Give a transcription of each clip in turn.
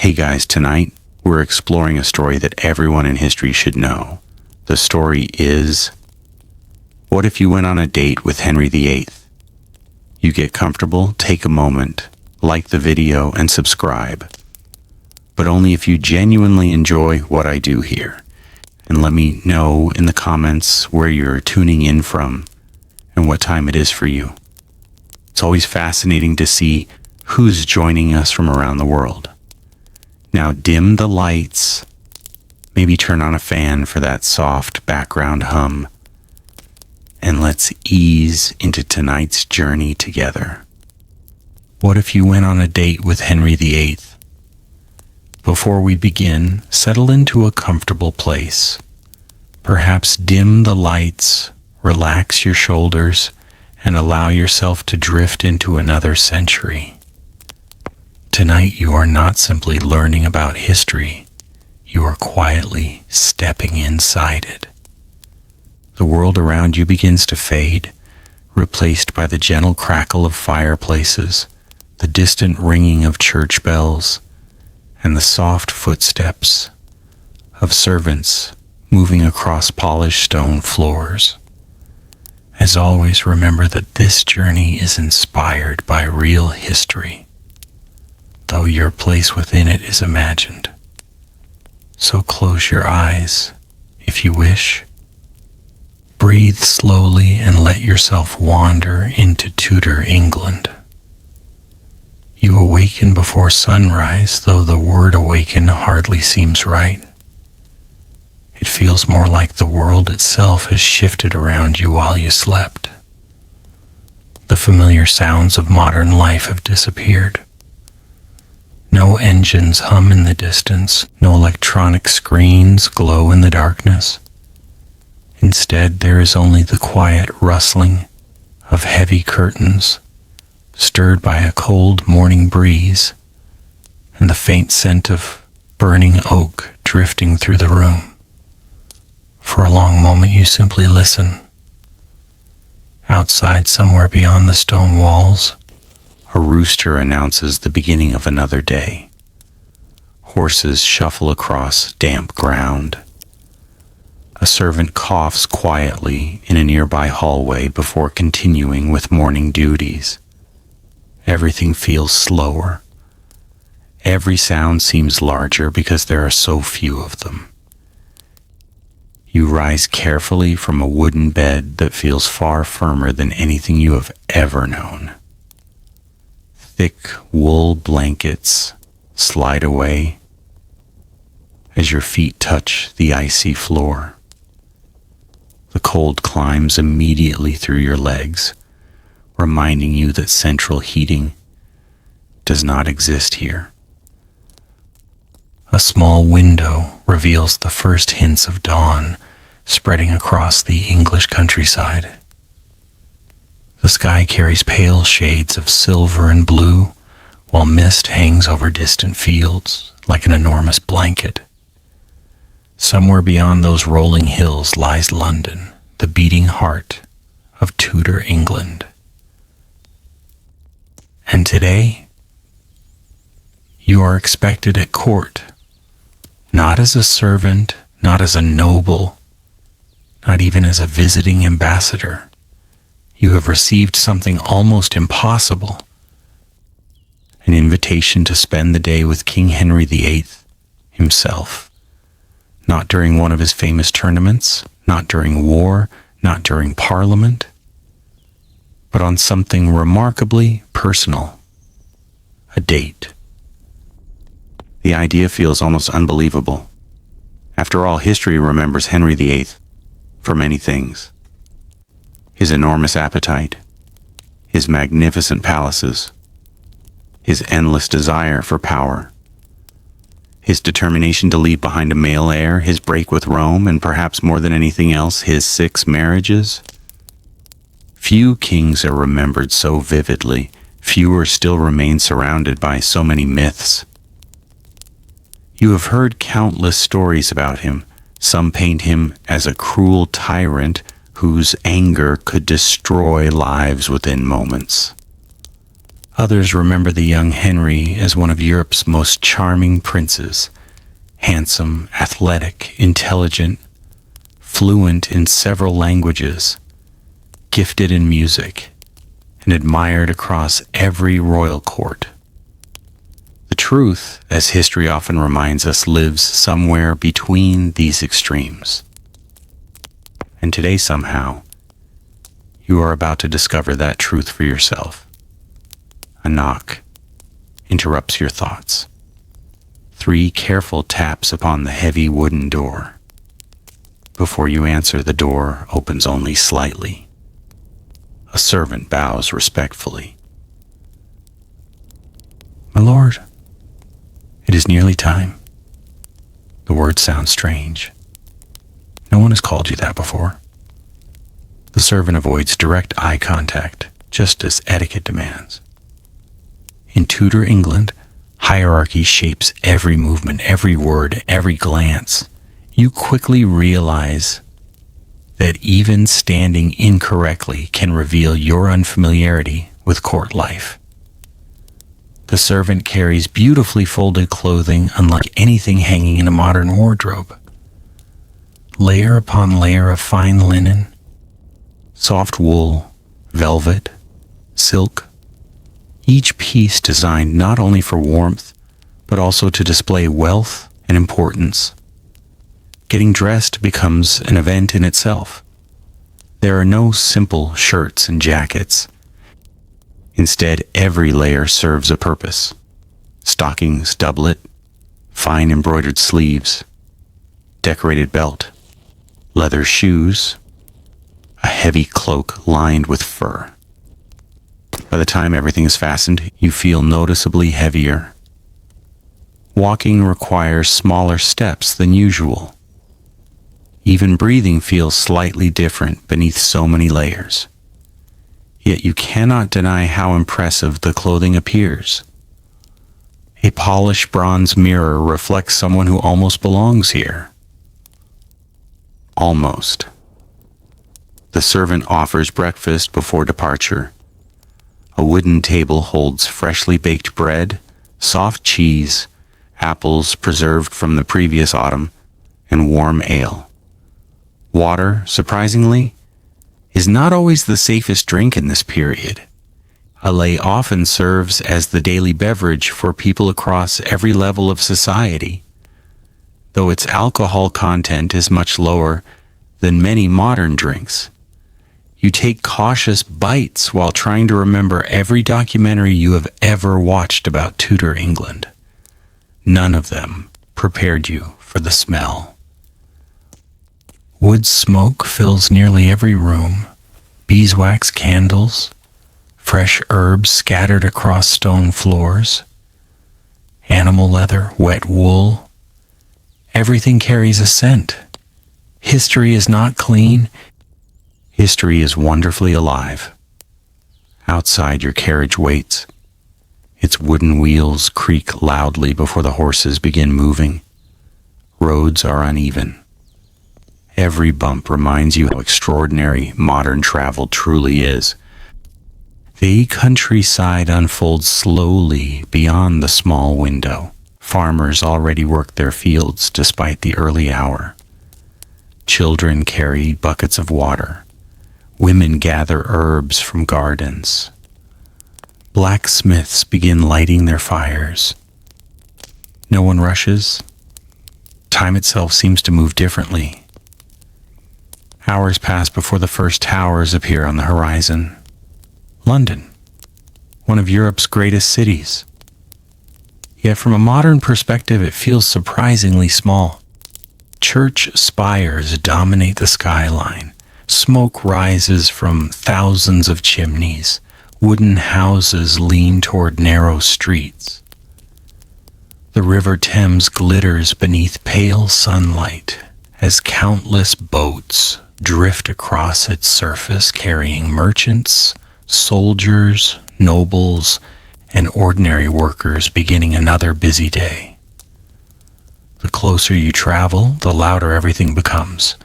Hey guys, tonight we're exploring a story that everyone in history should know. The story is, what if you went on a date with Henry VIII? You get comfortable, take a moment, like the video and subscribe. But only if you genuinely enjoy what I do here. And let me know in the comments where you're tuning in from and what time it is for you. It's always fascinating to see who's joining us from around the world. Now dim the lights, maybe turn on a fan for that soft background hum, and let's ease into tonight's journey together. What if you went on a date with Henry VIII? Before we begin, settle into a comfortable place. Perhaps dim the lights, relax your shoulders, and allow yourself to drift into another century. Tonight you are not simply learning about history, you are quietly stepping inside it. The world around you begins to fade, replaced by the gentle crackle of fireplaces, the distant ringing of church bells, and the soft footsteps of servants moving across polished stone floors. As always, remember that this journey is inspired by real history, though your place within it is imagined. So close your eyes, if you wish. Breathe slowly and let yourself wander into Tudor England. You awaken before sunrise, though the word awaken hardly seems right. It feels more like the world itself has shifted around you while you slept. The familiar sounds of modern life have disappeared. No engines hum in the distance, no electronic screens glow in the darkness. Instead, there is only the quiet rustling of heavy curtains, stirred by a cold morning breeze, and the faint scent of burning oak drifting through the room. For a long moment you simply listen. Outside, somewhere beyond the stone walls, a rooster announces the beginning of another day. Horses shuffle across damp ground. A servant coughs quietly in a nearby hallway before continuing with morning duties. Everything feels slower. Every sound seems larger because there are so few of them. You rise carefully from a wooden bed that feels far firmer than anything you have ever known. Thick wool blankets slide away as your feet touch the icy floor. The cold climbs immediately through your legs, reminding you that central heating does not exist here. A small window reveals the first hints of dawn spreading across the English countryside. The sky carries pale shades of silver and blue, while mist hangs over distant fields like an enormous blanket. Somewhere beyond those rolling hills lies London, the beating heart of Tudor England. And today, you are expected at court, not as a servant, not as a noble, not even as a visiting ambassador. You have received something almost impossible, an invitation to spend the day with King Henry VIII himself. Not during one of his famous tournaments, not during war, not during Parliament, but on something remarkably personal, a date. The idea feels almost unbelievable. After all, history remembers Henry VIII for many things. His enormous appetite, his magnificent palaces, his endless desire for power, his determination to leave behind a male heir, his break with Rome, and perhaps more than anything else, his 6 marriages. Few kings are remembered so vividly, fewer still remain surrounded by so many myths. You have heard countless stories about him. Some paint him as a cruel tyrant whose anger could destroy lives within moments. Others remember the young Henry as one of Europe's most charming princes, handsome, athletic, intelligent, fluent in several languages, gifted in music, and admired across every royal court. The truth, as history often reminds us, lives somewhere between these extremes. And today, somehow, you are about to discover that truth for yourself. A knock interrupts your thoughts. 3 careful taps upon the heavy wooden door. Before you answer, the door opens only slightly. A servant bows respectfully. "My lord, it is nearly time." The word sounds strange. No one has called you that before. The servant avoids direct eye contact, just as etiquette demands. In Tudor England, hierarchy shapes every movement, every word, every glance. You quickly realize that even standing incorrectly can reveal your unfamiliarity with court life. The servant carries beautifully folded clothing unlike anything hanging in a modern wardrobe. Layer upon layer of fine linen, soft wool, velvet, silk, each piece designed not only for warmth, but also to display wealth and importance. Getting dressed becomes an event in itself. There are no simple shirts and jackets. Instead, every layer serves a purpose. Stockings, doublet, fine embroidered sleeves, decorated belt, leather shoes, a heavy cloak lined with fur. By the time everything is fastened, you feel noticeably heavier. Walking requires smaller steps than usual. Even breathing feels slightly different beneath so many layers. Yet you cannot deny how impressive the clothing appears. A polished bronze mirror reflects someone who almost belongs here. Almost. The servant offers breakfast before departure. A wooden table holds freshly baked bread, soft cheese, apples preserved from the previous autumn, and warm ale. Water, surprisingly, is not always the safest drink in this period. Ale often serves as the daily beverage for people across every level of society, though its alcohol content is much lower than many modern drinks. You take cautious bites while trying to remember every documentary you have ever watched about Tudor England. None of them prepared you for the smell. Wood smoke fills nearly every room, beeswax candles, fresh herbs scattered across stone floors, animal leather, wet wool. Everything carries a scent. History is not clean. History is wonderfully alive. Outside, your carriage waits. Its wooden wheels creak loudly before the horses begin moving. Roads are uneven. Every bump reminds you how extraordinary modern travel truly is. The countryside unfolds slowly beyond the small window. Farmers already work their fields despite the early hour. Children carry buckets of water. Women gather herbs from gardens. Blacksmiths begin lighting their fires. No one rushes. Time itself seems to move differently. Hours pass before the first towers appear on the horizon. London, one of Europe's greatest cities. Yet from a modern perspective, it feels surprisingly small. Church spires dominate the skyline. Smoke rises from thousands of chimneys. Wooden houses lean toward narrow streets. The River Thames glitters beneath pale sunlight as countless boats drift across its surface carrying merchants, soldiers, nobles, and ordinary workers beginning another busy day. The closer you travel, the louder everything becomes.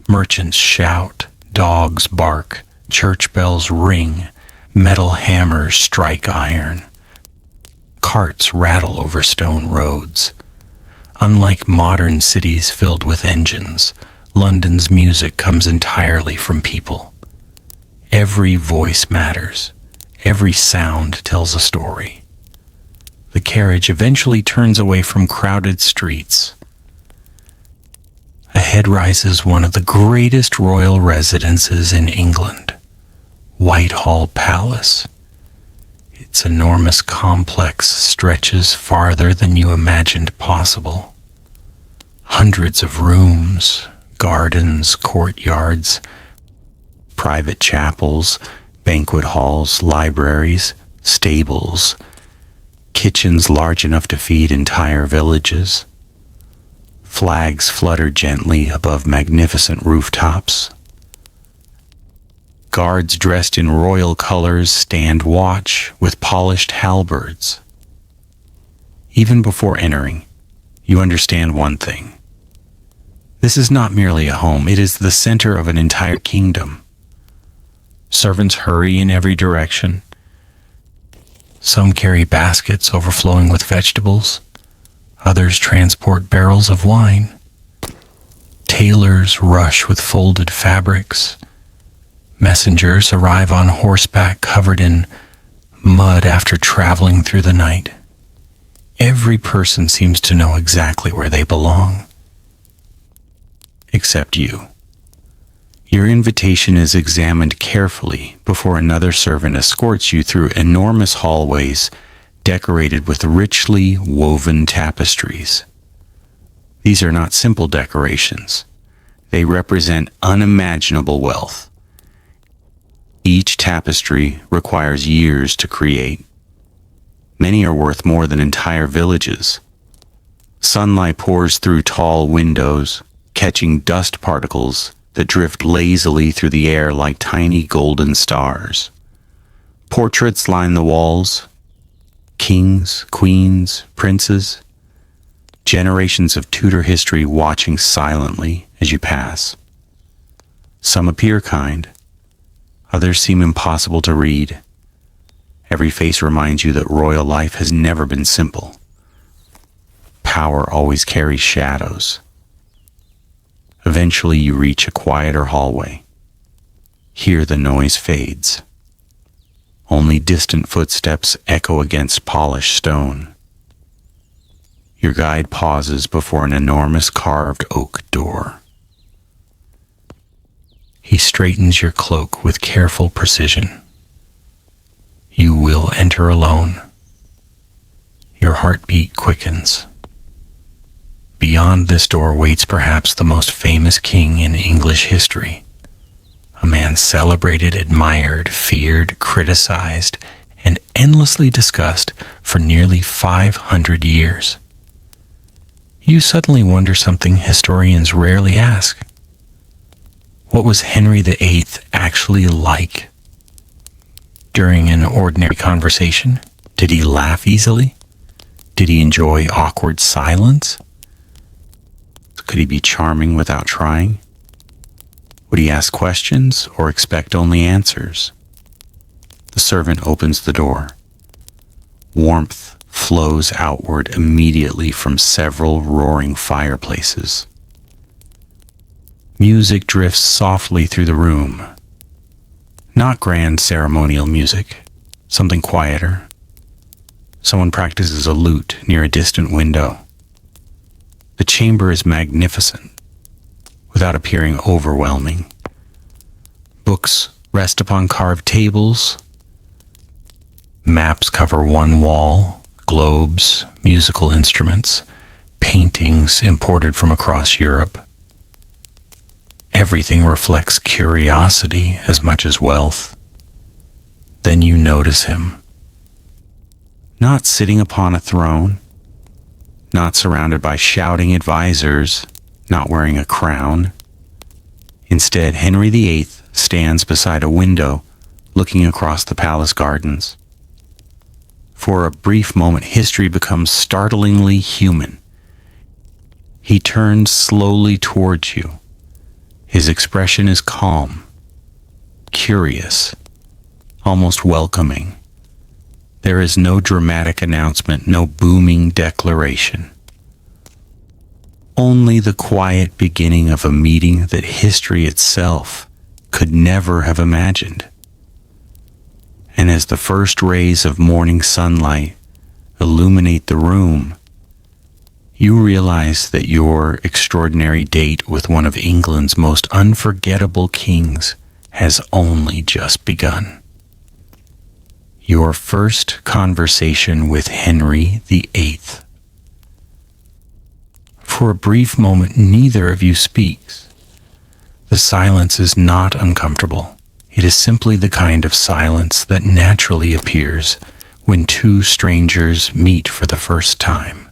Merchants shout, dogs bark, church bells ring, Metal hammers strike iron. Carts rattle over stone roads. Unlike modern cities filled with engines, London's music comes entirely from people. Every voice matters. Every sound tells a story. The carriage eventually turns away from crowded streets. Ahead rises one of the greatest royal residences in England, Whitehall Palace. Its enormous complex stretches farther than you imagined possible. Hundreds of rooms, gardens, courtyards, private chapels, banquet halls, libraries, stables, kitchens large enough to feed entire villages. Flags flutter gently above magnificent rooftops. Guards dressed in royal colors stand watch with polished halberds. Even before entering, you understand one thing. This is not merely a home, it is the center of an entire kingdom. Servants hurry in every direction. Some carry baskets overflowing with vegetables. Others transport barrels of wine. Tailors rush with folded fabrics. Messengers arrive on horseback covered in mud after traveling through the night. Every person seems to know exactly where they belong. Except you. Your invitation is examined carefully before another servant escorts you through enormous hallways decorated with richly woven tapestries. These are not simple decorations. They represent unimaginable wealth. Each tapestry requires years to create. Many are worth more than entire villages. Sunlight pours through tall windows, catching dust particles that drift lazily through the air like tiny golden stars. Portraits line the walls. Kings, queens, princes. Generations of Tudor history watching silently as you pass. Some appear kind. Others seem impossible to read. Every face reminds you that royal life has never been simple. Power always carries shadows. Eventually you reach a quieter hallway. Here the noise fades. Only distant footsteps echo against polished stone. Your guide pauses before an enormous carved oak door. He straightens your cloak with careful precision. You will enter alone. Your heartbeat quickens. Beyond this door waits perhaps the most famous king in English history. A man celebrated, admired, feared, criticized, and endlessly discussed for nearly 500 years. You suddenly wonder something historians rarely ask. What was Henry VIII actually like? During an ordinary conversation, did he laugh easily? Did he enjoy awkward silence? Could he be charming without trying? Would he ask questions or expect only answers? The servant opens the door. Warmth flows outward immediately from several roaring fireplaces. Music drifts softly through the room. Not grand ceremonial music, something quieter. Someone practices a lute near a distant window. The chamber is magnificent, without appearing overwhelming. Books rest upon carved tables. Maps cover one wall, globes, musical instruments, paintings imported from across Europe. Everything reflects curiosity as much as wealth. Then you notice him. Not sitting upon a throne, not surrounded by shouting advisors, not wearing a crown. Instead, Henry VIII stands beside a window, looking across the palace gardens. For a brief moment, history becomes startlingly human. He turns slowly towards you. His expression is calm, curious, almost welcoming. There is no dramatic announcement, no booming declaration. Only the quiet beginning of a meeting that history itself could never have imagined. And as the first rays of morning sunlight illuminate the room, you realize that your extraordinary date with one of England's most unforgettable kings has only just begun. Your first conversation with Henry VIII. For a brief moment, neither of you speaks. The silence is not uncomfortable. It is simply the kind of silence that naturally appears when two strangers meet for the first time,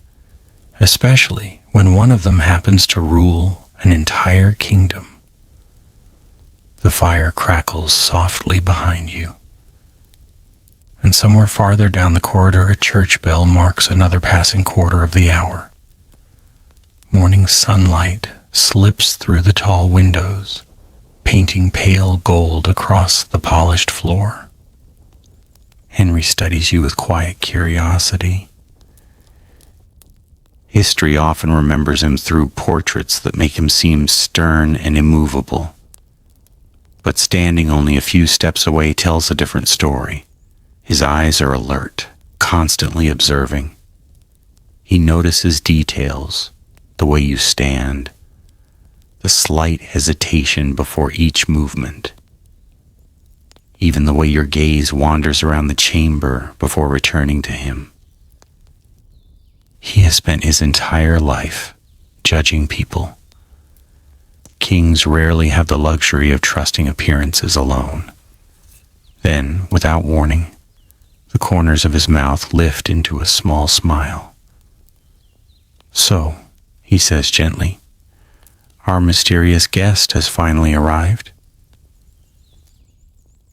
especially when one of them happens to rule an entire kingdom. The fire crackles softly behind you, and somewhere farther down the corridor a church bell marks another passing quarter of the hour. Morning sunlight slips through the tall windows, painting pale gold across the polished floor. Henry studies you with quiet curiosity. History often remembers him through portraits that make him seem stern and immovable. But standing only a few steps away tells a different story. His eyes are alert, constantly observing. He notices details, the way you stand, the slight hesitation before each movement, even the way your gaze wanders around the chamber before returning to him. He has spent his entire life judging people. Kings rarely have the luxury of trusting appearances alone. Then, without warning, the corners of his mouth lift into a small smile. "So," he says gently, "our mysterious guest has finally arrived?"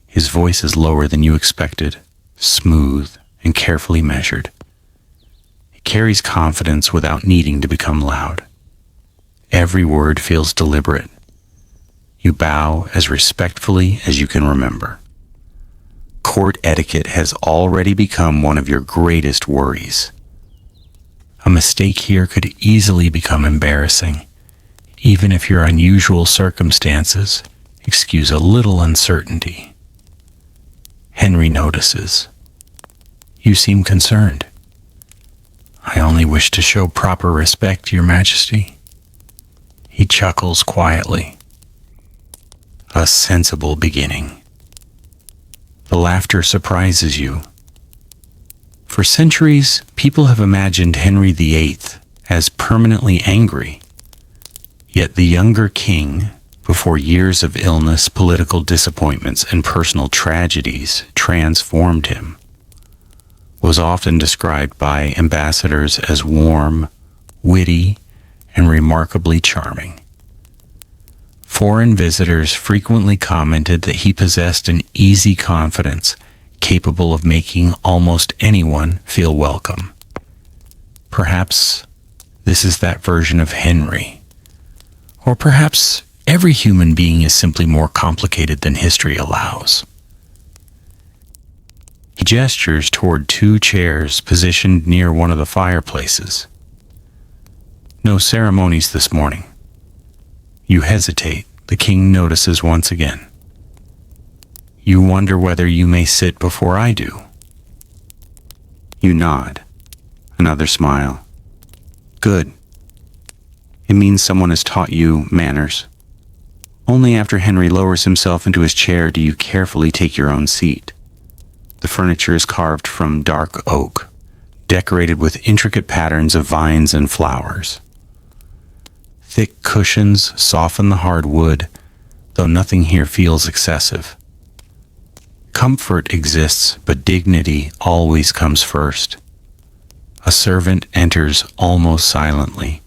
His voice is lower than you expected, smooth and carefully measured. It carries confidence without needing to become loud. Every word feels deliberate. You bow as respectfully as you can remember. Court etiquette has already become one of your greatest worries. A mistake here could easily become embarrassing, even if your unusual circumstances excuse a little uncertainty. Henry notices. "You seem concerned." "I only wish to show proper respect, Your Majesty." He chuckles quietly. A sensible beginning. The laughter surprises you. For centuries, people have imagined Henry VIII as permanently angry. Yet the younger king, before years of illness, political disappointments, and personal tragedies transformed him, was often described by ambassadors as warm, witty, and remarkably charming. Foreign visitors frequently commented that he possessed an easy confidence capable of making almost anyone feel welcome. Perhaps this is that version of Henry. Or perhaps every human being is simply more complicated than history allows. He gestures toward two chairs positioned near one of the fireplaces. "No ceremonies this morning." You hesitate. The king notices once again. "You wonder whether you may sit before I do." You nod. Another smile. "Good. It means someone has taught you manners. Only after Henry lowers himself into his chair do you carefully take your own seat. The furniture is carved from dark oak, decorated with intricate patterns of vines and flowers. Thick cushions soften the hard wood, though nothing here feels excessive. Comfort exists, but dignity always comes first. A servant enters almost silently.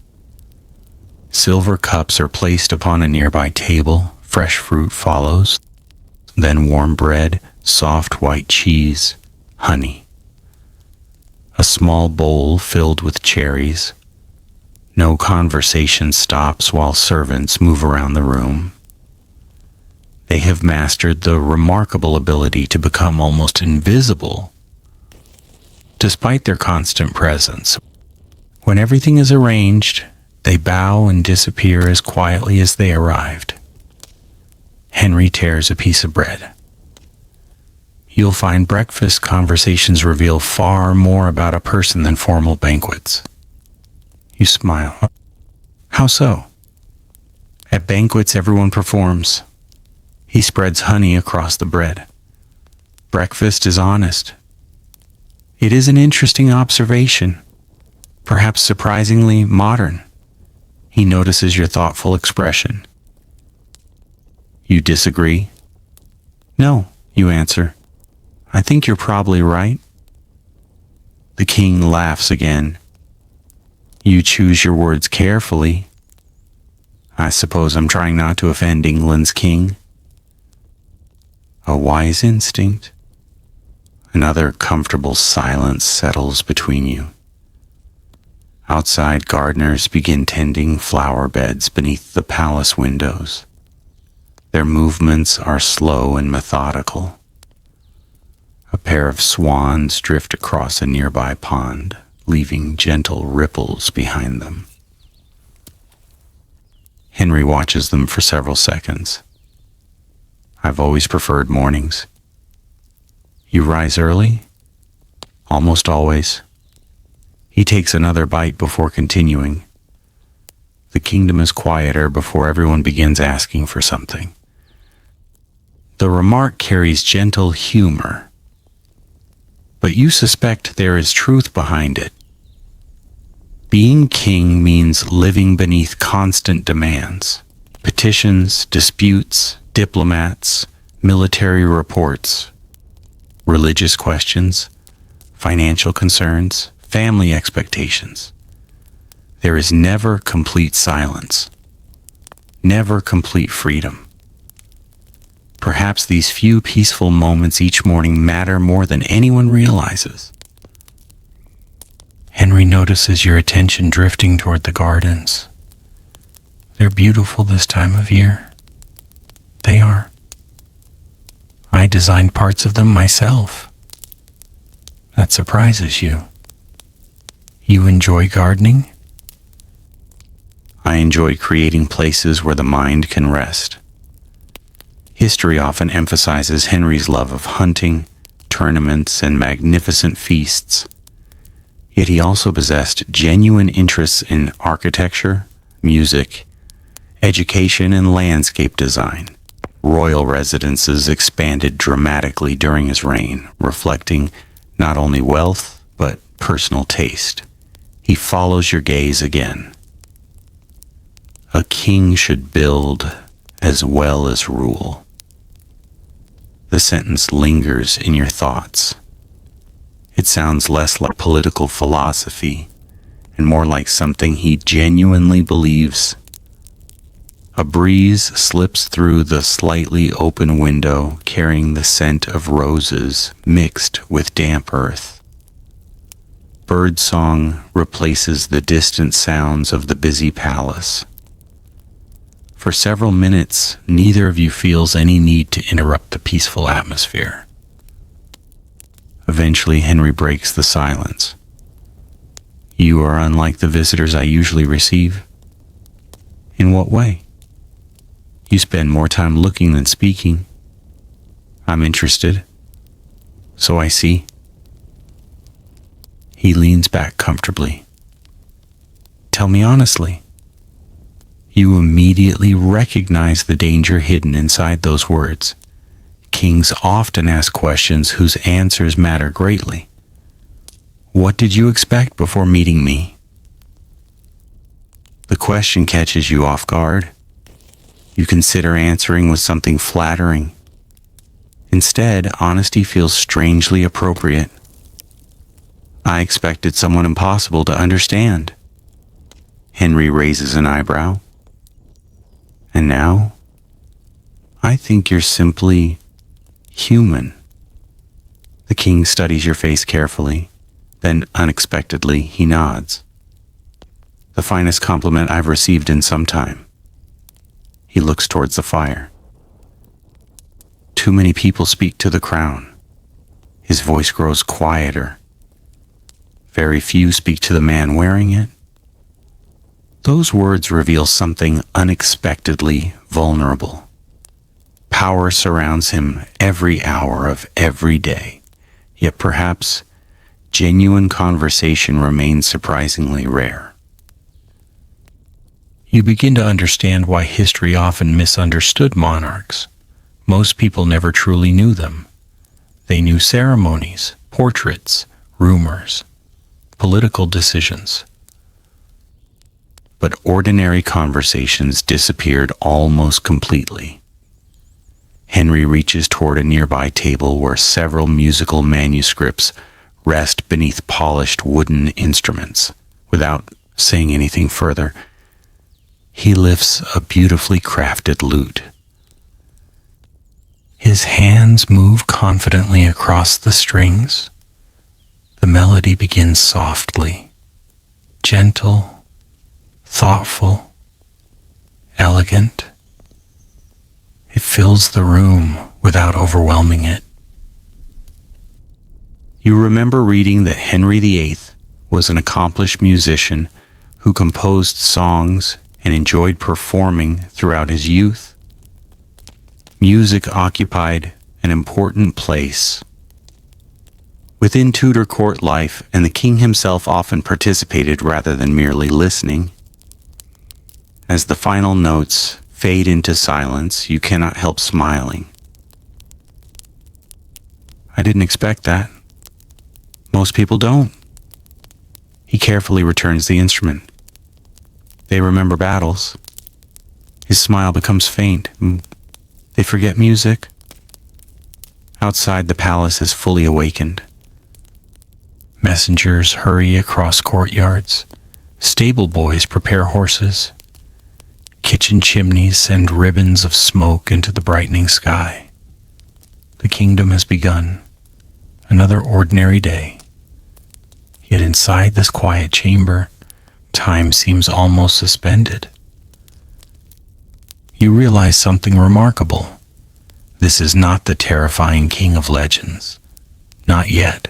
Silver cups are placed upon a nearby table, fresh fruit follows, then warm bread, soft white cheese, honey. A small bowl filled with cherries. No conversation stops while servants move around the room. They have mastered the remarkable ability to become almost invisible, despite their constant presence. When everything is arranged, they bow and disappear as quietly as they arrived. Henry tears a piece of bread. You'll find breakfast conversations reveal far more about a person than formal banquets. You smile. How so? At banquets, everyone performs. He spreads honey across the bread. Breakfast is honest. It is an interesting observation, perhaps surprisingly modern. He notices your thoughtful expression. You disagree? No, you answer. I think you're probably right. The king laughs again. You choose your words carefully. I suppose I'm trying not to offend England's king. A wise instinct. Another comfortable silence settles between you. Outside, gardeners begin tending flower beds beneath the palace windows. Their movements are slow and methodical. A pair of swans drift across a nearby pond, leaving gentle ripples behind them. Henry watches them for several seconds. I've always preferred mornings. You rise early? Almost always. He takes another bite before continuing. The kingdom is quieter before everyone begins asking for something. The remark carries gentle humor, but you suspect there is truth behind it. Being king means living beneath constant demands, petitions, disputes, diplomats, military reports, religious questions, financial concerns, family expectations. There is never complete silence, never complete freedom. Perhaps these few peaceful moments each morning matter more than anyone realizes. Henry notices your attention drifting toward the gardens. They're beautiful this time of year. They are. I designed parts of them myself. That surprises you. You enjoy gardening? I enjoy creating places where the mind can rest. History often emphasizes Henry's love of hunting, tournaments, and magnificent feasts. Yet he also possessed genuine interests in architecture, music, education, and landscape design. Royal residences expanded dramatically during his reign, reflecting not only wealth, but personal taste. He follows your gaze again. A king should build as well as rule. The sentence lingers in your thoughts. It sounds less like political philosophy and more like something he genuinely believes. A breeze slips through the slightly open window, carrying the scent of roses mixed with damp earth. Birdsong replaces the distant sounds of the busy palace. For several minutes, neither of you feels any need to interrupt the peaceful atmosphere. Eventually, Henry breaks the silence. You are unlike the visitors I usually receive. In what way? You spend more time looking than speaking. I'm interested. So I see. He leans back comfortably. Tell me honestly. You immediately recognize the danger hidden inside those words. Kings often ask questions whose answers matter greatly. What did you expect before meeting me? The question catches you off guard. You consider answering with something flattering. Instead, honesty feels strangely appropriate. I expected someone impossible to understand. Henry raises an eyebrow. And now, I think you're simply human. The king studies your face carefully. Then, unexpectedly, he nods. The finest compliment I've received in some time. He looks towards the fire. too many people speak to the crown. His voice grows quieter. Very few speak to the man wearing it. Those words reveal something unexpectedly vulnerable. Power surrounds him every hour of every day, yet perhaps genuine conversation remains surprisingly rare. You begin to understand why history often misunderstood monarchs. Most people never truly knew them. They knew ceremonies, portraits, rumors, political decisions. But ordinary conversations disappeared almost completely. Henry reaches toward a nearby table where several musical manuscripts rest beneath polished wooden instruments. Without saying anything further, he lifts a beautifully crafted lute. His hands move confidently across the strings. The melody begins softly, gentle, thoughtful, elegant. It fills the room without overwhelming it. You remember reading that Henry VIII was an accomplished musician who composed songs and enjoyed performing throughout his youth. Music occupied an important place within Tudor court life, and the king himself often participated rather than merely listening. As the final notes fade into silence, you cannot help smiling. I didn't expect that. Most people don't. He carefully returns the instrument. They remember battles. His smile becomes faint. They forget music. Outside, the palace is fully awakened. Messengers hurry across courtyards. Stable boys prepare horses. Kitchen chimneys send ribbons of smoke into the brightening sky. The kingdom has begun. Another ordinary day. Yet inside this quiet chamber, time seems almost suspended. You realize something remarkable. This is not the terrifying king of legends. Not yet.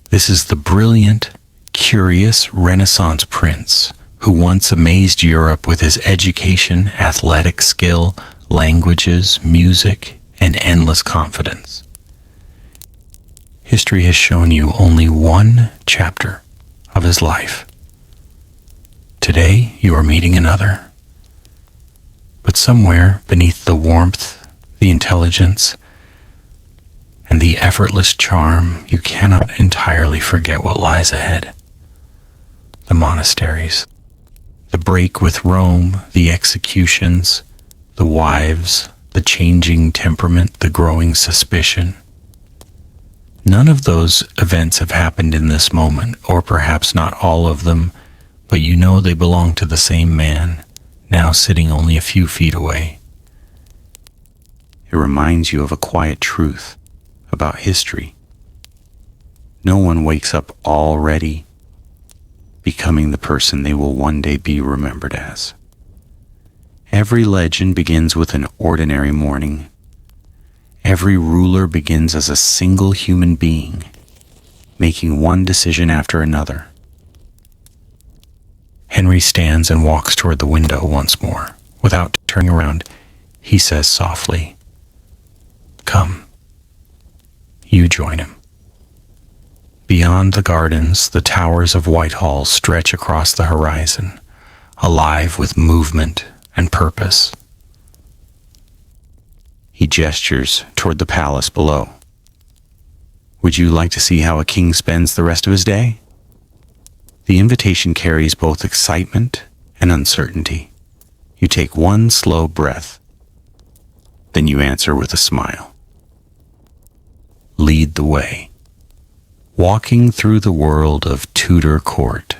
This is the brilliant, curious Renaissance prince who once amazed Europe with his education, athletic skill, languages, music, and endless confidence. History has shown you only one chapter of his life. Today, you are meeting another. But somewhere beneath the warmth, the intelligence, and the effortless charm, you cannot entirely forget what lies ahead. The monasteries, the break with Rome, the executions, the wives, the changing temperament, the growing suspicion. None of those events have happened in this moment, or perhaps not all of them, but you know they belong to the same man, now sitting only a few feet away. It reminds you of a quiet truth about history. No one wakes up already becoming the person they will one day be remembered as. Every legend begins with an ordinary morning. Every ruler begins as a single human being, making one decision after another. Henry stands and walks toward the window once more. Without turning around, he says softly, "Come." You join him. Beyond the gardens, the towers of Whitehall stretch across the horizon, alive with movement and purpose. He gestures toward the palace below. Would you like to see how a king spends the rest of his day? The invitation carries both excitement and uncertainty. You take one slow breath, then you answer with a smile. Lead the way. Walking through the world of Tudor court,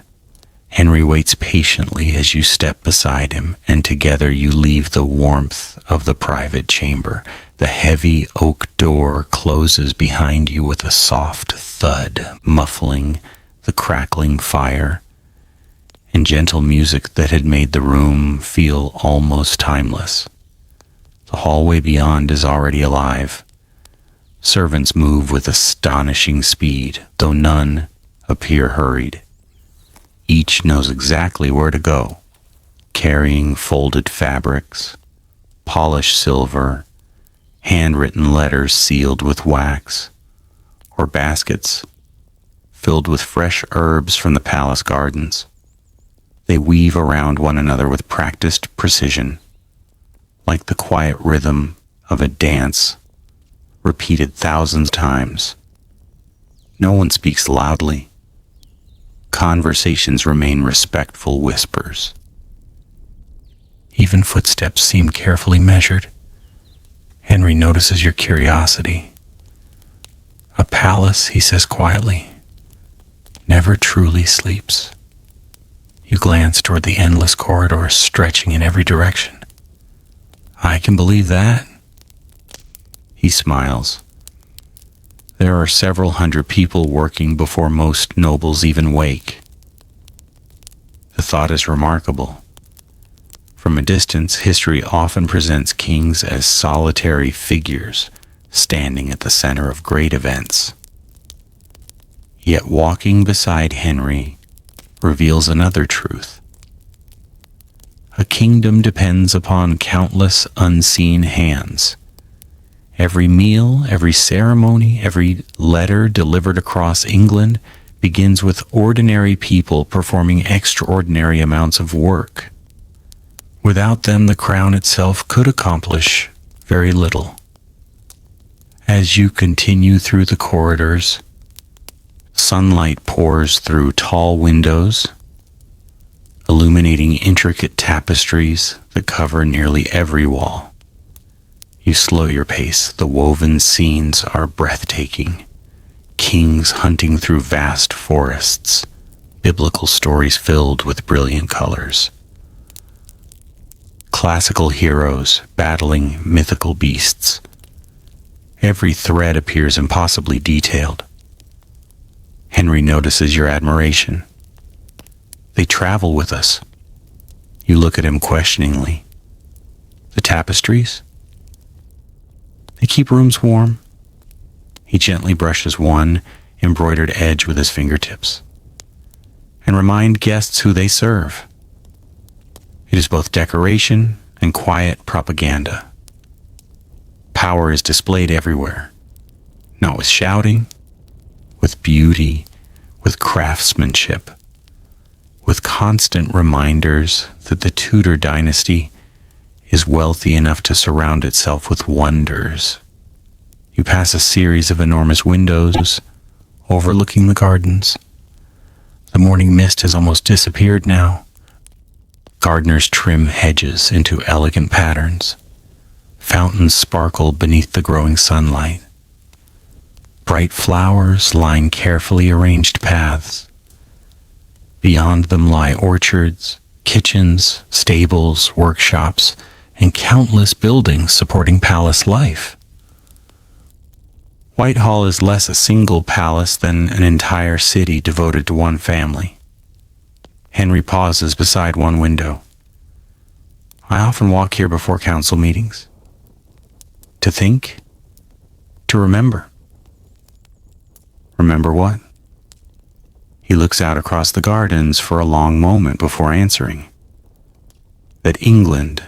Henry waits patiently as you step beside him, and together you leave the warmth of the private chamber. The heavy oak door closes behind you with a soft thud, muffling the crackling fire and gentle music that had made the room feel almost timeless. The hallway beyond is already alive. Servants move with astonishing speed, though none appear hurried. Each knows exactly where to go, carrying folded fabrics, polished silver, handwritten letters sealed with wax, or baskets filled with fresh herbs from the palace gardens. They weave around one another with practiced precision, like the quiet rhythm of a dance repeated thousands of times. No one speaks loudly. Conversations remain respectful whispers. Even footsteps seem carefully measured. Henry notices your curiosity. A palace, he says quietly, never truly sleeps. You glance toward the endless corridors stretching in every direction. I can believe that. He smiles. There are several hundred people working before most nobles even wake. The thought is remarkable. From a distance, history often presents kings as solitary figures standing at the center of great events. Yet walking beside Henry reveals another truth. A kingdom depends upon countless unseen hands. Every meal, every ceremony, every letter delivered across England begins with ordinary people performing extraordinary amounts of work. Without them, the crown itself could accomplish very little. As you continue through the corridors, sunlight pours through tall windows, illuminating intricate tapestries that cover nearly every wall. You slow your pace. The woven scenes are breathtaking. Kings hunting through vast forests, biblical stories filled with brilliant colors. Classical heroes battling mythical beasts. Every thread appears impossibly detailed. Henry notices your admiration. They travel with us. You look at him questioningly. The tapestries? They keep rooms warm. He gently brushes one embroidered edge with his fingertips and remind guests who they serve. It is both decoration and quiet propaganda. Power is displayed everywhere, not with shouting, with beauty, with craftsmanship, with constant reminders that the Tudor dynasty is wealthy enough to surround itself with wonders. You pass a series of enormous windows overlooking the gardens. The morning mist has almost disappeared now. Gardeners trim hedges into elegant patterns. Fountains sparkle beneath the growing sunlight. Bright flowers line carefully arranged paths. Beyond them lie orchards, kitchens, stables, workshops, and countless buildings supporting palace life. Whitehall is less a single palace than an entire city devoted to one family. Henry pauses beside one window. I often walk here before council meetings. To think, to remember. Remember what? He looks out across the gardens for a long moment before answering. That England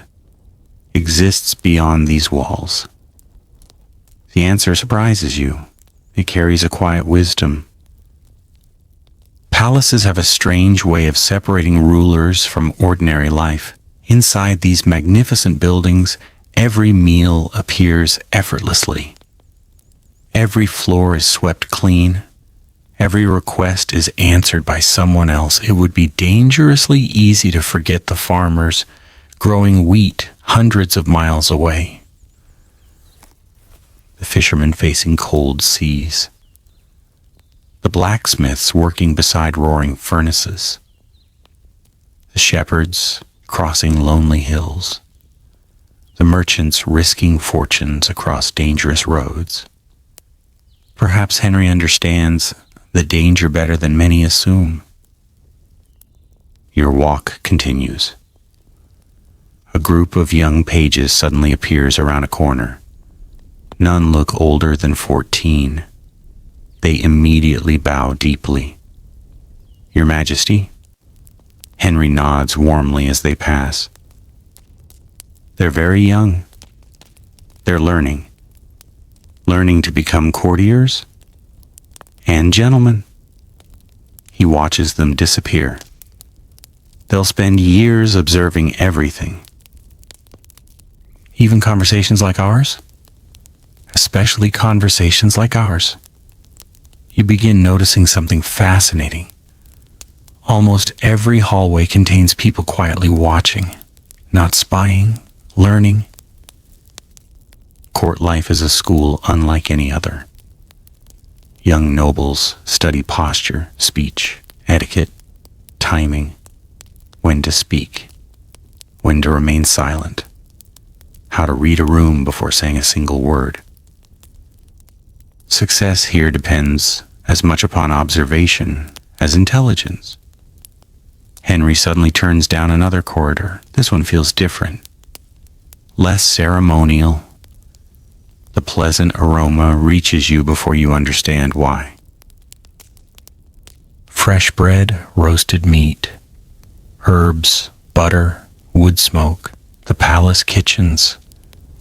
exists beyond these walls. The answer surprises you. It carries a quiet wisdom. Palaces have a strange way of separating rulers from ordinary life. Inside these magnificent buildings, every meal appears effortlessly. Every floor is swept clean. Every request is answered by someone else. It would be dangerously easy to forget the farmers growing wheat hundreds of miles away. The fishermen facing cold seas. The blacksmiths working beside roaring furnaces. The shepherds crossing lonely hills. The merchants risking fortunes across dangerous roads. Perhaps Henry understands the danger better than many assume. Your walk continues. A A group of young pages suddenly appears around a corner. None look older than 14. They immediately bow deeply. Your Majesty? Henry nods warmly as they pass. They're very young. They're learning to become courtiers and gentlemen. He watches them disappear. They'll spend years observing everything. Even conversations like ours? Especially conversations like ours. You begin noticing something fascinating. Almost every hallway contains people quietly watching, not spying, learning. Court life is a school unlike any other. Young nobles study posture, speech, etiquette, timing, when to speak, when to remain silent, how to read a room before saying a single word. Success here depends as much upon observation as intelligence. Henry suddenly turns down another corridor. This one feels different, less ceremonial. The pleasant aroma reaches you before you understand why. Fresh bread, roasted meat, herbs, butter, wood smoke, the palace kitchens.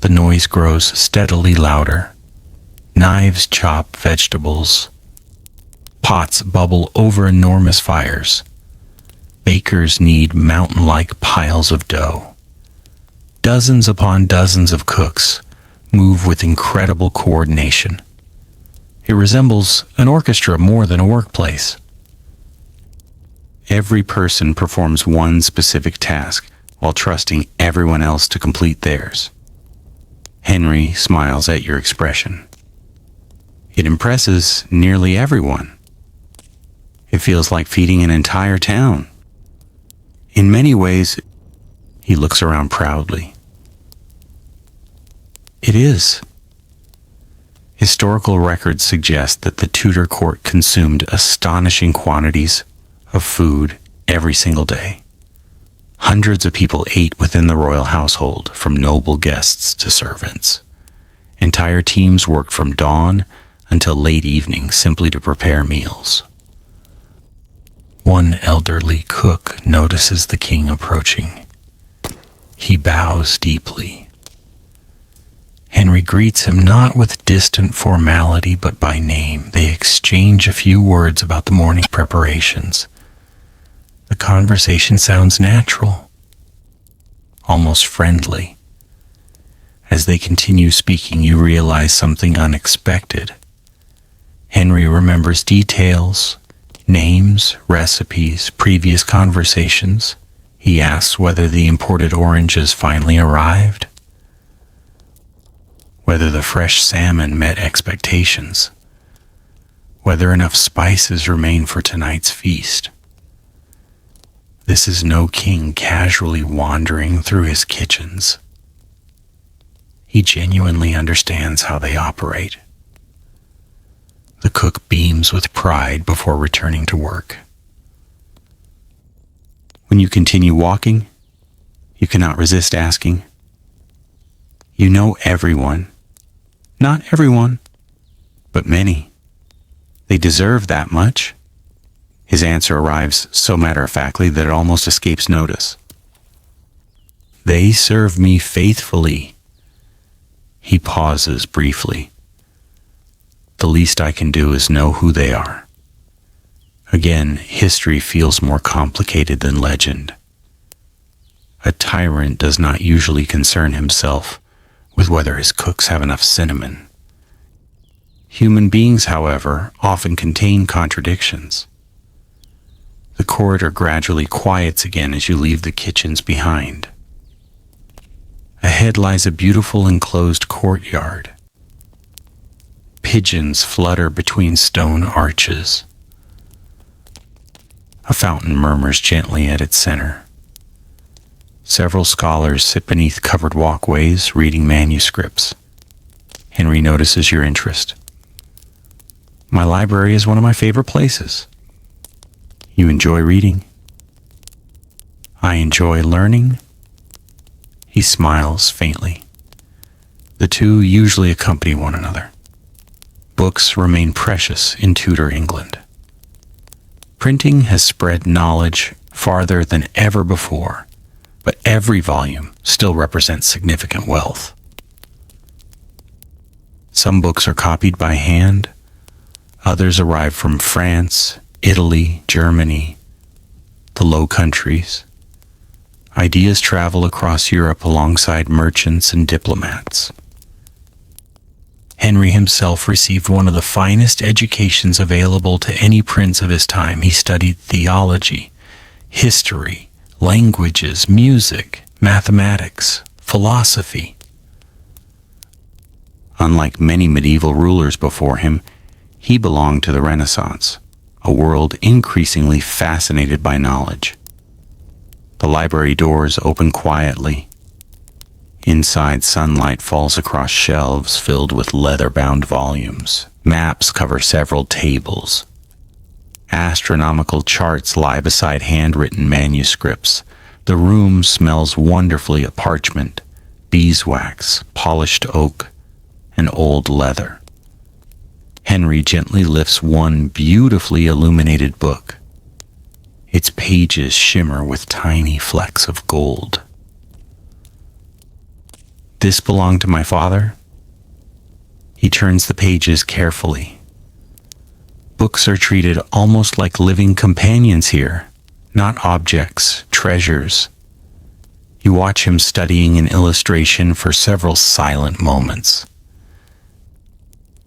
The noise grows steadily louder. Knives chop vegetables. Pots bubble over enormous fires. Bakers knead mountain-like piles of dough. Dozens upon dozens of cooks move with incredible coordination. It resembles an orchestra more than a workplace. Every person performs one specific task while trusting everyone else to complete theirs. Henry smiles at your expression. It impresses nearly everyone. It feels like feeding an entire town. In many ways, he looks around proudly. It is. Historical records suggest that the Tudor court consumed astonishing quantities of food every single day. Hundreds of people ate within the royal household, from noble guests to servants. Entire teams worked from dawn until late evening simply to prepare meals. One elderly cook notices the king approaching. He bows deeply. Henry greets him not with distant formality, but by name. They exchange a few words about the morning preparations. The conversation sounds natural, almost friendly. As they continue speaking, you realize something unexpected. Henry remembers details, names, recipes, previous conversations. He asks whether the imported oranges finally arrived, whether the fresh salmon met expectations, whether enough spices remain for tonight's feast. This is no king casually wandering through his kitchens. He genuinely understands how they operate. The cook beams with pride before returning to work. When you continue walking, you cannot resist asking. You know everyone. Not everyone, but many. They deserve that much. His answer arrives so matter-of-factly that it almost escapes notice. They serve me faithfully. He pauses briefly. The least I can do is know who they are. Again, history feels more complicated than legend. A tyrant does not usually concern himself with whether his cooks have enough cinnamon. Human beings, however, often contain contradictions. The corridor gradually quiets again as you leave the kitchens behind. Ahead lies a beautiful enclosed courtyard. Pigeons flutter between stone arches. A fountain murmurs gently at its center. Several scholars sit beneath covered walkways, reading manuscripts. Henry notices your interest. My library is one of my favorite places. You enjoy reading. I enjoy learning. He smiles faintly. The two usually accompany one another. Books remain precious in Tudor England. Printing has spread knowledge farther than ever before, but every volume still represents significant wealth. Some books are copied by hand, others arrive from France, Italy, Germany, the Low Countries. Ideas travel across Europe alongside merchants and diplomats. Henry himself received one of the finest educations available to any prince of his time. He studied theology, history, languages, music, mathematics, philosophy. Unlike many medieval rulers before him, he belonged to the Renaissance, a world increasingly fascinated by knowledge. The library doors open quietly. Inside, sunlight falls across shelves filled with leather-bound volumes. Maps cover several tables. Astronomical charts lie beside handwritten manuscripts. The room smells wonderfully of parchment, beeswax, polished oak, and old leather. Henry gently lifts one beautifully illuminated book. Its pages shimmer with tiny flecks of gold. This belonged to my father? He turns the pages carefully. Books are treated almost like living companions here, not objects, treasures. You watch him studying an illustration for several silent moments.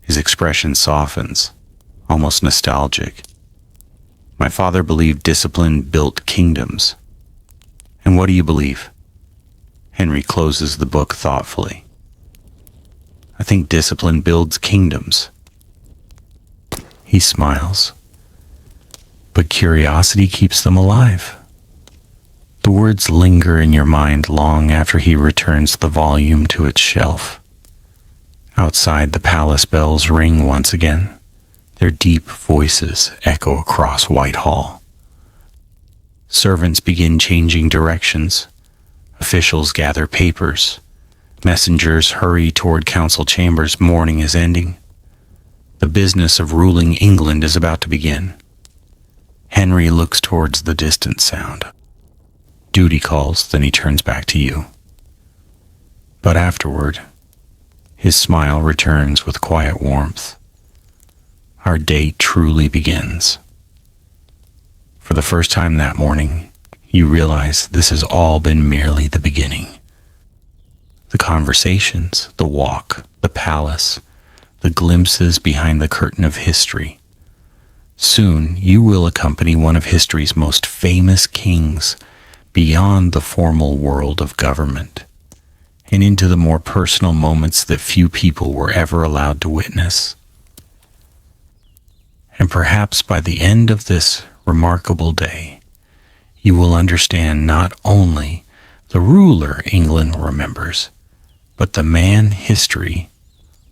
His expression softens, almost nostalgic. My father believed discipline built kingdoms. And what do you believe? Henry closes the book thoughtfully. I think discipline builds kingdoms. He smiles. But curiosity keeps them alive. The words linger in your mind long after he returns the volume to its shelf. Outside, the palace bells ring once again. Their deep voices echo across Whitehall. Servants begin changing directions. Officials gather papers. Messengers hurry toward council chambers. Morning is ending. The business of ruling England is about to begin. Henry looks towards the distant sound. Duty calls, then he turns back to you. But afterward, his smile returns with quiet warmth. Our day truly begins. For the first time that morning, you realize this has all been merely the beginning. The conversations, the walk, the palace, the glimpses behind the curtain of history. Soon you will accompany one of history's most famous kings beyond the formal world of government and into the more personal moments that few people were ever allowed to witness. And perhaps by the end of this remarkable day, you will understand not only the ruler England remembers, but the man history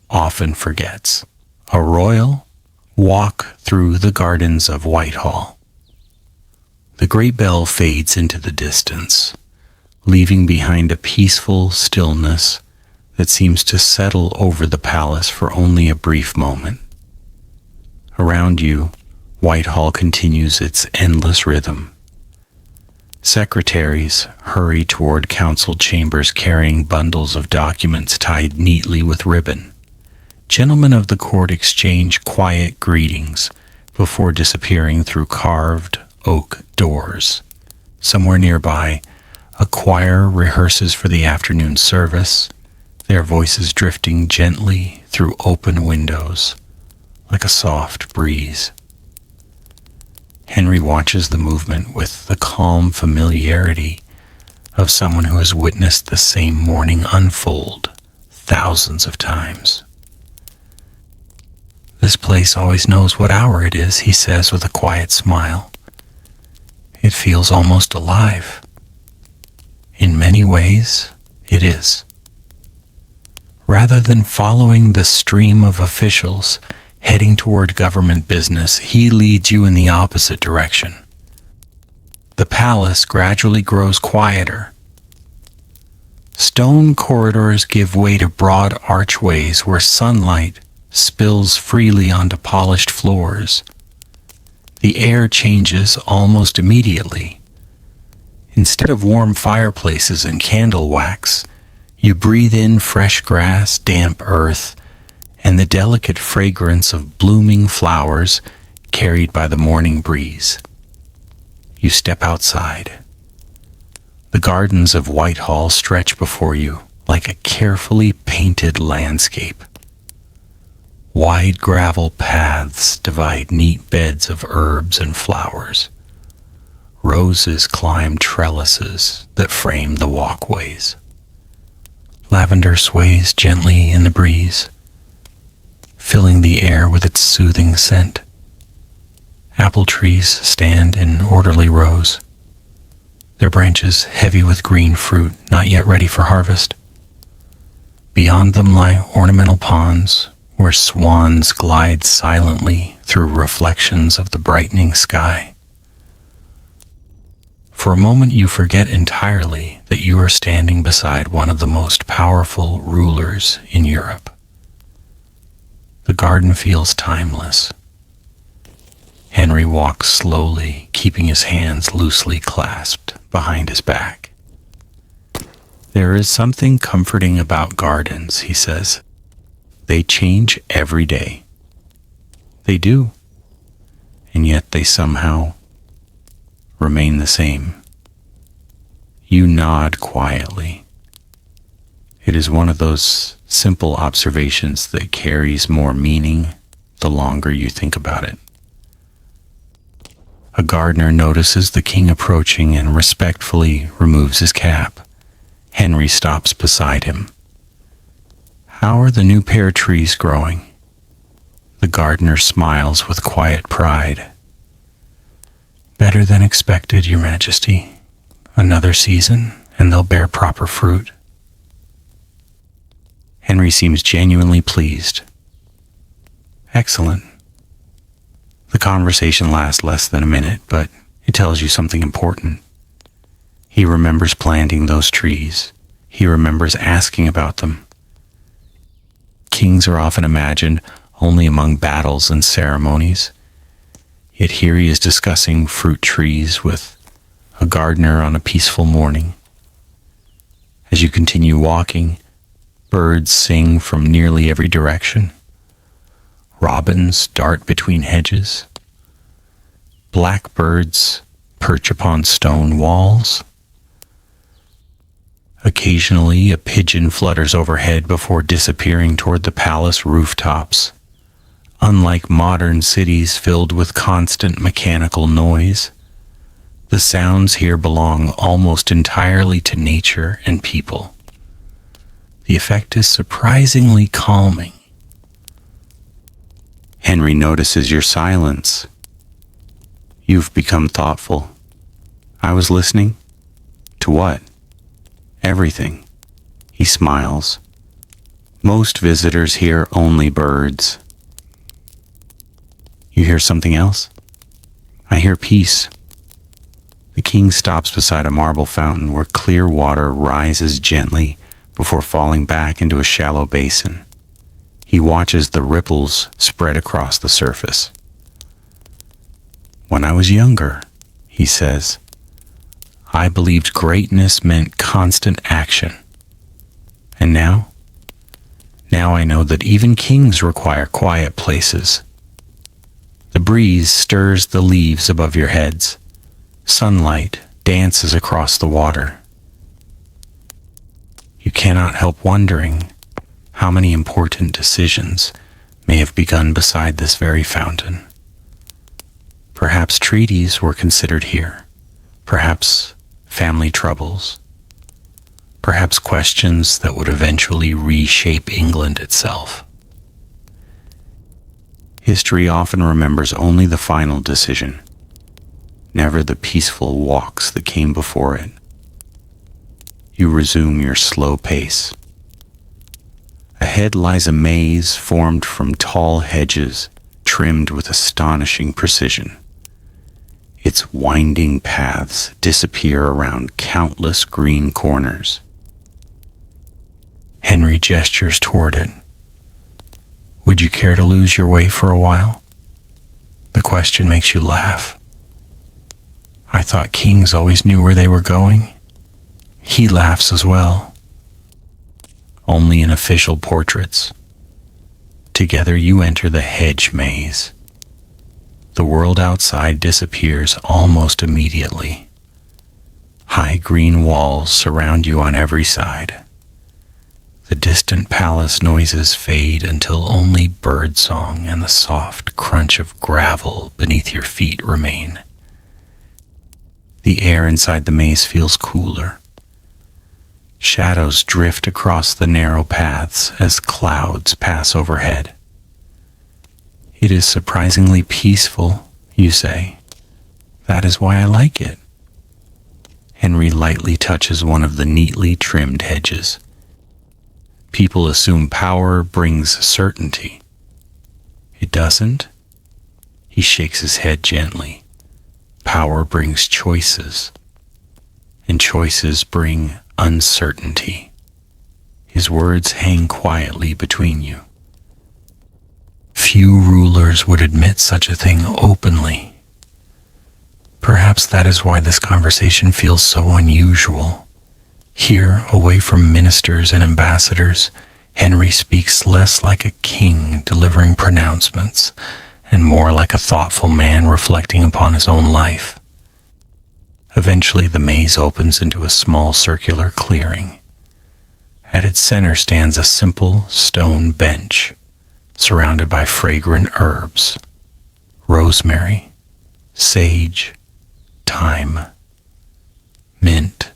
often forgets. A royal walk through the gardens of Whitehall. The great bell fades into the distance, leaving behind a peaceful stillness that seems to settle over the palace for only a brief moment. Around you, Whitehall continues its endless rhythm. Secretaries hurry toward council chambers carrying bundles of documents tied neatly with ribbon. Gentlemen of the court exchange quiet greetings before disappearing through carved oak doors. Somewhere nearby, a choir rehearses for the afternoon service, their voices drifting gently through open windows like a soft breeze. Henry watches the movement with the calm familiarity of someone who has witnessed the same morning unfold thousands of times. This place always knows what hour it is, he says with a quiet smile. It feels almost alive. In many ways, it is. Rather than following the stream of officials heading toward government business, he leads you in the opposite direction. The palace gradually grows quieter. Stone corridors give way to broad archways where sunlight spills freely onto polished floors. The air changes almost immediately. Instead of warm fireplaces and candle wax, you breathe in fresh grass, damp earth, and the delicate fragrance of blooming flowers carried by the morning breeze. You step outside. The gardens of Whitehall stretch before you like a carefully painted landscape. Wide gravel paths divide neat beds of herbs and flowers. Roses climb trellises that frame the walkways. Lavender sways gently in the breeze, filling the air with its soothing scent. Apple trees stand in orderly rows, their branches heavy with green fruit not yet ready for harvest. Beyond them lie ornamental ponds, where swans glide silently through reflections of the brightening sky. For a moment you forget entirely that you are standing beside one of the most powerful rulers in Europe. The garden feels timeless. Henry walks slowly, keeping his hands loosely clasped behind his back. There is something comforting about gardens, he says. They change every day. They do. And yet they somehow remain the same. You nod quietly. It is one of those simple observations that carries more meaning the longer you think about it. A gardener notices the king approaching and respectfully removes his cap. Henry stops beside him. How are the new pear trees growing? The gardener smiles with quiet pride. Better than expected, Your Majesty. Another season, and they'll bear proper fruit. Henry seems genuinely pleased. Excellent. The conversation lasts less than a minute, but it tells you something important. He remembers planting those trees. He remembers asking about them. Kings are often imagined only among battles and ceremonies. Yet here he is discussing fruit trees with a gardener on a peaceful morning. As you continue walking, birds sing from nearly every direction. Robins dart between hedges. Blackbirds perch upon stone walls. Occasionally, a pigeon flutters overhead before disappearing toward the palace rooftops. Unlike modern cities filled with constant mechanical noise, the sounds here belong almost entirely to nature and people. The effect is surprisingly calming. Henry notices your silence. You've become thoughtful. I was listening? To what? Everything. He smiles. Most visitors hear only birds. You hear something else? I hear peace. The king stops beside a marble fountain where clear water rises gently before falling back into a shallow basin. He watches the ripples spread across the surface. When I was younger, he says, I believed greatness meant constant action. And now? Now I know that even kings require quiet places. The breeze stirs the leaves above your heads. Sunlight dances across the water. You cannot help wondering how many important decisions may have begun beside this very fountain. Perhaps treaties were considered here. Perhaps family troubles. Perhaps questions that would eventually reshape England itself. History often remembers only the final decision, never the peaceful walks that came before it. You resume your slow pace. Ahead lies a maze formed from tall hedges trimmed with astonishing precision. Its winding paths disappear around countless green corners. Henry gestures toward it. Would you care to lose your way for a while? The question makes you laugh. I thought kings always knew where they were going. He laughs as well. Only in official portraits. Together you enter the hedge maze. The world outside disappears almost immediately. High green walls surround you on every side. The distant palace noises fade until only birdsong and the soft crunch of gravel beneath your feet remain. The air inside the maze feels cooler. Shadows drift across the narrow paths as clouds pass overhead. It is surprisingly peaceful, you say. That is why I like it. Henry lightly touches one of the neatly trimmed hedges. People assume power brings certainty. It doesn't. He shakes his head gently. Power brings choices, and choices bring uncertainty. His words hang quietly between you. Few rulers would admit such a thing openly. Perhaps that is why this conversation feels so unusual. Here, away from ministers and ambassadors, Henry speaks less like a king delivering pronouncements and more like a thoughtful man reflecting upon his own life. Eventually, the maze opens into a small circular clearing. At its center stands a simple stone bench, surrounded by fragrant herbs, rosemary, sage, thyme, mint.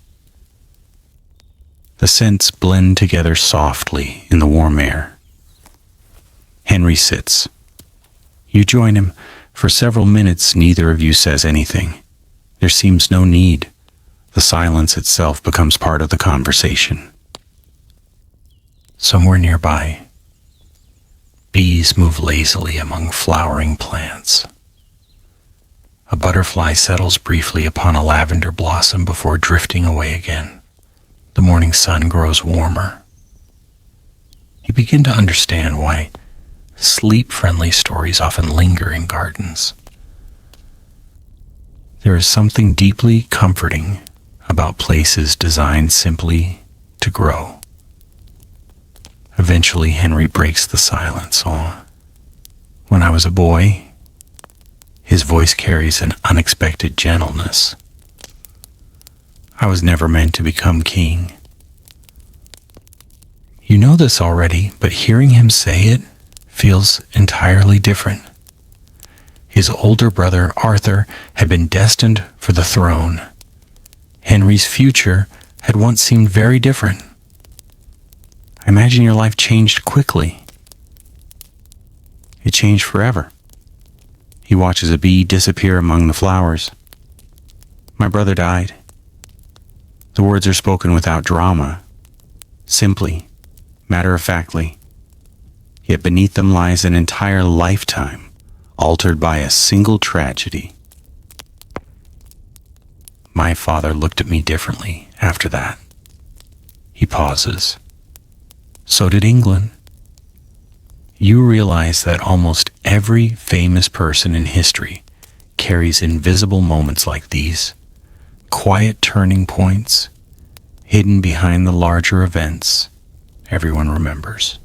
The scents blend together softly in the warm air. Henry sits. You join him. For several minutes, neither of you says anything. There seems no need. The silence itself becomes part of the conversation. Somewhere nearby, bees move lazily among flowering plants. A butterfly settles briefly upon a lavender blossom before drifting away again. The morning sun grows warmer. You begin to understand why sleep-friendly stories often linger in gardens. There is something deeply comforting about places designed simply to grow. Eventually, Henry breaks the silence. Oh, when I was a boy, his voice carries an unexpected gentleness. I was never meant to become king. You know this already, but hearing him say it feels entirely different. His older brother, Arthur, had been destined for the throne. Henry's future had once seemed very different. I imagine your life changed quickly. It changed forever. He watches a bee disappear among the flowers. My brother died. The words are spoken without drama, simply, matter-of-factly. Yet beneath them lies an entire lifetime, altered by a single tragedy. My father looked at me differently after that. He pauses. So did England. You realize that almost every famous person in history carries invisible moments like these, quiet turning points, hidden behind the larger events everyone remembers.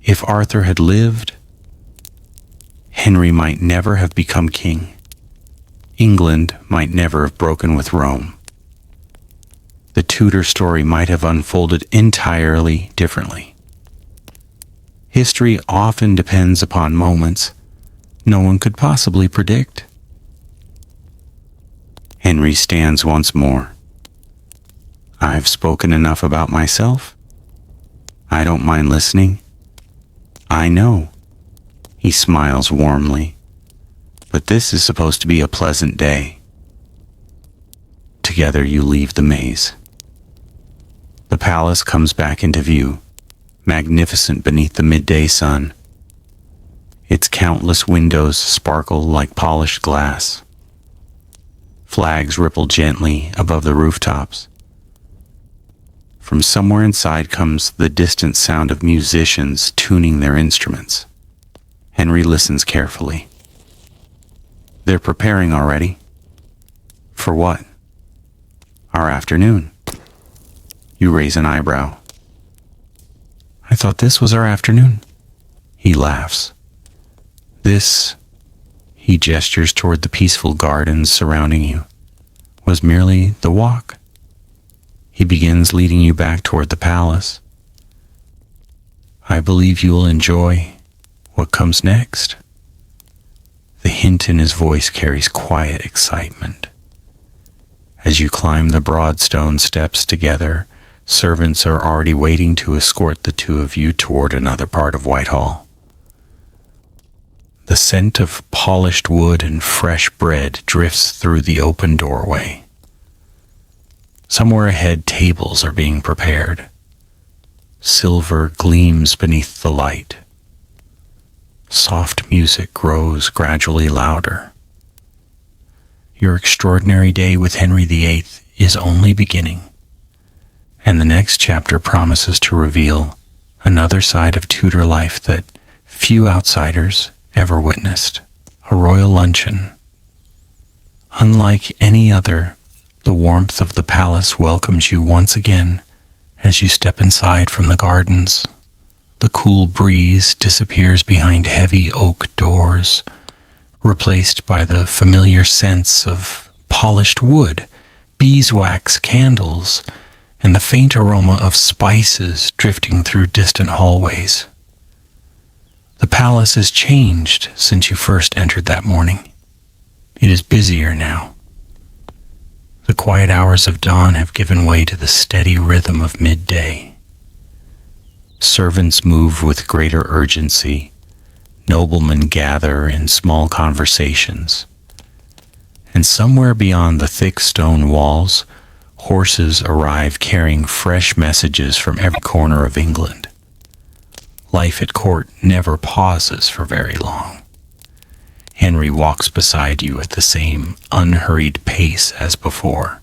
If Arthur had lived, Henry might never have become king. England might never have broken with Rome. The Tudor story might have unfolded entirely differently. History often depends upon moments no one could possibly predict. Henry stands once more. I've spoken enough about myself. I don't mind listening. I know. He smiles warmly. But this is supposed to be a pleasant day. Together you leave the maze. The palace comes back into view, magnificent beneath the midday sun. Its countless windows sparkle like polished glass. Flags ripple gently above the rooftops. From somewhere inside comes the distant sound of musicians tuning their instruments. Henry listens carefully. They're preparing already. For what? Our afternoon. You raise an eyebrow. I thought this was our afternoon. He laughs. This, he gestures toward the peaceful gardens surrounding you, was merely the walk. He begins leading you back toward the palace. I believe you will enjoy what comes next. The hint in his voice carries quiet excitement. As you climb the broad stone steps together, servants are already waiting to escort the two of you toward another part of Whitehall. The scent of polished wood and fresh bread drifts through the open doorway. Somewhere ahead, tables are being prepared. Silver gleams beneath the light. Soft music grows gradually louder. Your extraordinary day with Henry VIII is only beginning, and the next chapter promises to reveal another side of Tudor life that few outsiders ever witnessed: a royal luncheon. Unlike any other, the warmth of the palace welcomes you once again as you step inside from the gardens. The cool breeze disappears behind heavy oak doors, replaced by the familiar scents of polished wood, beeswax candles, and the faint aroma of spices drifting through distant hallways. The palace has changed since you first entered that morning. It is busier now. The quiet hours of dawn have given way to the steady rhythm of midday. Servants move with greater urgency. Noblemen gather in small conversations. And somewhere beyond the thick stone walls, horses arrive carrying fresh messages from every corner of England. Life at court never pauses for very long. Henry walks beside you at the same unhurried pace as before.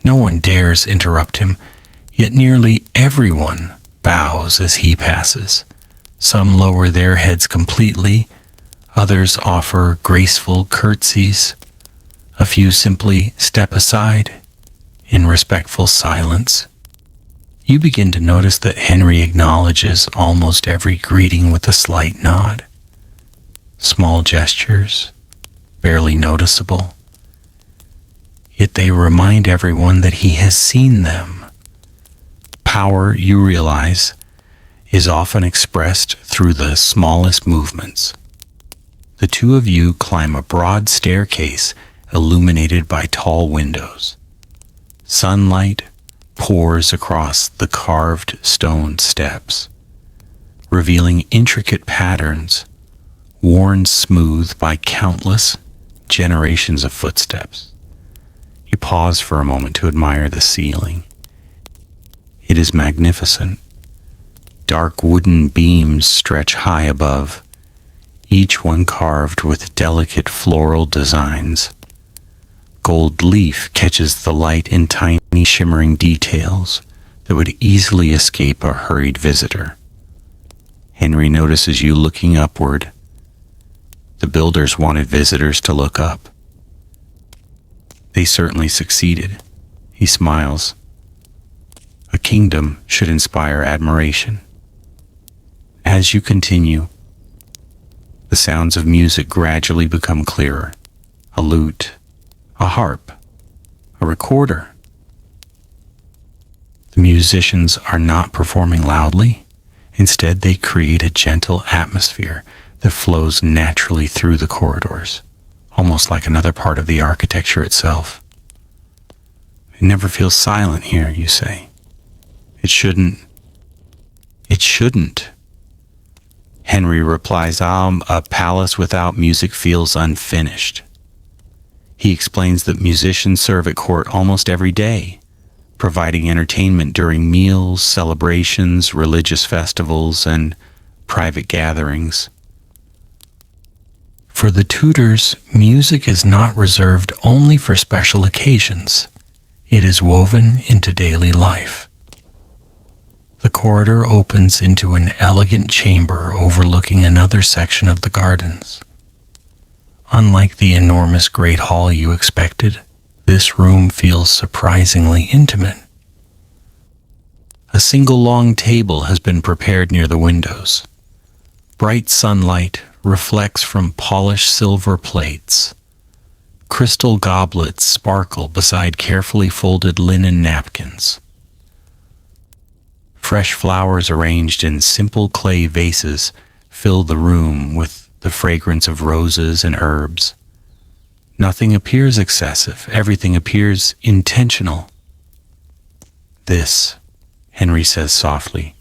No one dares interrupt him, yet nearly everyone bows as he passes. Some lower their heads completely, others offer graceful curtsies. A few simply step aside in respectful silence. You begin to notice that Henry acknowledges almost every greeting with a slight nod. Small gestures, barely noticeable, yet they remind everyone that he has seen them. Power, you realize, is often expressed through the smallest movements. The two of you climb a broad staircase illuminated by tall windows. Sunlight pours across the carved stone steps, revealing intricate patterns worn smooth by countless generations of footsteps. You pause for a moment to admire the ceiling. It is magnificent. Dark wooden beams stretch high above, each one carved with delicate floral designs. Gold leaf catches the light in tiny shimmering details that would easily escape a hurried visitor. Henry notices you looking upward. The builders wanted visitors to look up. They certainly succeeded. He smiles. A kingdom should inspire admiration. As you continue, the sounds of music gradually become clearer. A lute, a harp, a recorder. The musicians are not performing loudly. Instead, they create a gentle atmosphere that flows naturally through the corridors, almost like another part of the architecture itself. It never feels silent here, you say. It shouldn't. It shouldn't. Henry replies, a palace without music feels unfinished. He explains that musicians serve at court almost every day, providing entertainment during meals, celebrations, religious festivals, and private gatherings. For the Tudors, music is not reserved only for special occasions. It is woven into daily life. The corridor opens into an elegant chamber overlooking another section of the gardens. Unlike the enormous great hall you expected, this room feels surprisingly intimate. A single long table has been prepared near the windows. Bright sunlight reflects from polished silver plates. Crystal goblets sparkle beside carefully folded linen napkins. Fresh flowers arranged in simple clay vases fill the room with the fragrance of roses and herbs. Nothing appears excessive. Everything appears intentional. "This," Henry says softly,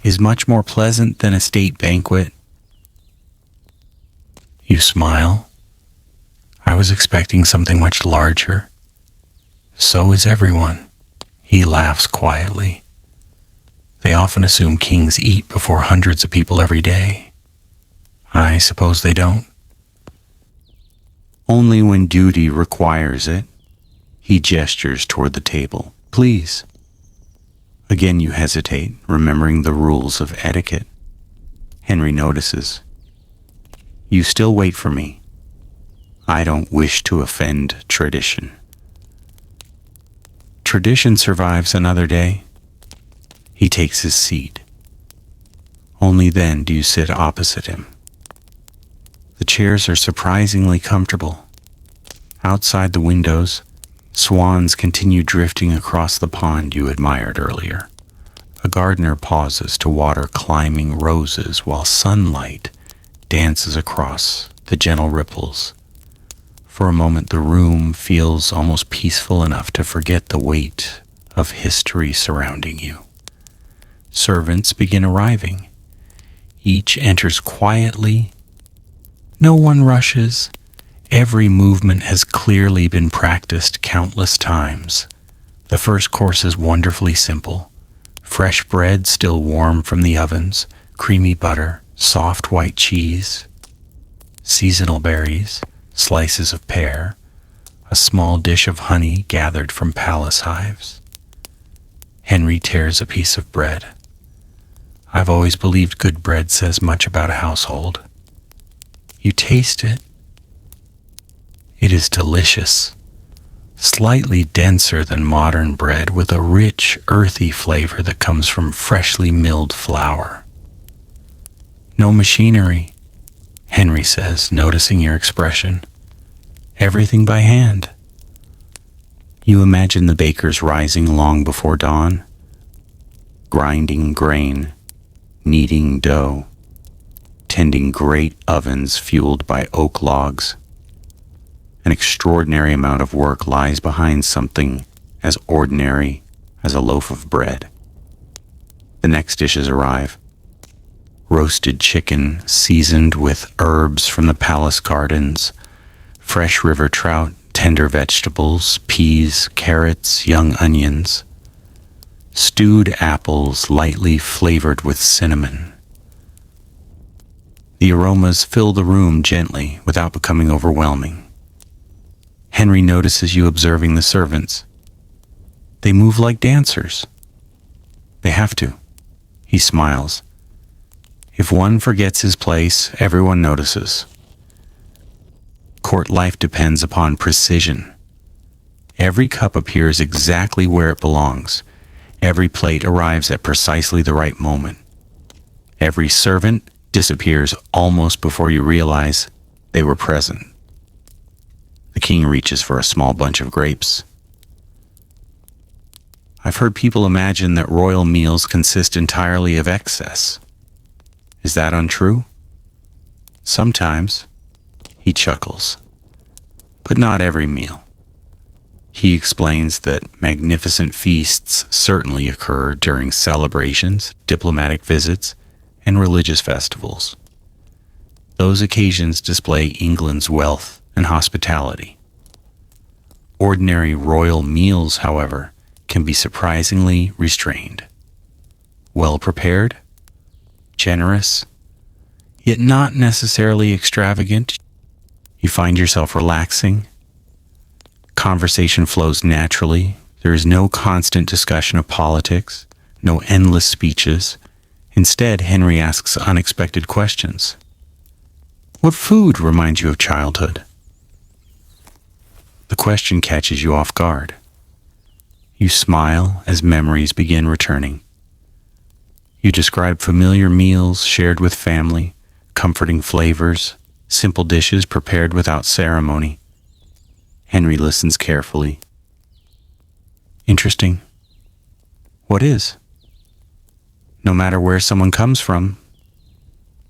"is much more pleasant than a state banquet." You smile. "I was expecting something much larger." "So is everyone." He laughs quietly. "They often assume kings eat before hundreds of people every day. I suppose they don't." "Only when duty requires it." He gestures toward the table. "Please." Again you hesitate, remembering the rules of etiquette. Henry notices. "You still wait for me. I don't wish to offend tradition." "Tradition survives another day." He takes his seat. Only then do you sit opposite him. The chairs are surprisingly comfortable. Outside the windows, swans continue drifting across the pond you admired earlier. A gardener pauses to water climbing roses while sunlight dances across the gentle ripples. For a moment, the room feels almost peaceful enough to forget the weight of history surrounding you. Servants begin arriving. Each enters quietly. No one rushes. Every movement has clearly been practiced countless times. The first course is wonderfully simple. Fresh bread still warm from the ovens, creamy butter, soft white cheese, seasonal berries, slices of pear, a small dish of honey gathered from palace hives. Henry tears a piece of bread. "I've always believed good bread says much about a household." You taste it. It is delicious, slightly denser than modern bread, with a rich, earthy flavor that comes from freshly milled flour. "No machinery," Henry says, noticing your expression. "Everything by hand." You imagine the bakers rising long before dawn, grinding grain, kneading dough, tending great ovens fueled by oak logs. An extraordinary amount of work lies behind something as ordinary as a loaf of bread. The next dishes arrive. Roasted chicken seasoned with herbs from the palace gardens, fresh river trout, tender vegetables, peas, carrots, young onions, stewed apples lightly flavored with cinnamon. The aromas fill the room gently without becoming overwhelming. Henry notices you observing the servants. They move like dancers. They have to. He smiles. If one forgets his place, everyone notices. Court life depends upon precision. Every cup appears exactly where it belongs. Every plate arrives at precisely the right moment. Every servant disappears almost before you realize they were present. The king reaches for a small bunch of grapes. I've heard people imagine that royal meals consist entirely of excess. Is that untrue? Sometimes. He chuckles. But not every meal. He explains that magnificent feasts certainly occur during celebrations, diplomatic visits, and religious festivals. Those occasions display England's wealth and hospitality. Ordinary royal meals, however, can be surprisingly restrained. Well prepared, generous, yet not necessarily extravagant. You find yourself relaxing, Conversation flows naturally. There is no constant discussion of politics, no endless speeches. Instead, Henry asks unexpected questions. What food reminds you of childhood? The question catches you off guard. You smile as memories begin returning. You describe familiar meals shared with family, comforting flavors, simple dishes prepared without ceremony. Henry listens carefully. Interesting. What is? No matter where someone comes from.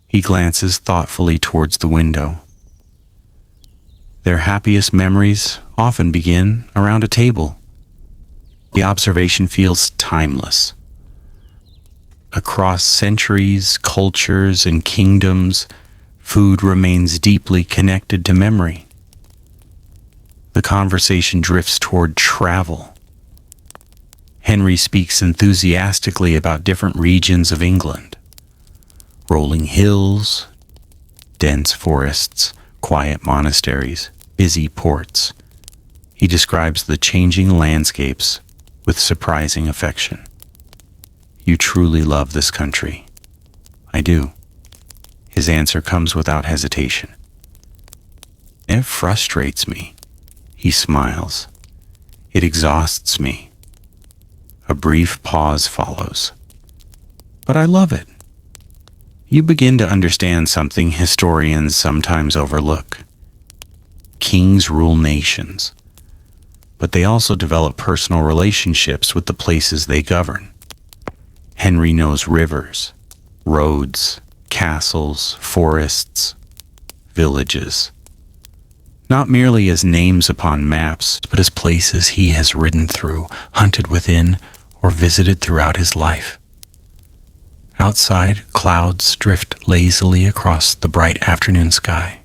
He glances thoughtfully towards the window. Their happiest memories often begin around a table. The observation feels timeless. Across centuries, cultures, and kingdoms, food remains deeply connected to memory. The conversation drifts toward travel. Henry speaks enthusiastically about different regions of England. Rolling hills, dense forests, quiet monasteries, busy ports. He describes the changing landscapes with surprising affection. You truly love this country. I do. His answer comes without hesitation. It frustrates me. He smiles. It exhausts me. A brief pause follows. But I love it. You begin to understand something historians sometimes overlook. Kings rule nations, but they also develop personal relationships with the places they govern. Henry knows rivers, roads, castles, forests, villages. Not merely as names upon maps, but as places he has ridden through, hunted within, or visited throughout his life. Outside, clouds drift lazily across the bright afternoon sky.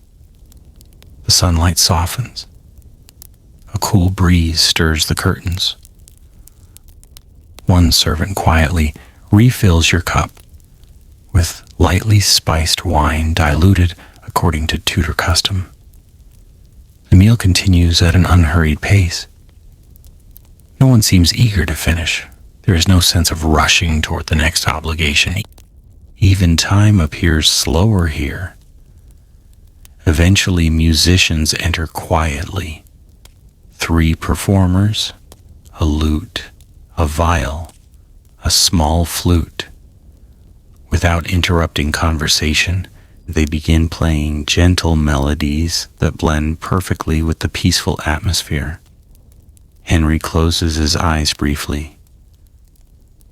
The sunlight softens. A cool breeze stirs the curtains. One servant quietly refills your cup with lightly spiced wine diluted according to Tudor custom. The meal continues at an unhurried pace. No one seems eager to finish. There is no sense of rushing toward the next obligation. Even time appears slower here. Eventually, musicians enter quietly. 3 performers, a lute, a viol, a small flute. Without interrupting conversation, they begin playing gentle melodies that blend perfectly with the peaceful atmosphere. Henry closes his eyes briefly.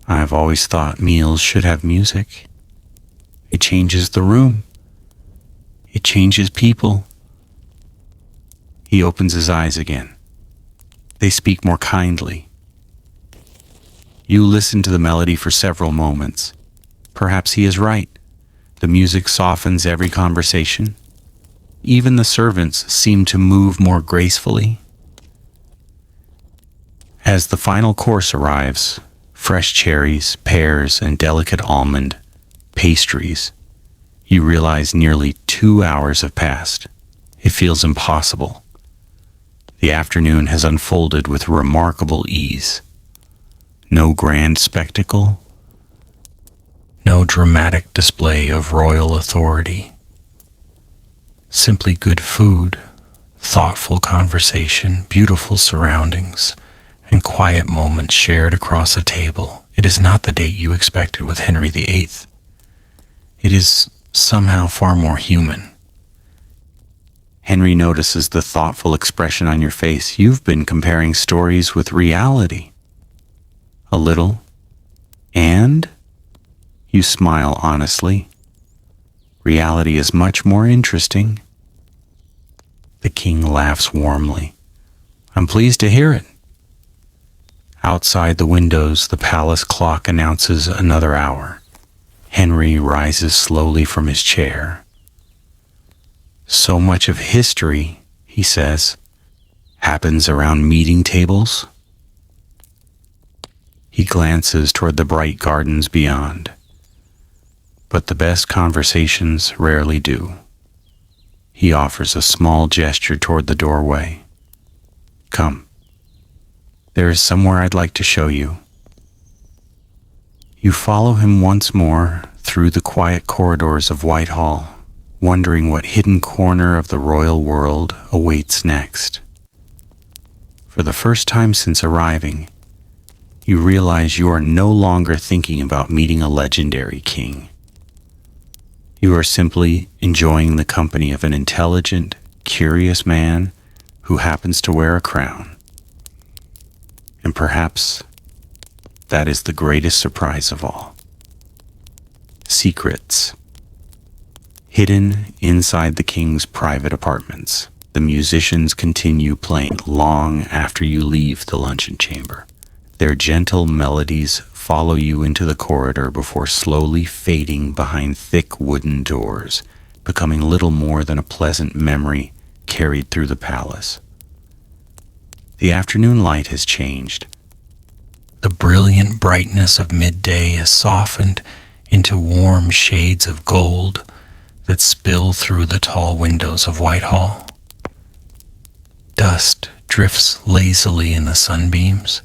I've always thought meals should have music. It changes the room. It changes people. He opens his eyes again. They speak more kindly. You listen to the melody for several moments. Perhaps he is right. The music softens every conversation. Even the servants seem to move more gracefully. As the final course arrives, fresh cherries, pears, and delicate almond pastries, you realize nearly 2 hours have passed. It feels impossible. The afternoon has unfolded with remarkable ease. No grand spectacle, no dramatic display of royal authority. Simply good food, thoughtful conversation, beautiful surroundings, and quiet moments shared across a table. It is not the date you expected with Henry VIII. It is somehow far more human. Henry notices the thoughtful expression on your face. You've been comparing stories with reality. A little. And? You smile honestly. Reality is much more interesting. The king laughs warmly. I'm pleased to hear it. Outside the windows, the palace clock announces another hour. Henry rises slowly from his chair. So much of history, he says, happens around meeting tables. He glances toward the bright gardens beyond. But the best conversations rarely do. He offers a small gesture toward the doorway. Come. There is somewhere I'd like to show you. You follow him once more through the quiet corridors of Whitehall, wondering what hidden corner of the royal world awaits next. For the first time since arriving, you realize you are no longer thinking about meeting a legendary king. You are simply enjoying the company of an intelligent, curious man who happens to wear a crown. And perhaps that is the greatest surprise of all. Secrets. Hidden inside the king's private apartments, the musicians continue playing long after you leave the luncheon chamber. Their gentle melodies follow you into the corridor before slowly fading behind thick wooden doors, becoming little more than a pleasant memory carried through the palace. The afternoon light has changed. The brilliant brightness of midday is softened into warm shades of gold that spill through the tall windows of Whitehall. Dust drifts lazily in the sunbeams,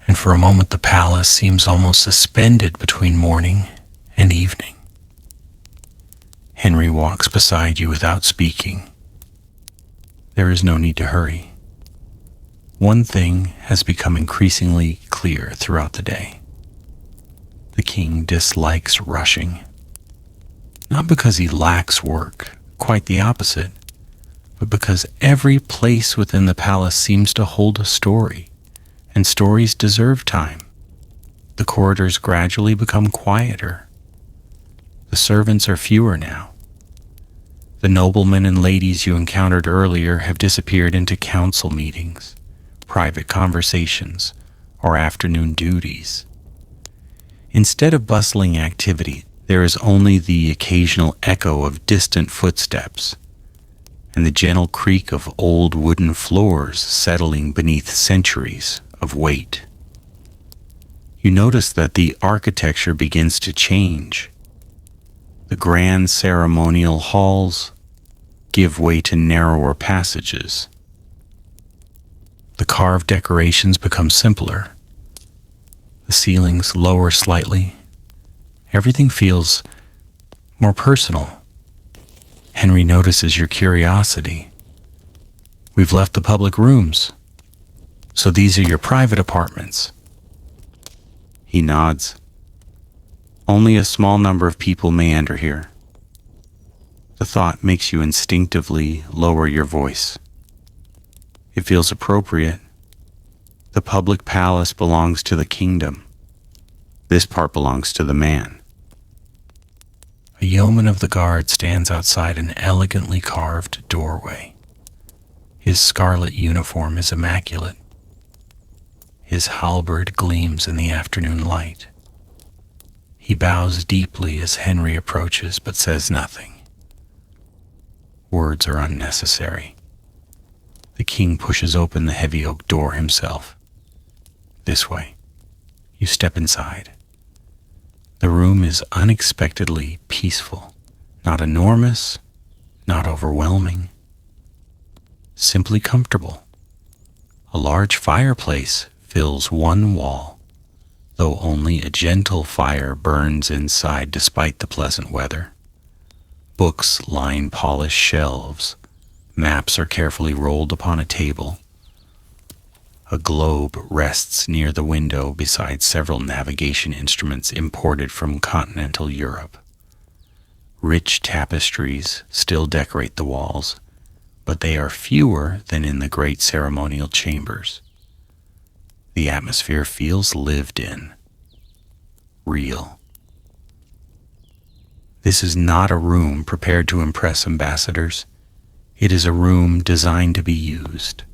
and for a moment the palace seems almost suspended between morning and evening. Henry walks beside you without speaking. There is no need to hurry. One thing has become increasingly clear throughout the day. The king dislikes rushing. Not because he lacks work, quite the opposite, but because every place within the palace seems to hold a story, and stories deserve time. The corridors gradually become quieter. The servants are fewer now. The noblemen and ladies you encountered earlier have disappeared into council meetings, private conversations, or afternoon duties. Instead of bustling activity, there is only the occasional echo of distant footsteps and the gentle creak of old wooden floors settling beneath centuries of weight. You notice that the architecture begins to change. The grand ceremonial halls give way to narrower passages. The carved decorations become simpler. The ceilings lower slightly. Everything feels more personal. Henry notices your curiosity. We've left the public rooms, so these are your private apartments. He nods. Only a small number of people may enter here. The thought makes you instinctively lower your voice. It feels appropriate. The public palace belongs to the kingdom. This part belongs to the man. A yeoman of the guard stands outside an elegantly carved doorway. His scarlet uniform is immaculate. His halberd gleams in the afternoon light. He bows deeply as Henry approaches, but says nothing. Words are unnecessary. The king pushes open the heavy oak door himself. This way. You step inside. The room is unexpectedly peaceful, not enormous, not overwhelming, simply comfortable. A large fireplace fills one wall, though only a gentle fire burns inside despite the pleasant weather. Books line polished shelves. Maps are carefully rolled upon a table. A globe rests near the window beside several navigation instruments imported from continental Europe. Rich tapestries still decorate the walls, but they are fewer than in the great ceremonial chambers. The atmosphere feels lived in, real. This is not a room prepared to impress ambassadors. It is a room designed to be used.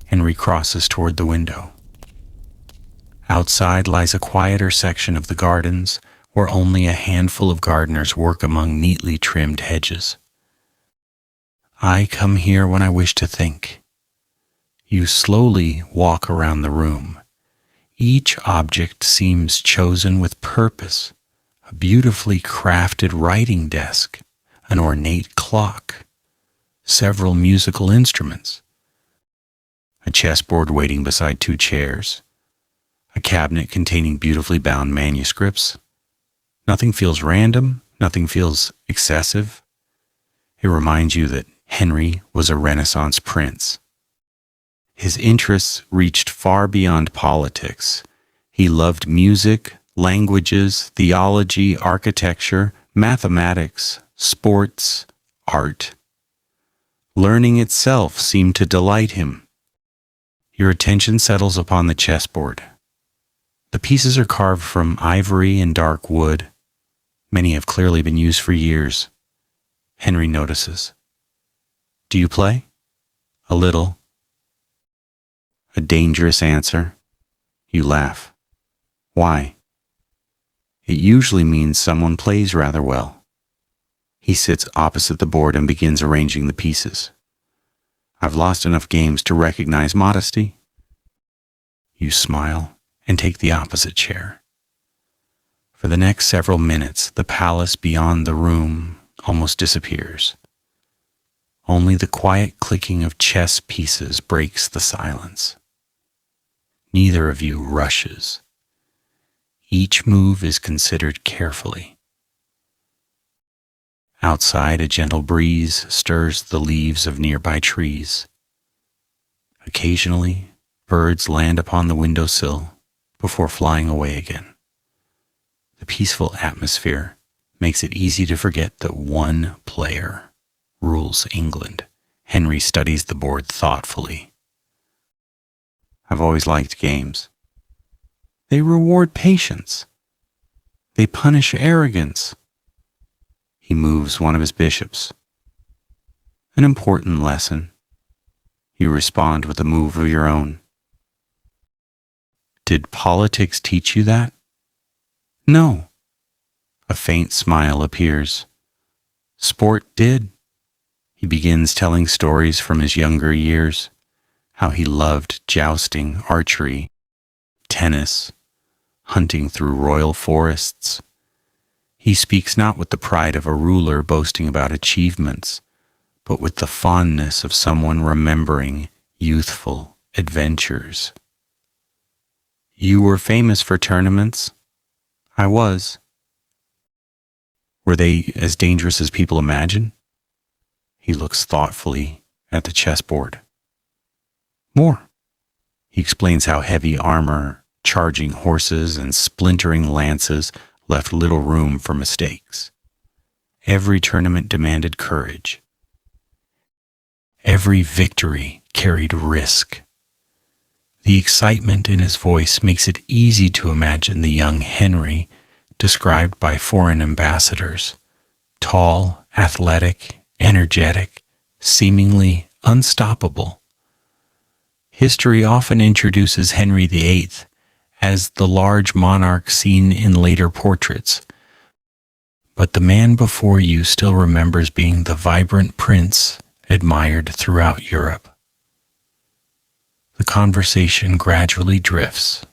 Henry crosses toward the window. Outside lies a quieter section of the gardens where only a handful of gardeners work among neatly trimmed hedges. I come here when I wish to think. You slowly walk around the room. Each object seems chosen with purpose. A beautifully crafted writing desk, an ornate clock, several musical instruments, a chessboard waiting beside two chairs, a cabinet containing beautifully bound manuscripts. Nothing feels random, nothing feels excessive. It reminds you that Henry was a Renaissance prince. His interests reached far beyond politics. He loved music, languages, theology, architecture, mathematics, sports, art. Learning itself seemed to delight him. Your attention settles upon the chessboard. The pieces are carved from ivory and dark wood. Many have clearly been used for years. Henry notices. Do you play? A little. A dangerous answer. You laugh. Why? It usually means someone plays rather well. He sits opposite the board and begins arranging the pieces. I've lost enough games to recognize modesty. You smile and take the opposite chair. For the next several minutes, the palace beyond the room almost disappears. Only the quiet clicking of chess pieces breaks the silence. Neither of you rushes. Each move is considered carefully. Outside, a gentle breeze stirs the leaves of nearby trees. Occasionally, birds land upon the windowsill before flying away again. The peaceful atmosphere makes it easy to forget that one player rules England. Henry studies the board thoughtfully. I've always liked games. They reward patience. They punish arrogance. He moves one of his bishops. An important lesson. You respond with a move of your own. Did politics teach you that? No. A faint smile appears. Sport did. He begins telling stories from his younger years, how he loved jousting, archery, tennis, hunting through royal forests. He speaks not with the pride of a ruler boasting about achievements, but with the fondness of someone remembering youthful adventures. You were famous for tournaments. I was. Were they as dangerous as people imagine? He looks thoughtfully at the chessboard. More. He explains how heavy armor, charging horses, and splintering lances left little room for mistakes. Every tournament demanded courage. Every victory carried risk. The excitement in his voice makes it easy to imagine the young Henry described by foreign ambassadors, tall, athletic, energetic, seemingly unstoppable. History often introduces Henry VIII as the large monarch seen in later portraits, but the man before you still remembers being the vibrant prince admired throughout Europe. The conversation gradually drifts.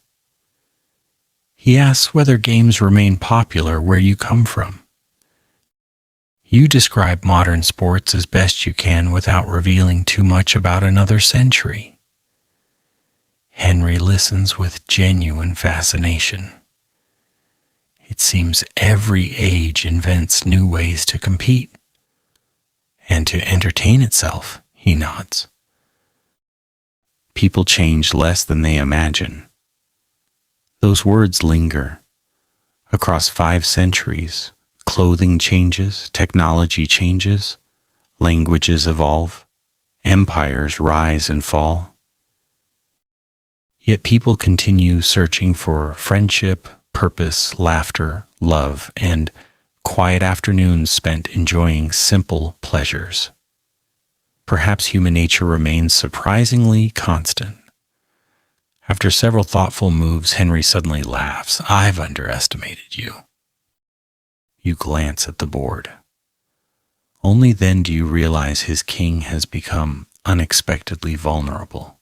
He asks whether games remain popular where you come from. You describe modern sports as best you can without revealing too much about another century. Henry listens with genuine fascination. It seems every age invents new ways to compete. And to entertain itself, he nods. People change less than they imagine. Those words linger. Across 5 centuries, clothing changes, technology changes, languages evolve, empires rise and fall. Yet people continue searching for friendship, purpose, laughter, love, and quiet afternoons spent enjoying simple pleasures. Perhaps human nature remains surprisingly constant. After several thoughtful moves, Henry suddenly laughs. I've underestimated you. You glance at the board. Only then do you realize his king has become unexpectedly vulnerable.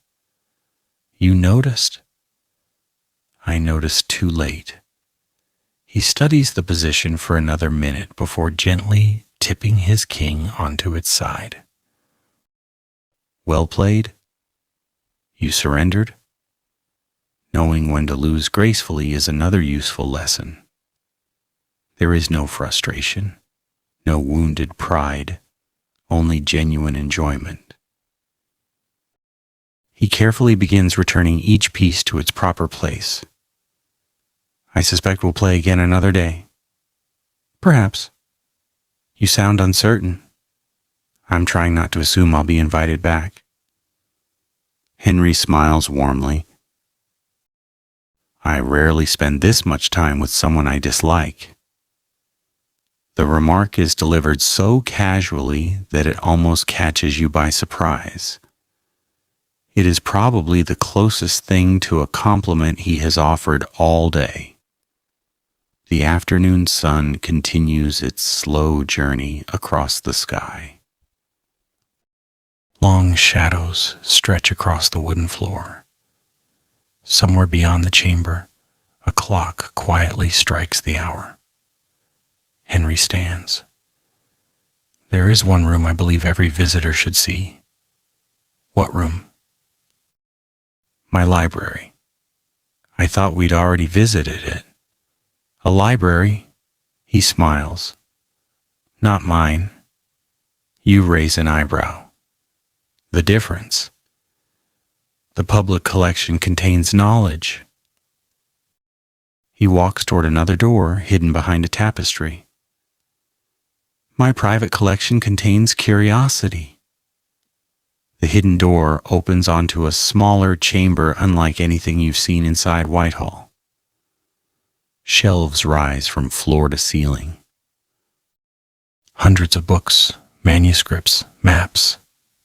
You noticed? I noticed too late. He studies the position for another minute before gently tipping his king onto its side. Well played? You surrendered? Knowing when to lose gracefully is another useful lesson. There is no frustration, no wounded pride, only genuine enjoyment. He carefully begins returning each piece to its proper place. I suspect we'll play again another day. Perhaps. You sound uncertain. I'm trying not to assume I'll be invited back. Henry smiles warmly. I rarely spend this much time with someone I dislike. The remark is delivered so casually that it almost catches you by surprise. It is probably the closest thing to a compliment he has offered all day. The afternoon sun continues its slow journey across the sky. Long shadows stretch across the wooden floor. Somewhere beyond the chamber, a clock quietly strikes the hour. Henry stands. There is one room I believe every visitor should see. What room? My library. I thought we'd already visited it. A library? He smiles. Not mine. You raise an eyebrow. The difference. The public collection contains knowledge. He walks toward another door hidden behind a tapestry. My private collection contains curiosity. The hidden door opens onto a smaller chamber unlike anything you've seen inside Whitehall. Shelves rise from floor to ceiling. Hundreds of books, manuscripts, maps,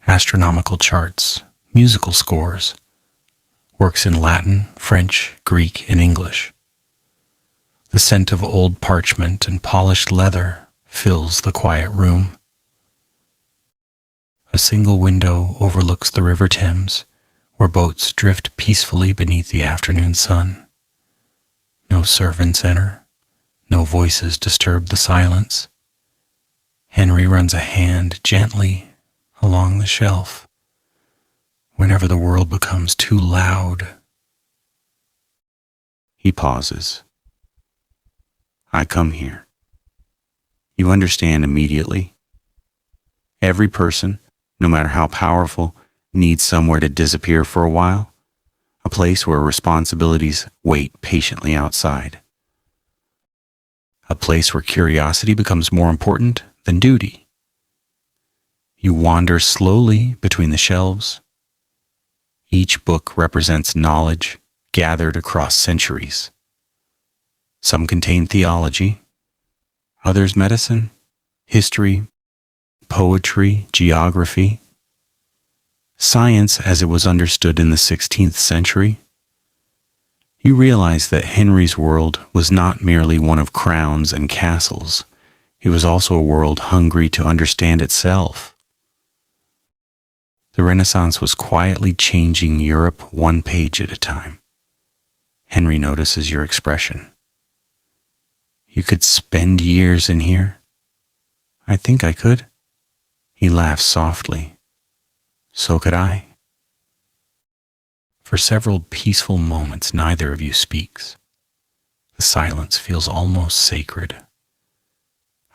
astronomical charts, musical scores, works in Latin, French, Greek, and English. The scent of old parchment and polished leather fills the quiet room. A single window overlooks the River Thames, where boats drift peacefully beneath the afternoon sun. No servants enter, no voices disturb the silence. Henry runs a hand gently along the shelf. Whenever the world becomes too loud, he pauses. I come here. You understand immediately. Every person, no matter how powerful, needs somewhere to disappear for a while, a place where responsibilities wait patiently outside, a place where curiosity becomes more important than duty. You wander slowly between the shelves. Each book represents knowledge gathered across centuries. Some contain theology, others medicine, history, poetry, geography, science as it was understood in the 16th century. You realize that Henry's world was not merely one of crowns and castles. It was also a world hungry to understand itself. The Renaissance was quietly changing Europe one page at a time. Henry notices your expression. You could spend years in here. I think I could. He laughs softly. So could I. For several peaceful moments, neither of you speaks. The silence feels almost sacred.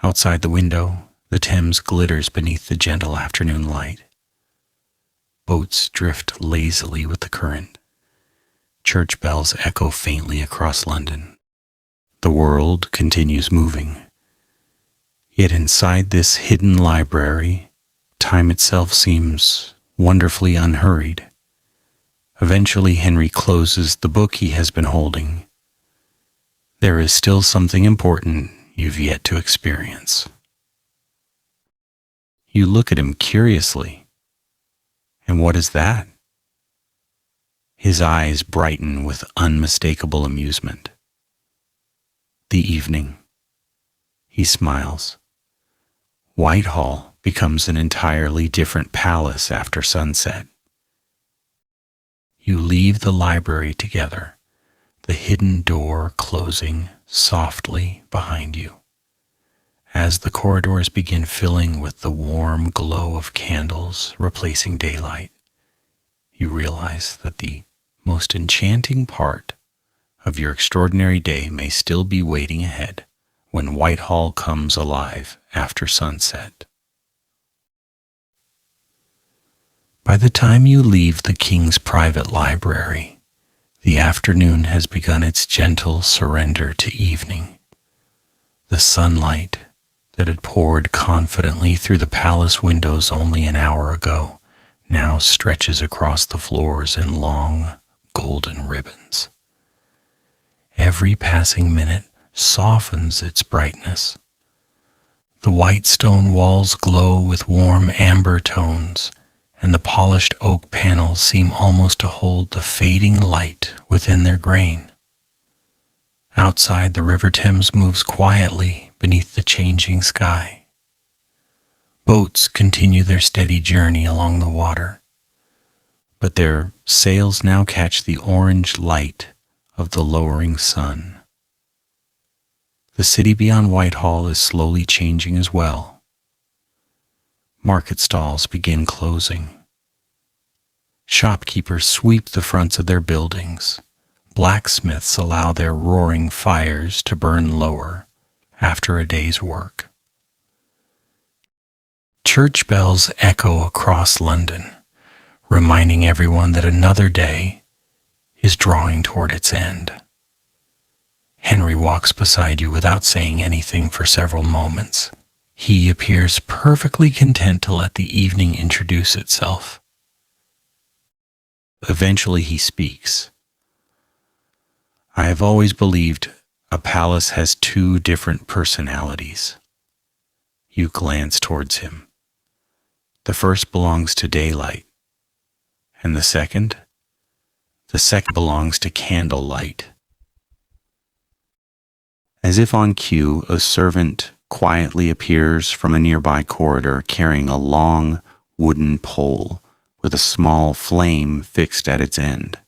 Outside the window, the Thames glitters beneath the gentle afternoon light. Boats drift lazily with the current. Church bells echo faintly across London. The world continues moving. Yet inside this hidden library, time itself seems wonderfully unhurried. Eventually, Henry closes the book he has been holding. There is still something important you've yet to experience. You look at him curiously. And what is that? His eyes brighten with unmistakable amusement. The evening. He smiles. Whitehall becomes an entirely different palace after sunset. You leave the library together, the hidden door closing softly behind you. As the corridors begin filling with the warm glow of candles replacing daylight, you realize that the most enchanting part of your extraordinary day may still be waiting ahead when Whitehall comes alive after sunset. By the time you leave the King's private library, the afternoon has begun its gentle surrender to evening. The sunlight that had poured confidently through the palace windows only an hour ago now stretches across the floors in long, golden ribbons. Every passing minute softens its brightness. The white stone walls glow with warm amber tones, and the polished oak panels seem almost to hold the fading light within their grain. Outside, the River Thames moves quietly beneath the changing sky. Boats continue their steady journey along the water, but their sails now catch the orange light of the lowering sun. The city beyond Whitehall is slowly changing as well. Market stalls begin closing. Shopkeepers sweep the fronts of their buildings. Blacksmiths allow their roaring fires to burn lower after a day's work. Church bells echo across London, reminding everyone that another day is drawing toward its end. Henry walks beside you without saying anything for several moments. He appears perfectly content to let the evening introduce itself. Eventually he speaks. I have always believed a palace has two different personalities. You glance towards him. The first belongs to daylight, and the second belongs to candlelight. As if on cue, a servant quietly appears from a nearby corridor carrying a long wooden pole with a small flame fixed at its end.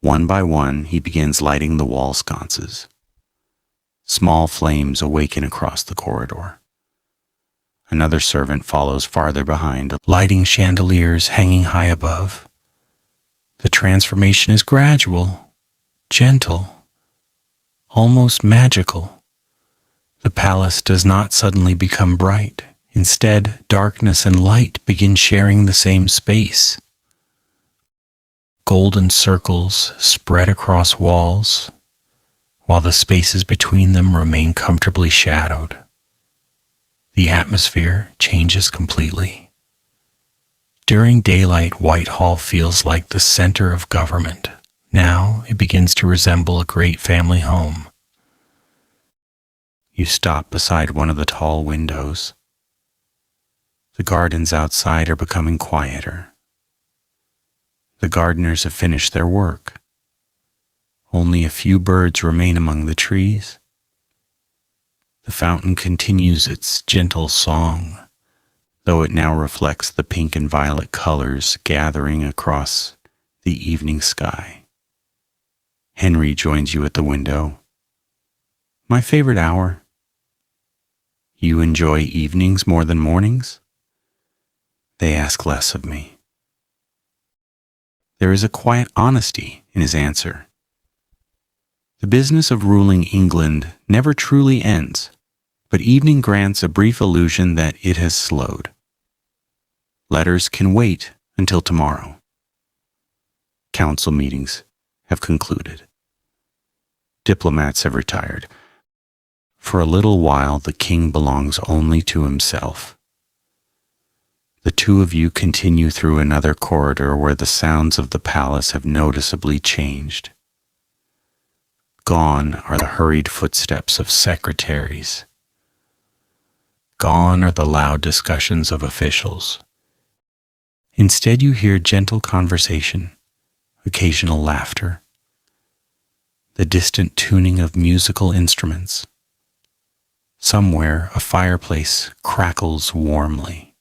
One by one, he begins lighting the wall sconces. Small flames awaken across the corridor. Another servant follows farther behind, lighting chandeliers hanging high above. The transformation is gradual, gentle, almost magical. The palace does not suddenly become bright. Instead, darkness and light begin sharing the same space. Golden circles spread across walls, while the spaces between them remain comfortably shadowed. The atmosphere changes completely. During daylight, Whitehall feels like the center of government. Now it begins to resemble a great family home. You stop beside one of the tall windows. The gardens outside are becoming quieter. The gardeners have finished their work. Only a few birds remain among the trees. The fountain continues its gentle song, though it now reflects the pink and violet colors gathering across the evening sky. Henry joins you at the window. My favorite hour. You enjoy evenings more than mornings? They ask less of me. There is a quiet honesty in his answer. The business of ruling England never truly ends, but evening grants a brief illusion that it has slowed. Letters can wait until tomorrow. Council meetings have concluded. Diplomats have retired. For a little while, the king belongs only to himself. The two of you continue through another corridor where the sounds of the palace have noticeably changed. Gone are the hurried footsteps of secretaries. Gone are the loud discussions of officials. Instead, you hear gentle conversation, occasional laughter, the distant tuning of musical instruments. Somewhere, a fireplace crackles warmly.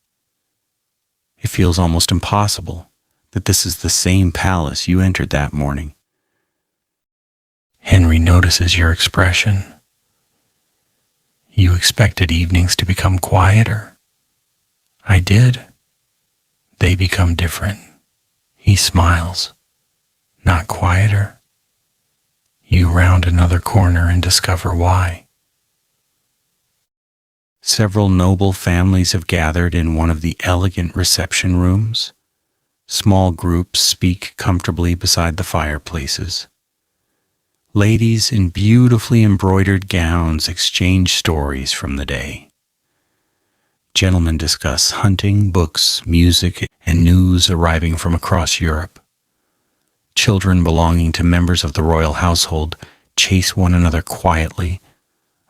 It feels almost impossible that this is the same palace you entered that morning. Henry notices your expression. You expected evenings to become quieter. I did. They become different. He smiles. Not quieter. You round another corner and discover why. Several noble families have gathered in one of the elegant reception rooms. Small groups speak comfortably beside the fireplaces. Ladies in beautifully embroidered gowns exchange stories from the day. Gentlemen discuss hunting, books, music, and news arriving from across Europe. Children belonging to members of the royal household chase one another quietly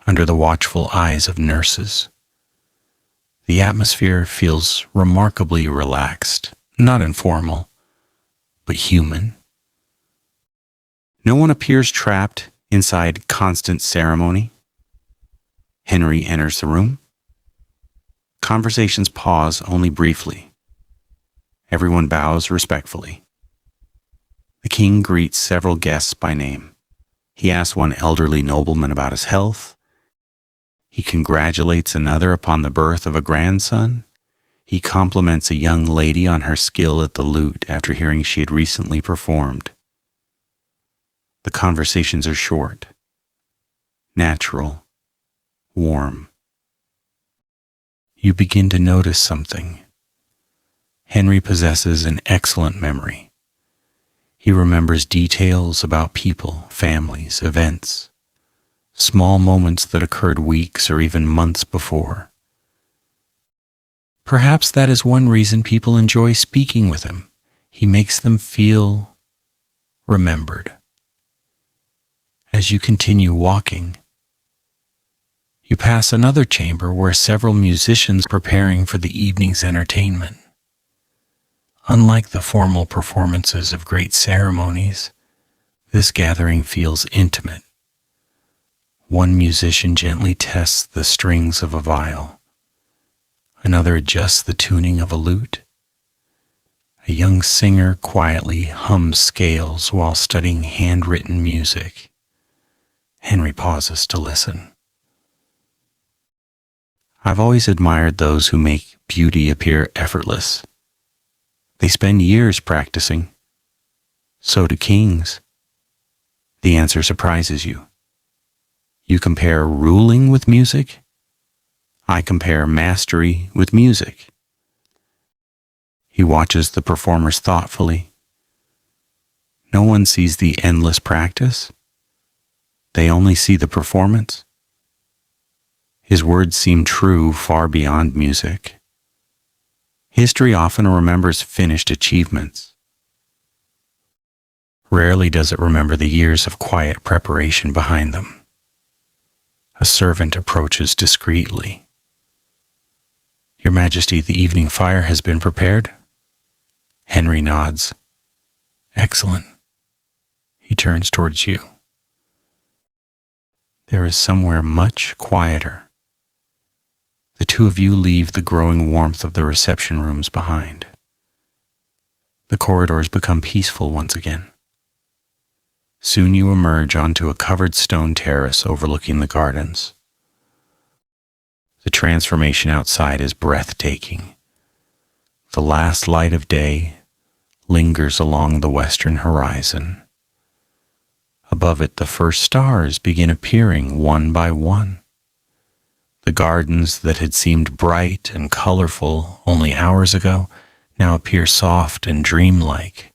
under the watchful eyes of nurses. The atmosphere feels remarkably relaxed, not informal, but human. No one appears trapped inside constant ceremony. Henry enters the room. Conversations pause only briefly. Everyone bows respectfully. The king greets several guests by name. He asks one elderly nobleman about his health. He congratulates another upon the birth of a grandson. He compliments a young lady on her skill at the lute after hearing she had recently performed. The conversations are short, natural, warm. You begin to notice something. Henry possesses an excellent memory. He remembers details about people, families, events, small moments that occurred weeks or even months before. Perhaps that is one reason people enjoy speaking with him. He makes them feel remembered. As you continue walking, you pass another chamber where several musicians are preparing for the evening's entertainment. Unlike the formal performances of great ceremonies, this gathering feels intimate. One musician gently tests the strings of a viol. Another adjusts the tuning of a lute. A young singer quietly hums scales while studying handwritten music. Henry pauses to listen. I've always admired those who make beauty appear effortless. They spend years practicing. So do kings. The answer surprises you. You compare ruling with music? I compare mastery with music. He watches the performers thoughtfully. No one sees the endless practice. They only see the performance. His words seem true far beyond music. History often remembers finished achievements. Rarely does it remember the years of quiet preparation behind them. A servant approaches discreetly. Your Majesty, the evening fire has been prepared? Henry nods. Excellent. He turns towards you. There is somewhere much quieter. The two of you leave the growing warmth of the reception rooms behind. The corridors become peaceful once again. Soon you emerge onto a covered stone terrace overlooking the gardens. The transformation outside is breathtaking. The last light of day lingers along the western horizon. Above it, the first stars begin appearing one by one. The gardens that had seemed bright and colorful only hours ago now appear soft and dreamlike.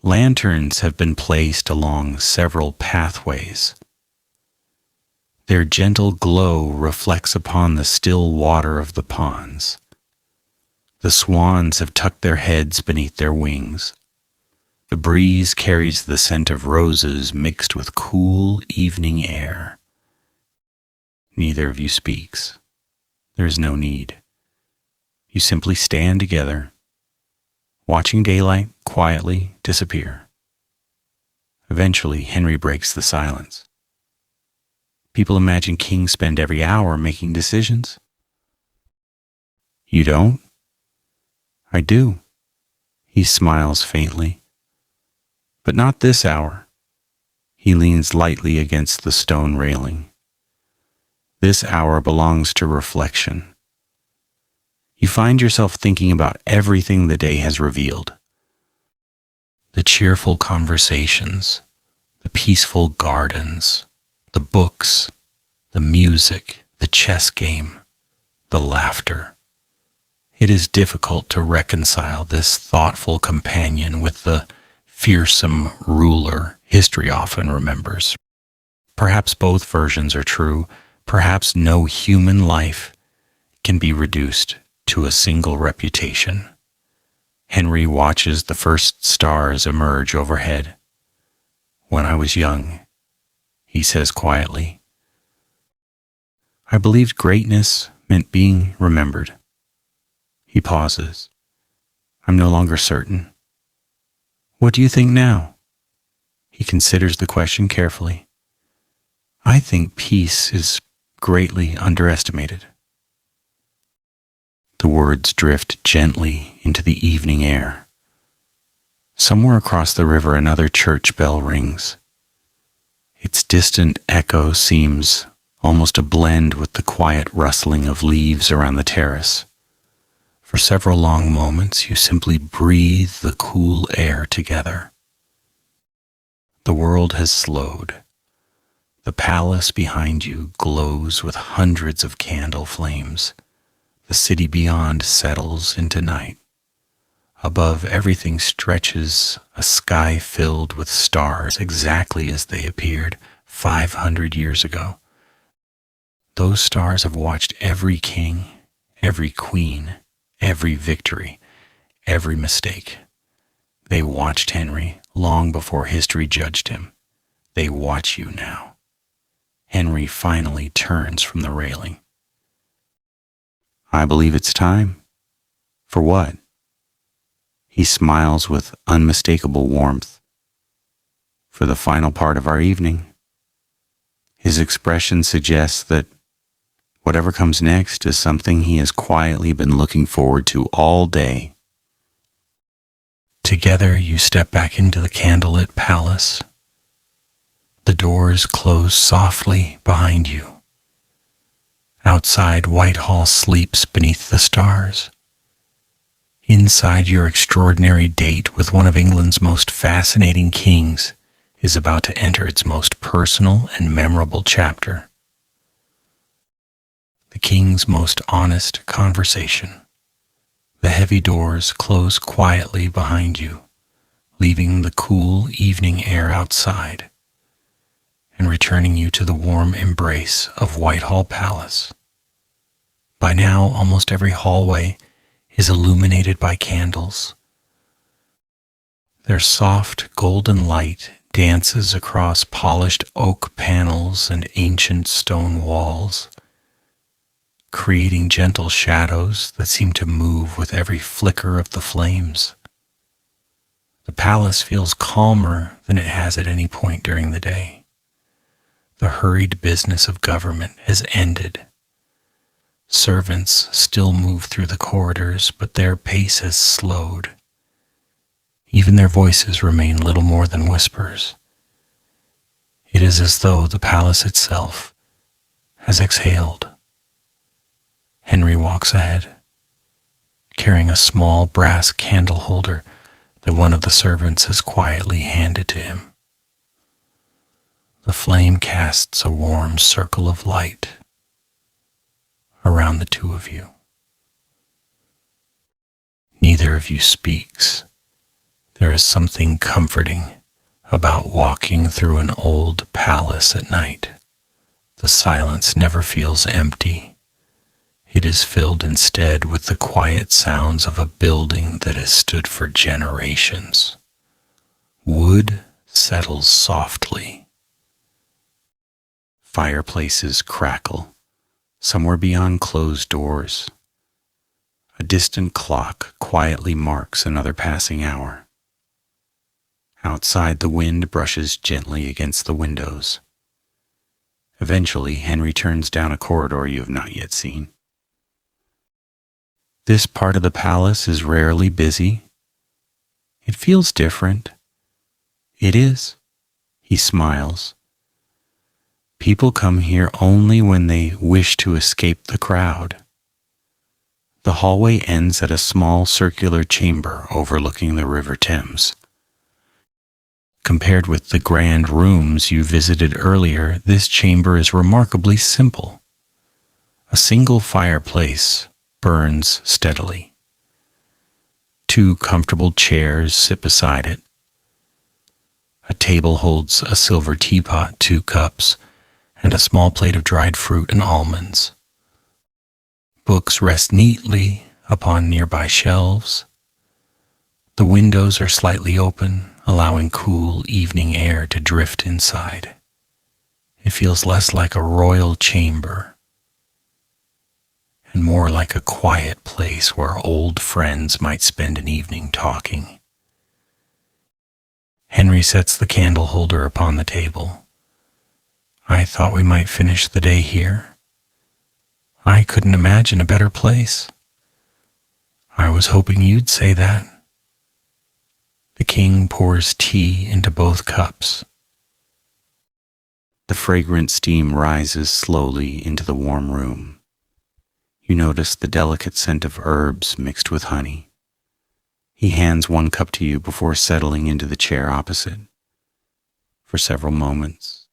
Lanterns have been placed along several pathways. Their gentle glow reflects upon the still water of the ponds. The swans have tucked their heads beneath their wings. The breeze carries the scent of roses mixed with cool evening air. Neither of you speaks. There is no need. You simply stand together, watching daylight quietly disappear. Eventually, Henry breaks the silence. People imagine kings spend every hour making decisions. You don't? I do. He smiles faintly. But not this hour. He leans lightly against the stone railing. This hour belongs to reflection. You find yourself thinking about everything the day has revealed. The cheerful conversations, the peaceful gardens, the books, the music, the chess game, the laughter. It is difficult to reconcile this thoughtful companion with the fearsome ruler history often remembers. Perhaps both versions are true. Perhaps no human life can be reduced to a single reputation. Henry watches the first stars emerge overhead. When I was young, he says quietly, I believed greatness meant being remembered. He pauses. I'm no longer certain. What do you think now? He considers the question carefully. I think peace is greatly underestimated. The words drift gently into the evening air. Somewhere across the river, another church bell rings. Its distant echo seems almost a blend with the quiet rustling of leaves around the terrace. For several long moments, you simply breathe the cool air together. The world has slowed. The palace behind you glows with hundreds of candle flames. The city beyond settles into night. Above everything stretches a sky filled with stars exactly as they appeared 500 years ago. Those stars have watched every king, every queen, every victory, every mistake. They watched Henry long before history judged him. They watch you now. Henry finally turns from the railing. I believe it's time. For what? He smiles with unmistakable warmth. For the final part of our evening. His expression suggests that whatever comes next is something he has quietly been looking forward to all day. Together you step back into the candlelit palace. The doors close softly behind you. Outside, Whitehall sleeps beneath the stars. Inside, your extraordinary date with one of England's most fascinating kings is about to enter its most personal and memorable chapter. The king's most honest conversation. The heavy doors close quietly behind you, leaving the cool evening air outside and returning you to the warm embrace of Whitehall Palace. By now, almost every hallway is illuminated by candles. Their soft golden light dances across polished oak panels and ancient stone walls, creating gentle shadows that seem to move with every flicker of the flames. The palace feels calmer than it has at any point during the day. The hurried business of government has ended. Servants still move through the corridors, but their pace has slowed. Even their voices remain little more than whispers. It is as though the palace itself has exhaled. Henry walks ahead, carrying a small brass candle holder that one of the servants has quietly handed to him. The flame casts a warm circle of light around the two of you. Neither of you speaks. There is something comforting about walking through an old palace at night. The silence never feels empty. It is filled instead with the quiet sounds of a building that has stood for generations. Wood settles softly. Fireplaces crackle, somewhere beyond closed doors. A distant clock quietly marks another passing hour. Outside, the wind brushes gently against the windows. Eventually, Henry turns down a corridor you have not yet seen. This part of the palace is rarely busy. It feels different. It is. He smiles. People come here only when they wish to escape the crowd. The hallway ends at a small circular chamber overlooking the River Thames. Compared with the grand rooms you visited earlier, this chamber is remarkably simple. A single fireplace burns steadily. 2 comfortable chairs sit beside it. A table holds a silver teapot, 2 cups, and a small plate of dried fruit and almonds. Books rest neatly upon nearby shelves. The windows are slightly open, allowing cool evening air to drift inside. It feels less like a royal chamber and more like a quiet place where old friends might spend an evening talking. Henry sets the candle holder upon the table. I thought we might finish the day here. I couldn't imagine a better place. I was hoping you'd say that. The king pours tea into both cups. The fragrant steam rises slowly into the warm room. You notice the delicate scent of herbs mixed with honey. He hands 1 cup to you before settling into the chair opposite. For several moments,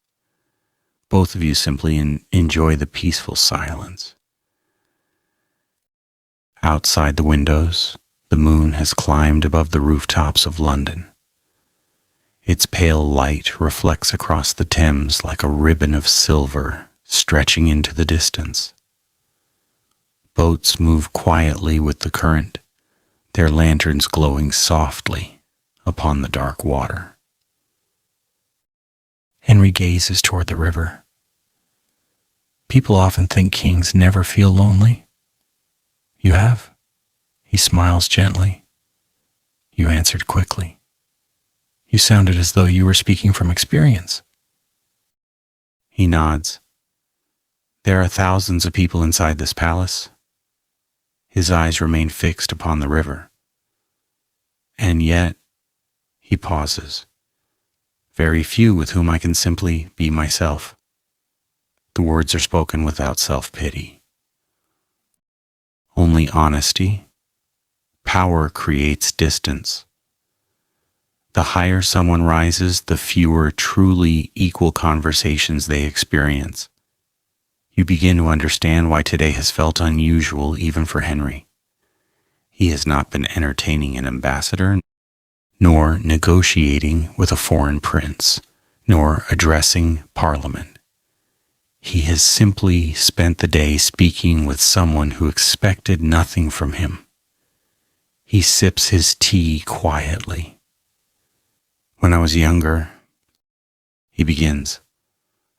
both of you simply enjoy the peaceful silence. Outside the windows, the moon has climbed above the rooftops of London. Its pale light reflects across the Thames like a ribbon of silver stretching into the distance. Boats move quietly with the current, their lanterns glowing softly upon the dark water. Henry gazes toward the river. People often think kings never feel lonely. You have? He smiles gently. You answered quickly. You sounded as though you were speaking from experience. He nods. There are thousands of people inside this palace. His eyes remain fixed upon the river. And yet, he pauses. Very few with whom I can simply be myself. The words are spoken without self-pity. Only honesty. Power creates distance. The higher someone rises, the fewer truly equal conversations they experience. You begin to understand why today has felt unusual even for Henry. He has not been entertaining an ambassador, nor negotiating with a foreign prince, nor addressing Parliament. He has simply spent the day speaking with someone who expected nothing from him. He sips his tea quietly. When I was younger, he begins,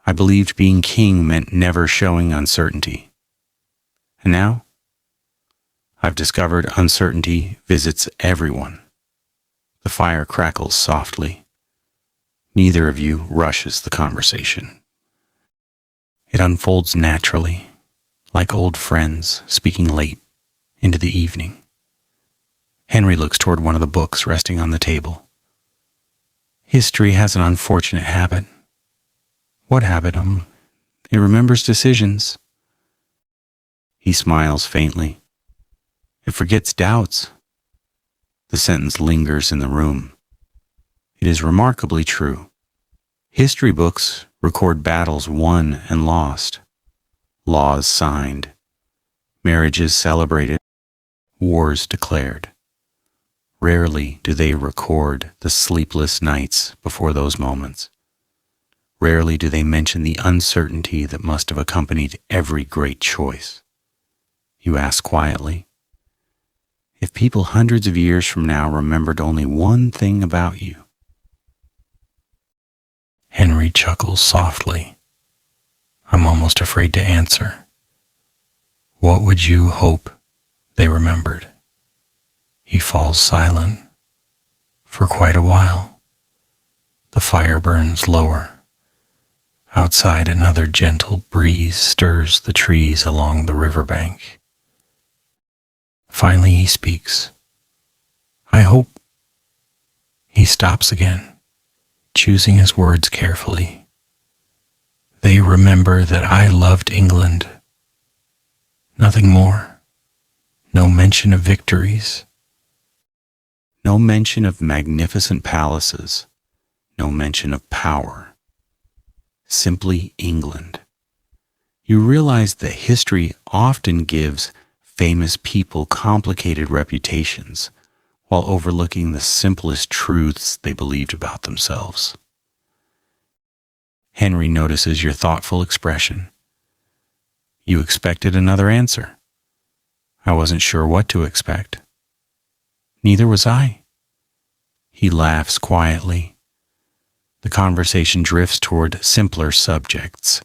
I believed being king meant never showing uncertainty. And now, I've discovered uncertainty visits everyone. The fire crackles softly. Neither of you rushes the conversation. It unfolds naturally, like old friends speaking late into the evening. Henry looks toward one of the books resting on the table. History has an unfortunate habit. What habit? It remembers decisions. He smiles faintly. It forgets doubts. The sentence lingers in the room. It is remarkably true. History books record battles won and lost, laws signed, marriages celebrated, wars declared. Rarely do they record the sleepless nights before those moments. Rarely do they mention the uncertainty that must have accompanied every great choice. You ask quietly, if people hundreds of years from now remembered only one thing about you? Henry chuckles softly. I'm almost afraid to answer. What would you hope they remembered? He falls silent for quite a while. The fire burns lower. Outside, another gentle breeze stirs the trees along the riverbank. Finally, he speaks. I hope. He stops again, choosing his words carefully. They remember that I loved England. Nothing more, No mention of victories. No mention of magnificent palaces. No mention of power. Simply England. You realize that history often gives famous people complicated reputations while overlooking the simplest truths they believed about themselves. Henry notices your thoughtful expression. You expected another answer. I wasn't sure what to expect. Neither was I. He laughs quietly. The conversation drifts toward simpler subjects.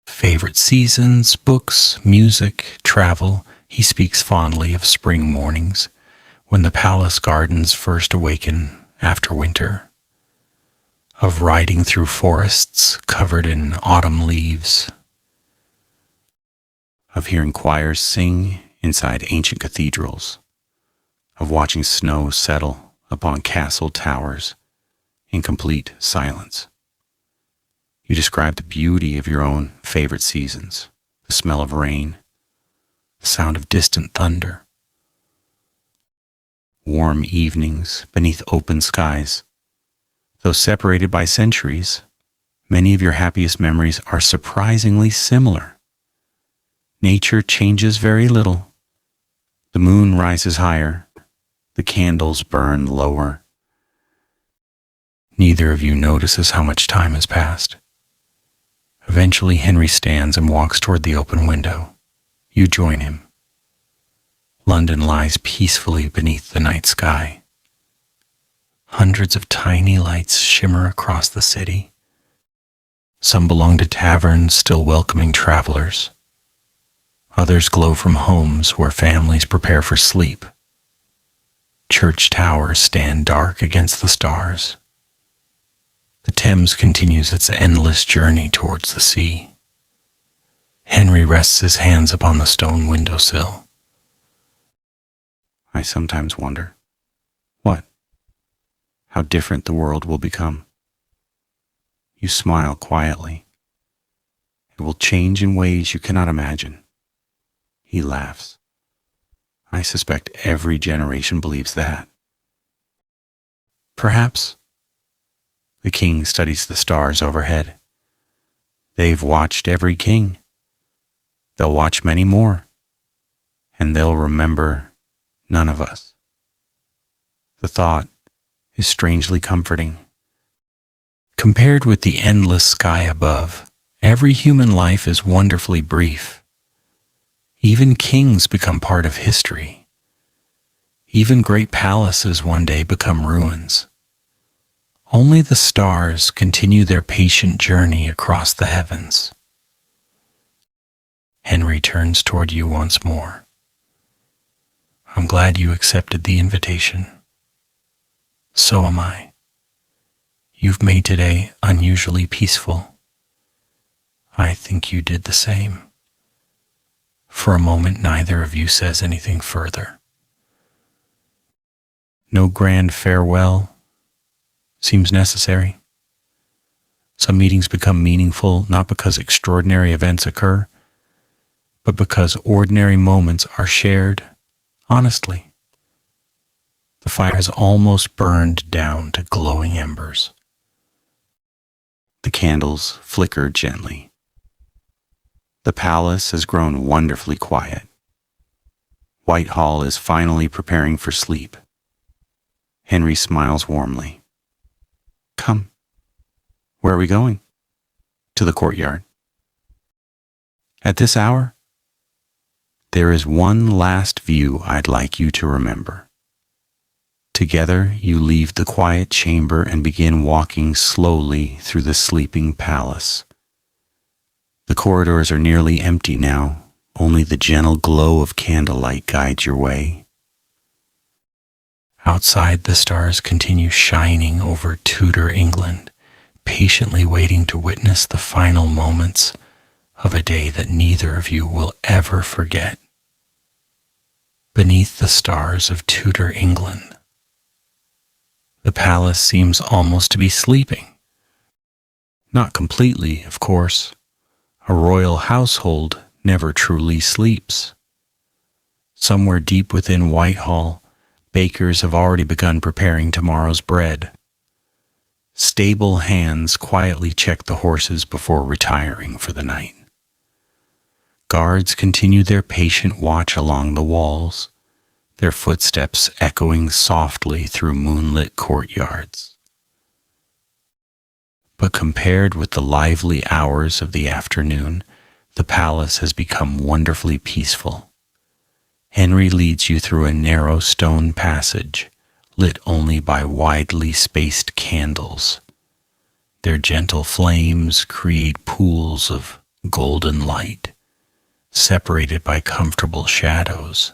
Favorite seasons, books, music, travel. He speaks fondly of spring mornings, when the palace gardens first awaken after winter, of riding through forests covered in autumn leaves, of hearing choirs sing inside ancient cathedrals, of watching snow settle upon castle towers in complete silence. You describe the beauty of your own favorite seasons, the smell of rain, the sound of distant thunder, warm evenings beneath open skies. Though separated by centuries, many of your happiest memories are surprisingly similar. Nature changes very little. The moon rises higher, the candles burn lower. Neither of you notices how much time has passed. Eventually, Henry stands and walks toward the open window. You join him. London lies peacefully beneath the night sky. Hundreds of tiny lights shimmer across the city. Some belong to taverns still welcoming travelers. Others glow from homes where families prepare for sleep. Church towers stand dark against the stars. The Thames continues its endless journey towards the sea. Henry rests his hands upon the stone windowsill. I sometimes wonder, what? How different the world will become. You smile quietly. It will change in ways you cannot imagine. He laughs. I suspect every generation believes that. Perhaps. The king studies the stars overhead. They've watched every king. They'll watch many more. And they'll remember none of us. The thought is strangely comforting. Compared with the endless sky above, every human life is wonderfully brief. Even kings become part of history. Even great palaces one day become ruins. Only the stars continue their patient journey across the heavens. Henry turns toward you once more. I'm glad you accepted the invitation. So am I. You've made today unusually peaceful. I think you did the same. For a moment, neither of you says anything further. No grand farewell seems necessary. Some meetings become meaningful not because extraordinary events occur, but because ordinary moments are shared honestly. The fire has almost burned down to glowing embers. The candles flicker gently. The palace has grown wonderfully quiet. Whitehall is finally preparing for sleep. Henry smiles warmly. Come. Where are we going? To the courtyard. At this hour? There is one last view I'd like you to remember. Together you leave the quiet chamber and begin walking slowly through the sleeping palace. The corridors are nearly empty now. Only the gentle glow of candlelight guides your way. Outside, the stars continue shining over Tudor England, patiently waiting to witness the final moments of a day that neither of you will ever forget. Beneath the stars of Tudor England, the palace seems almost to be sleeping. Not completely, of course. A royal household never truly sleeps. Somewhere deep within Whitehall, bakers have already begun preparing tomorrow's bread. Stable hands quietly check the horses before retiring for the night. Guards continue their patient watch along the walls, their footsteps echoing softly through moonlit courtyards. But compared with the lively hours of the afternoon, the palace has become wonderfully peaceful. Henry leads you through a narrow stone passage, lit only by widely spaced candles. Their gentle flames create pools of golden light, separated by comfortable shadows.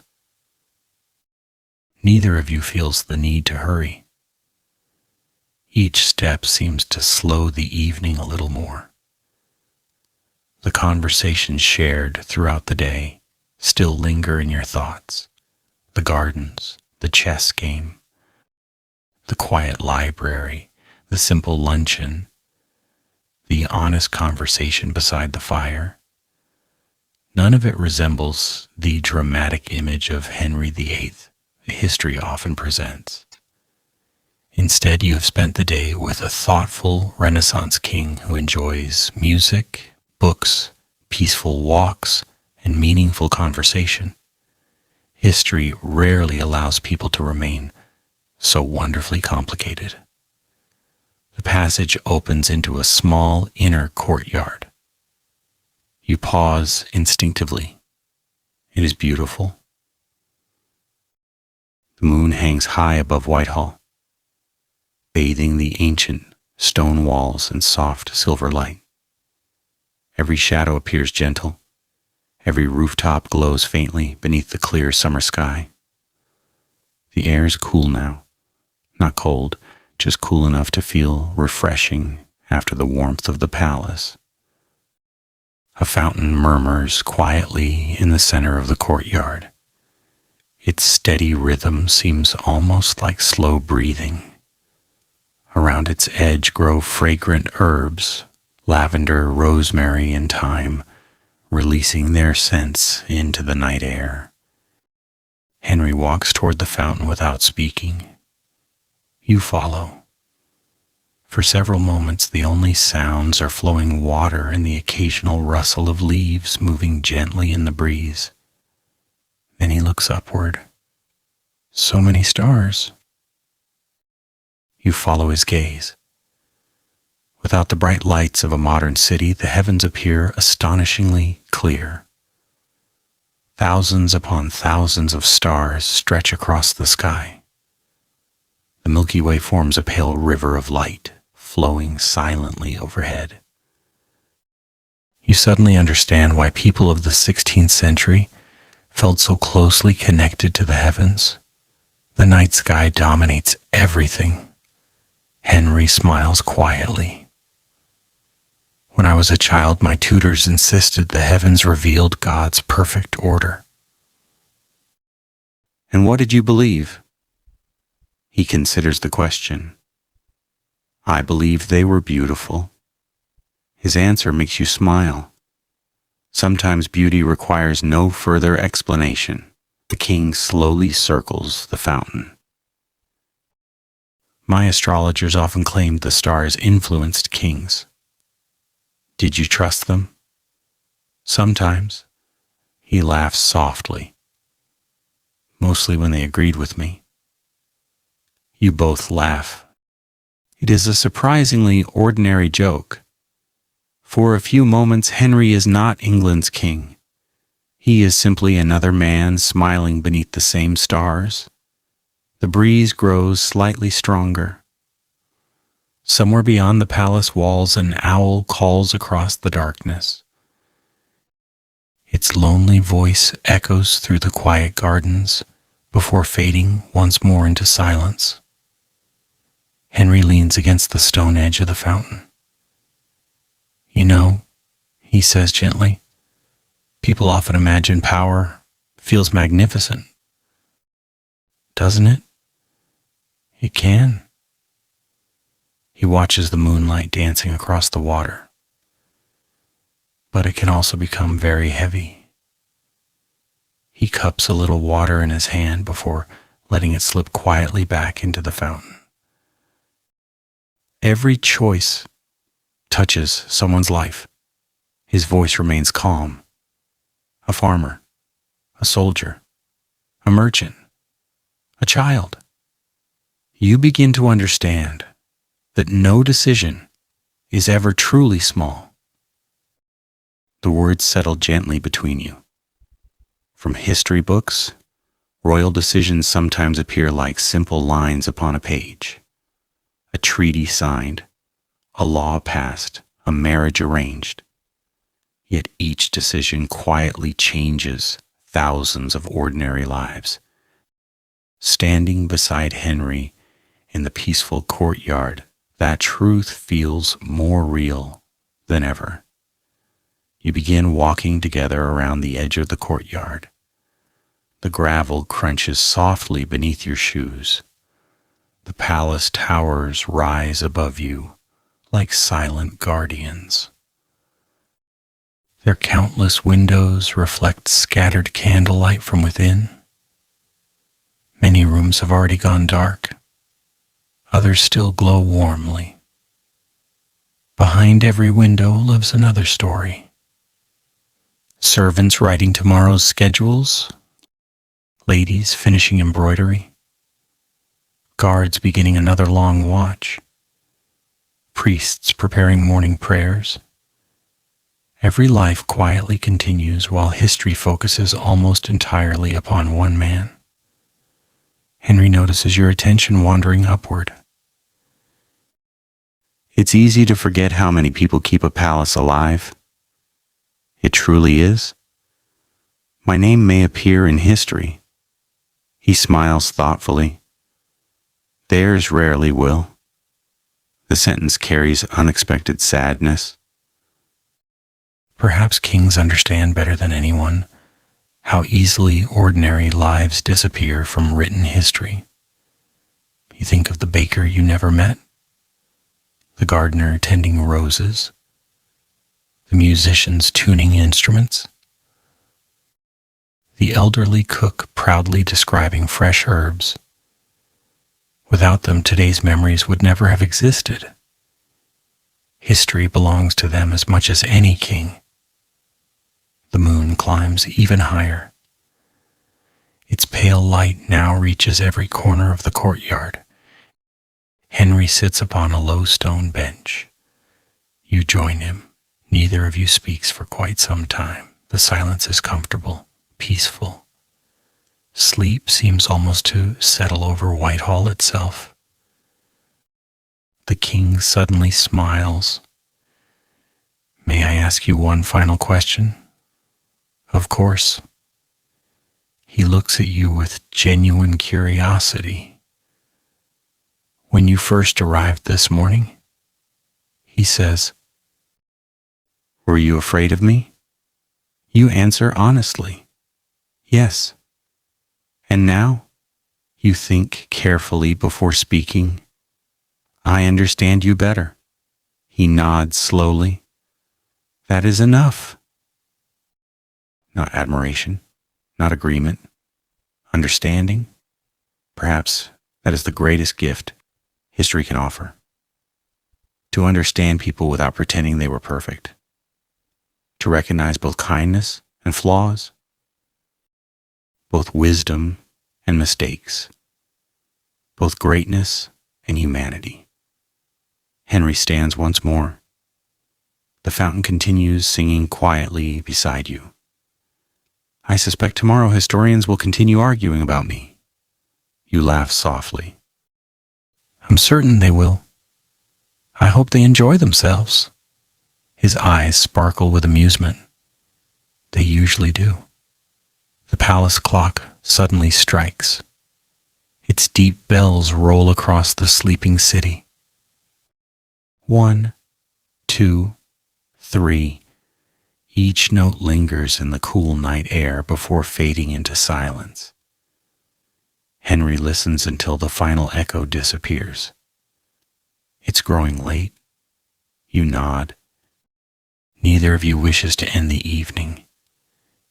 Neither of you feels the need to hurry. Each step seems to slow the evening a little more. The conversations shared throughout the day still linger in your thoughts. The gardens, the chess game, the quiet library, the simple luncheon, the honest conversation beside the fire. None of it resembles the dramatic image of Henry VIII history often presents. Instead, you have spent the day with a thoughtful Renaissance king who enjoys music, books, peaceful walks, and meaningful conversation. History rarely allows people to remain so wonderfully complicated. The passage opens into a small inner courtyard. You pause instinctively. It is beautiful. The moon hangs high above Whitehall, bathing the ancient stone walls in soft silver light. Every shadow appears gentle. Every rooftop glows faintly beneath the clear summer sky. The air is cool now, not cold, just cool enough to feel refreshing after the warmth of the palace. A fountain murmurs quietly in the center of the courtyard. Its steady rhythm seems almost like slow breathing. Around its edge grow fragrant herbs, lavender, rosemary, and thyme, releasing their scents into the night air. Henry walks toward the fountain without speaking. You follow. For several moments, the only sounds are flowing water and the occasional rustle of leaves moving gently in the breeze. Then he looks upward. So many stars. You follow his gaze. Without the bright lights of a modern city, the heavens appear astonishingly clear. Thousands upon thousands of stars stretch across the sky. The Milky Way forms a pale river of light, flowing silently overhead. You suddenly understand why people of the 16th century felt so closely connected to the heavens. The night sky dominates everything. Henry smiles quietly. When I was a child, my tutors insisted the heavens revealed God's perfect order. And what did you believe? He considers the question. I believed they were beautiful. His answer makes you smile. Sometimes beauty requires no further explanation. The king slowly circles the fountain. My astrologers often claimed the stars influenced kings. Did you trust them? Sometimes. He laughs softly. Mostly when they agreed with me. You both laugh. It is a surprisingly ordinary joke. For a few moments, Henry is not England's king. He is simply another man smiling beneath the same stars. The breeze grows slightly stronger. Somewhere beyond the palace walls, an owl calls across the darkness. Its lonely voice echoes through the quiet gardens before fading once more into silence. Henry leans against the stone edge of the fountain. You know, he says gently, people often imagine power feels magnificent. Doesn't it? It can. He watches the moonlight dancing across the water. But it can also become very heavy. He cups a little water in his hand before letting it slip quietly back into the fountain. Every choice touches someone's life. His voice remains calm. A farmer, a soldier, a merchant, a child. You begin to understand that no decision is ever truly small. The words settle gently between you. From history books, royal decisions sometimes appear like simple lines upon a page. A treaty signed, a law passed, a marriage arranged. Yet each decision quietly changes thousands of ordinary lives. Standing beside Henry in the peaceful courtyard, that truth feels more real than ever. You begin walking together around the edge of the courtyard. The gravel crunches softly beneath your shoes. The palace towers rise above you like silent guardians. Their countless windows reflect scattered candlelight from within. Many rooms have already gone dark. Others still glow warmly. Behind every window lives another story. Servants writing tomorrow's schedules, ladies finishing embroidery, guards beginning another long watch, priests preparing morning prayers. Every life quietly continues while history focuses almost entirely upon one man. Henry notices your attention wandering upward. It's easy to forget how many people keep a palace alive. It truly is. My name may appear in history. He smiles thoughtfully. Theirs rarely will. The sentence carries unexpected sadness. Perhaps kings understand better than anyone how easily ordinary lives disappear from written history. You think of the baker you never met, the gardener tending roses, the musicians tuning instruments, the elderly cook proudly describing fresh herbs. Without them, today's memories would never have existed. History belongs to them as much as any king. The moon climbs even higher. Its pale light now reaches every corner of the courtyard. Henry sits upon a low stone bench. You join him. Neither of you speaks for quite some time. The silence is comfortable, peaceful. Sleep seems almost to settle over Whitehall itself. The king suddenly smiles. May I ask you one final question? Of course. He looks at you with genuine curiosity. When you first arrived this morning, he says, Were you afraid of me? You answer honestly, yes. And now, you think carefully before speaking. I understand you better. He nods slowly. That is enough. Not admiration, not agreement, understanding. Perhaps that is the greatest gift history can offer. To understand people without pretending they were perfect. To recognize both kindness and flaws, both wisdom and mistakes, both greatness and humanity. Henry stands once more. The fountain continues singing quietly beside you. I suspect tomorrow historians will continue arguing about me. You laugh softly. I'm certain they will. I hope they enjoy themselves. His eyes sparkle with amusement. They usually do. The palace clock suddenly strikes. Its deep bells roll across the sleeping city. 1, 2, 3. Each note lingers in the cool night air before fading into silence. Henry listens until the final echo disappears. It's growing late. You nod. Neither of you wishes to end the evening.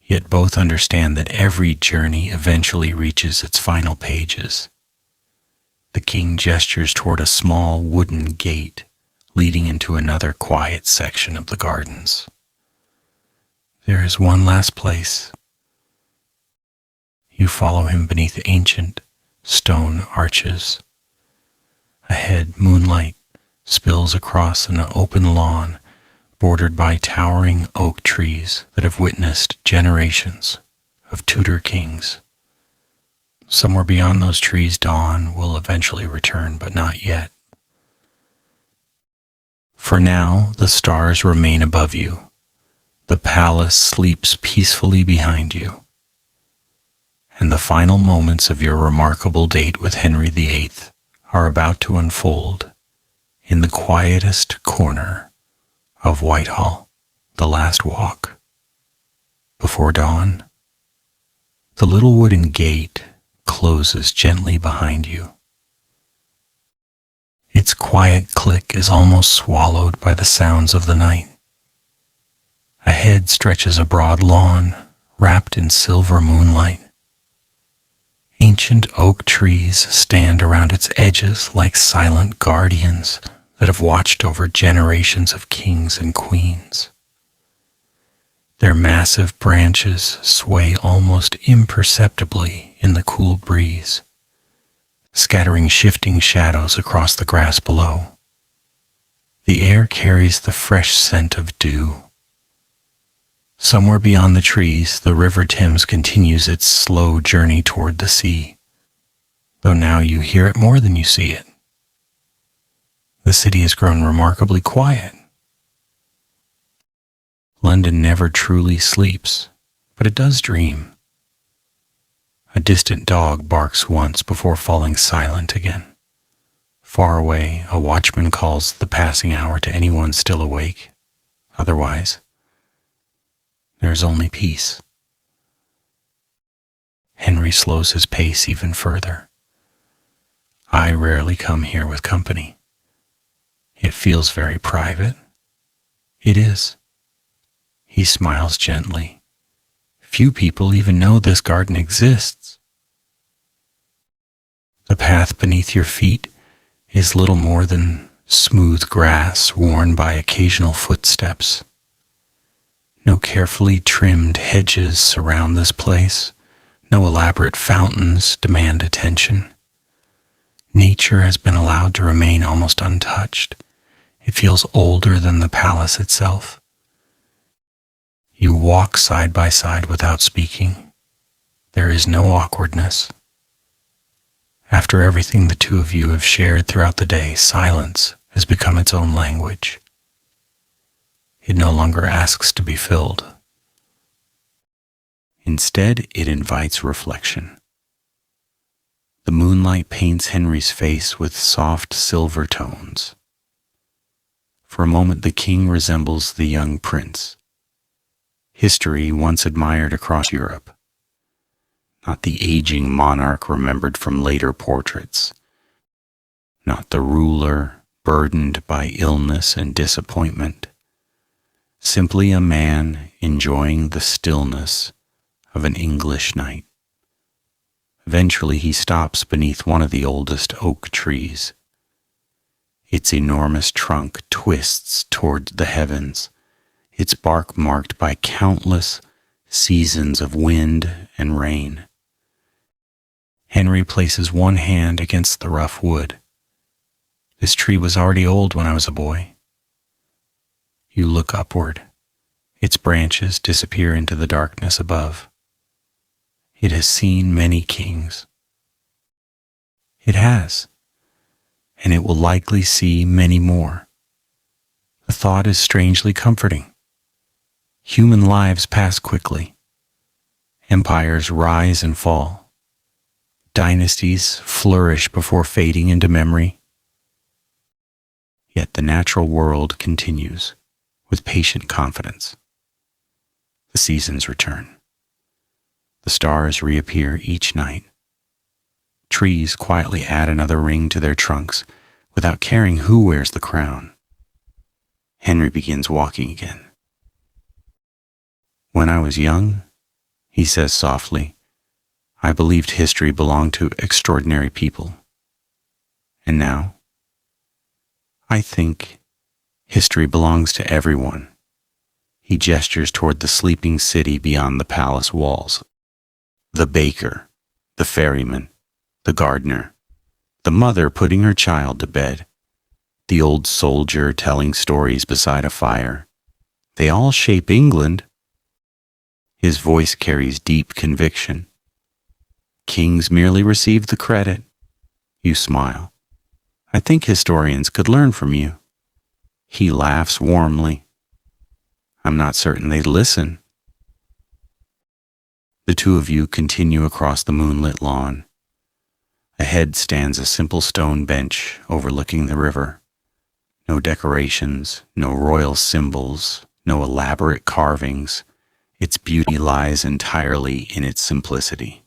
yet both understand that every journey eventually reaches its final pages. The king gestures toward a small wooden gate leading into another quiet section of the gardens. There is one last place. You follow him beneath ancient stone arches. Ahead, moonlight spills across an open lawn bordered by towering oak trees that have witnessed generations of Tudor kings. Somewhere beyond those trees, dawn will eventually return, but not yet. For now, the stars remain above you. The palace sleeps peacefully behind you. And the final moments of your remarkable date with Henry VIII are about to unfold in the quietest corner of Whitehall, the last walk before dawn. The little wooden gate closes gently behind you. Its quiet click is almost swallowed by the sounds of the night. Ahead stretches a broad lawn wrapped in silver moonlight. Ancient oak trees stand around its edges like silent guardians that have watched over generations of kings and queens. Their massive branches sway almost imperceptibly in the cool breeze, scattering shifting shadows across the grass below. The air carries the fresh scent of dew. Somewhere beyond the trees, the River Thames continues its slow journey toward the sea, though now you hear it more than you see it. The city has grown remarkably quiet. London never truly sleeps, but it does dream. A distant dog barks once before falling silent again. Far away, a watchman calls the passing hour to anyone still awake. Otherwise, there is only peace. Henry slows his pace even further. I rarely come here with company. It feels very private. It is. He smiles gently. Few people even know this garden exists. The path beneath your feet is little more than smooth grass worn by occasional footsteps. No carefully trimmed hedges surround this place. No elaborate fountains demand attention. Nature has been allowed to remain almost untouched. It feels older than the palace itself. You walk side by side without speaking. There is no awkwardness. After everything the two of you have shared throughout the day, silence has become its own language. It no longer asks to be filled. Instead, it invites reflection. The moonlight paints Henry's face with soft silver tones. For a moment, the king resembles the young prince. History once admired across Europe. Not the aging monarch remembered from later portraits. Not the ruler burdened by illness and disappointment. Simply a man enjoying the stillness of an English night. Eventually he stops beneath one of the oldest oak trees. Its enormous trunk twists toward the heavens, its bark marked by countless seasons of wind and rain. Henry places one hand against the rough wood. This tree was already old when I was a boy. You look upward. Its branches disappear into the darkness above. It has seen many kings. It has, and it will likely see many more. The thought is strangely comforting. Human lives pass quickly. Empires rise and fall. Dynasties flourish before fading into memory. Yet the natural world continues with patient confidence. The seasons return. The stars reappear each night. Trees quietly add another ring to their trunks without caring who wears the crown. Henry begins walking again. When I was young, he says softly. I believed history belonged to extraordinary people. And now? I think history belongs to everyone. He gestures toward the sleeping city beyond the palace walls. The baker, the ferryman, the gardener, the mother putting her child to bed, the old soldier telling stories beside a fire. They all shape England. His voice carries deep conviction. Kings merely receive the credit. You smile. I think historians could learn from you. He laughs warmly. I'm not certain they'd listen. The two of you continue across the moonlit lawn. Ahead stands a simple stone bench overlooking the river. No decorations, no royal symbols, no elaborate carvings. Its beauty lies entirely in its simplicity.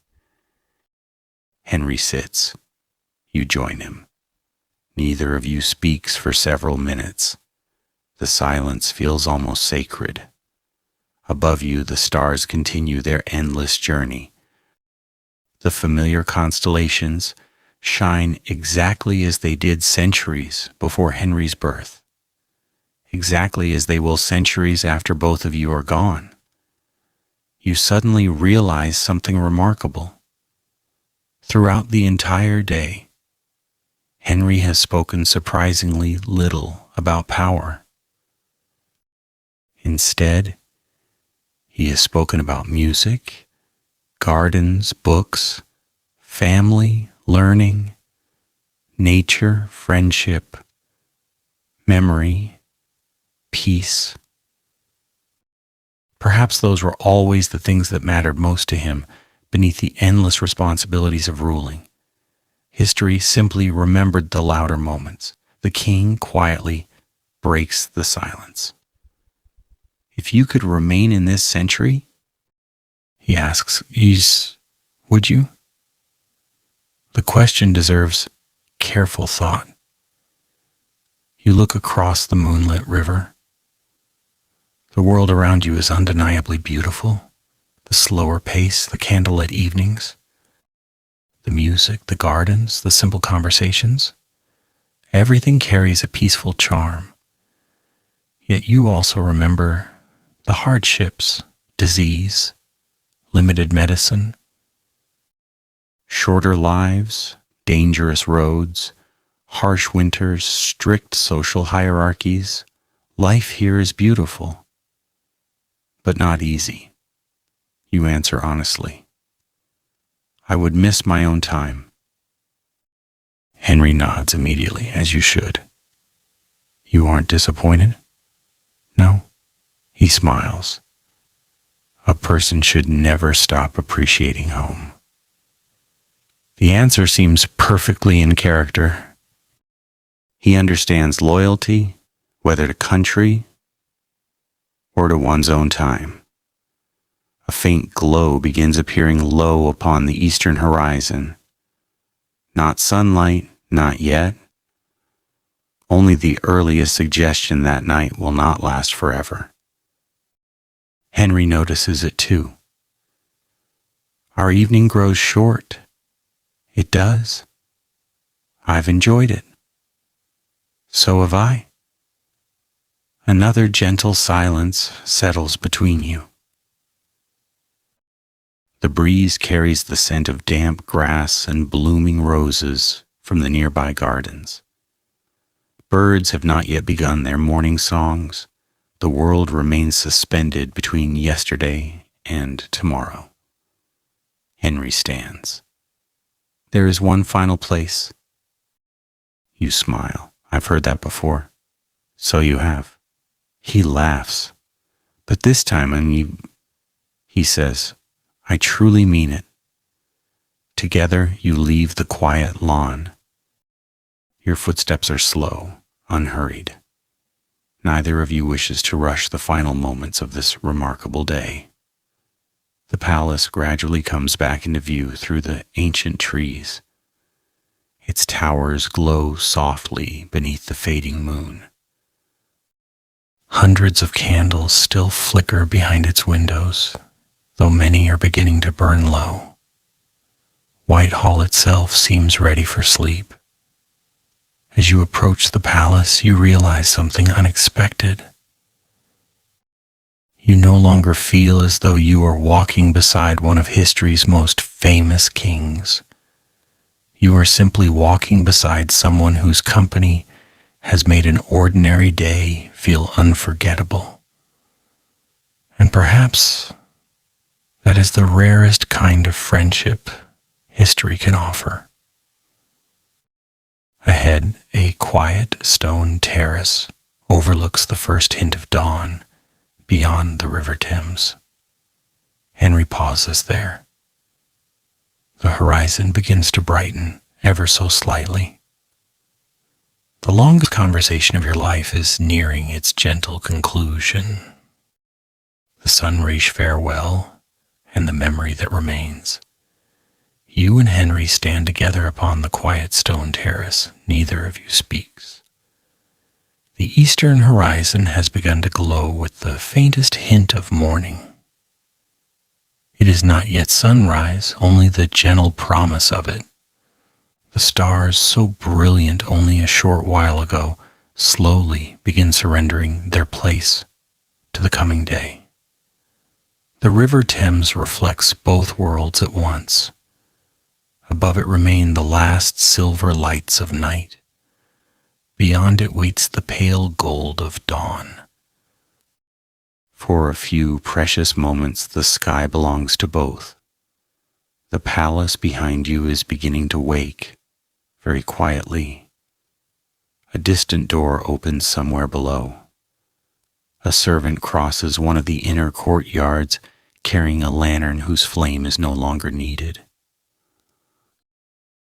Henry sits. You join him. Neither of you speaks for several minutes. The silence feels almost sacred. Above you, the stars continue their endless journey. The familiar constellations shine exactly as they did centuries before Henry's birth, exactly as they will centuries after both of you are gone. You suddenly realize something remarkable. Throughout the entire day, Henry has spoken surprisingly little about power. Instead, he has spoken about music, gardens, books, family, learning, nature, friendship, memory, peace. Perhaps those were always the things that mattered most to him beneath the endless responsibilities of ruling. History simply remembered the louder moments. The king quietly breaks the silence. If you could remain in this century, he asks, would you? The question deserves careful thought. You look across the moonlit river. The world around you is undeniably beautiful. The slower pace, the candlelit evenings, the music, the gardens, the simple conversations. Everything carries a peaceful charm. Yet you also remember the hardships, disease, limited medicine, shorter lives, dangerous roads, harsh winters, strict social hierarchies. Life here is beautiful, but not easy. You answer honestly. I would miss my own time. Henry nods immediately, as you should. You aren't disappointed? No? He smiles. A person should never stop appreciating home. The answer seems perfectly in character. He understands loyalty, whether to country or to one's own time. A faint glow begins appearing low upon the eastern horizon. Not sunlight, not yet. Only the earliest suggestion that night will not last forever. Henry notices it too. Our evening grows short. It does. I've enjoyed it. So have I. Another gentle silence settles between you. The breeze carries the scent of damp grass and blooming roses from the nearby gardens. Birds have not yet begun their morning songs. The world remains suspended between yesterday and tomorrow. Henry stands. There is one final place. You smile. I've heard that before. So you have. He laughs. But this time, he says, I truly mean it. Together you leave the quiet lawn. Your footsteps are slow, unhurried. Neither of you wishes to rush the final moments of this remarkable day. The palace gradually comes back into view through the ancient trees. Its towers glow softly beneath the fading moon. Hundreds of candles still flicker behind its windows, though many are beginning to burn low. Whitehall itself seems ready for sleep. As you approach the palace, you realize something unexpected. You no longer feel as though you are walking beside one of history's most famous kings. You are simply walking beside someone whose company has made an ordinary day feel unforgettable. And perhaps that is the rarest kind of friendship history can offer. Ahead, a quiet stone terrace overlooks the first hint of dawn beyond the River Thames. Henry pauses there. The horizon begins to brighten ever so slightly. The longest conversation of your life is nearing its gentle conclusion. The sunrays farewell, and the memory that remains. You and Henry stand together upon the quiet stone terrace. Neither of you speaks. The eastern horizon has begun to glow with the faintest hint of morning. It is not yet sunrise, only the gentle promise of it. The stars, so brilliant only a short while ago, slowly begin surrendering their place to the coming day. The River Thames reflects both worlds at once. Above it remain the last silver lights of night. Beyond it waits the pale gold of dawn. For a few precious moments, the sky belongs to both. The palace behind you is beginning to wake, very quietly. A distant door opens somewhere below. A servant crosses one of the inner courtyards, carrying a lantern whose flame is no longer needed.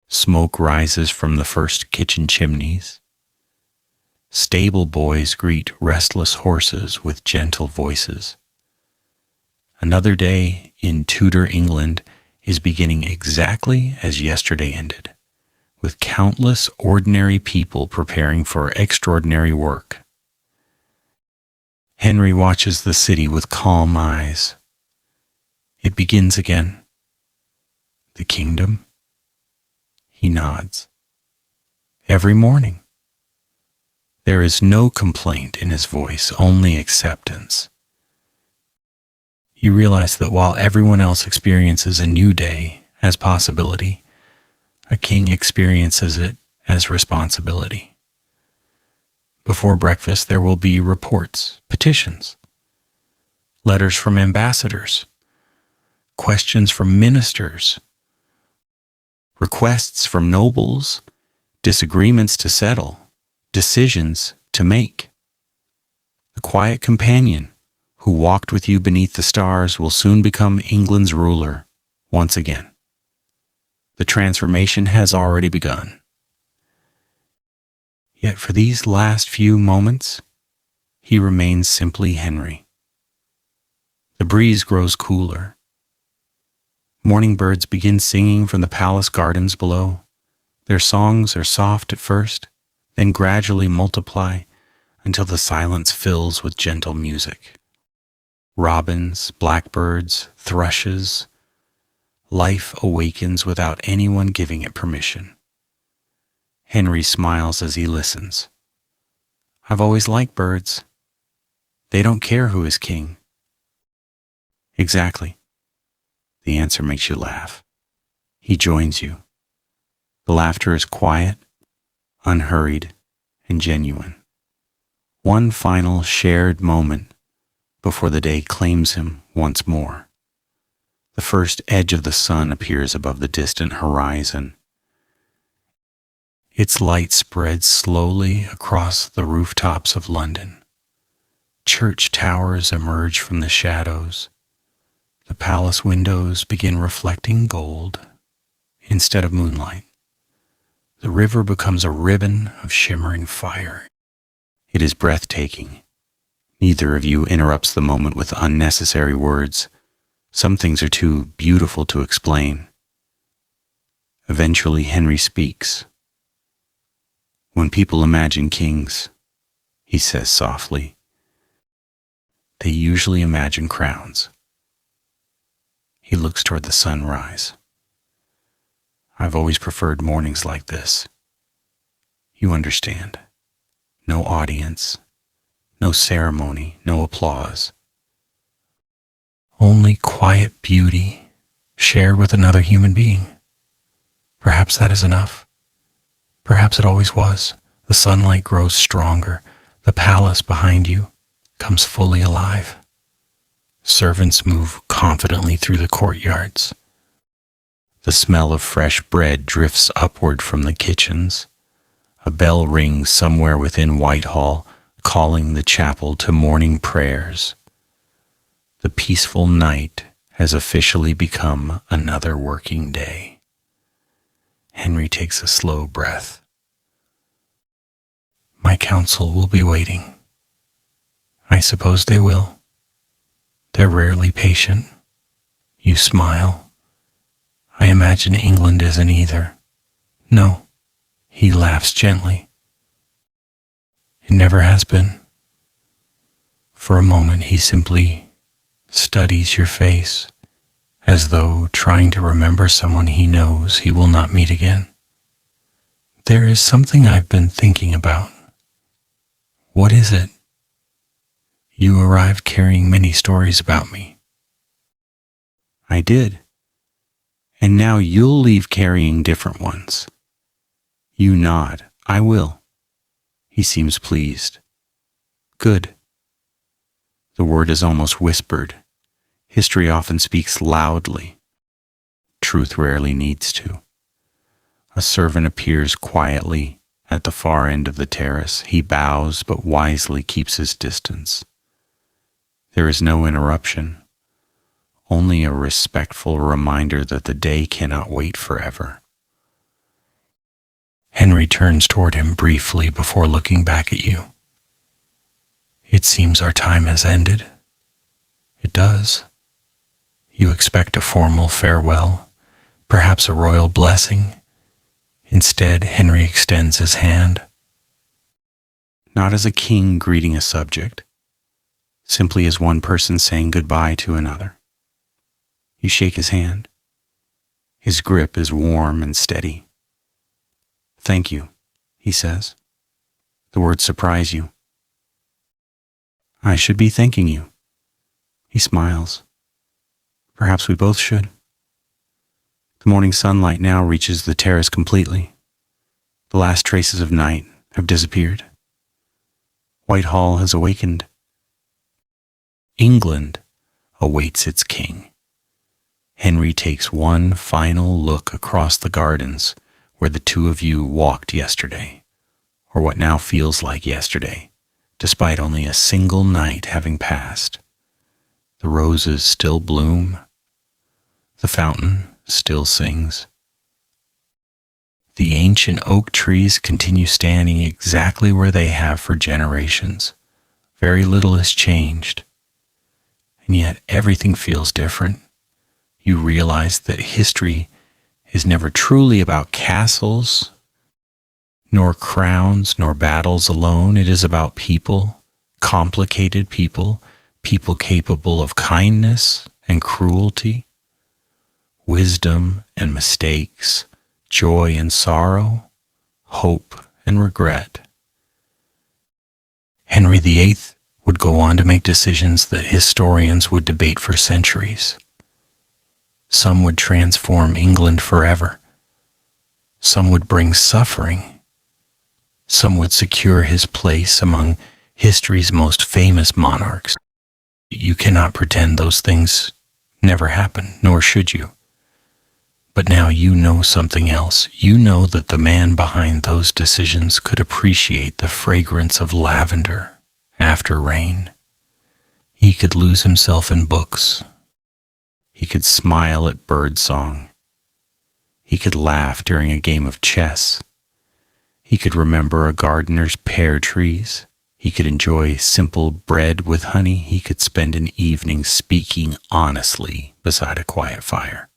Smoke rises from the first kitchen chimneys. Stable boys greet restless horses with gentle voices. Another day in Tudor England is beginning exactly as yesterday ended, with countless ordinary people preparing for extraordinary work. Henry watches the city with calm eyes. It begins again. The kingdom? He nods. Every morning. There is no complaint in his voice, only acceptance. You realize that while everyone else experiences a new day as possibility, a king experiences it as responsibility. Before breakfast, there will be reports, petitions, letters from ambassadors, questions from ministers, requests from nobles, disagreements to settle, decisions to make. The quiet companion who walked with you beneath the stars will soon become England's ruler once again. The transformation has already begun. Yet for these last few moments, he remains simply Henry. The breeze grows cooler. Morning birds begin singing from the palace gardens below. Their songs are soft at first, then gradually multiply until the silence fills with gentle music. Robins, blackbirds, thrushes. Life awakens without anyone giving it permission. Henry smiles as he listens. I've always liked birds. They don't care who is king. Exactly. The answer makes you laugh. He joins you. The laughter is quiet, unhurried, and genuine. One final shared moment before the day claims him once more. The first edge of the sun appears above the distant horizon. Its light spreads slowly across the rooftops of London. Church towers emerge from the shadows. The palace windows begin reflecting gold instead of moonlight. The river becomes a ribbon of shimmering fire. It is breathtaking. Neither of you interrupts the moment with unnecessary words. Some things are too beautiful to explain. Eventually, Henry speaks. When people imagine kings, he says softly, they usually imagine crowns. He looks toward the sunrise. I've always preferred mornings like this. You understand. No audience, no ceremony, no applause. Only quiet beauty shared with another human being. Perhaps that is enough. Perhaps it always was. The sunlight grows stronger. The palace behind you comes fully alive. Servants move confidently through the courtyards. The smell of fresh bread drifts upward from the kitchens. A bell rings somewhere within Whitehall, calling the chapel to morning prayers. The peaceful night has officially become another working day. Henry takes a slow breath. My council will be waiting. I suppose they will. They're rarely patient. You smile. I imagine England isn't either. No. He laughs gently. It never has been. For a moment he simply studies your face, as though trying to remember someone he knows he will not meet again. There is something I've been thinking about. What is it? You arrived carrying many stories about me. I did. And now you'll leave carrying different ones. You nod. I will. He seems pleased. Good. The word is almost whispered. History often speaks loudly. Truth rarely needs to. A servant appears quietly at the far end of the terrace. He bows, but wisely keeps his distance. There is no interruption, only a respectful reminder that the day cannot wait forever. Henry turns toward him briefly before looking back at you. It seems our time has ended. It does. You expect a formal farewell, perhaps a royal blessing. Instead, Henry extends his hand. Not as a king greeting a subject, simply as one person saying goodbye to another. You shake his hand. His grip is warm and steady. Thank you, he says. The words surprise you. I should be thanking you. He smiles. Perhaps we both should. The morning sunlight now reaches the terrace completely. The last traces of night have disappeared. Whitehall has awakened. England awaits its king. Henry takes one final look across the gardens where the two of you walked yesterday, or what now feels like yesterday, despite only a single night having passed. The roses still bloom. The fountain still sings. The ancient oak trees continue standing exactly where they have for generations. Very little has changed. And yet everything feels different. You realize that history is never truly about castles, nor crowns, nor battles alone. It is about people, complicated people, people capable of kindness and cruelty, wisdom and mistakes, joy and sorrow, hope and regret. Henry VIII would go on to make decisions that historians would debate for centuries. Some would transform England forever. Some would bring suffering. Some would secure his place among history's most famous monarchs. You cannot pretend those things never happened, nor should you. But now you know something else. You know that the man behind those decisions could appreciate the fragrance of lavender after rain. He could lose himself in books. He could smile at birdsong. He could laugh during a game of chess. He could remember a gardener's pear trees. He could enjoy simple bread with honey. He could spend an evening speaking honestly beside a quiet fire.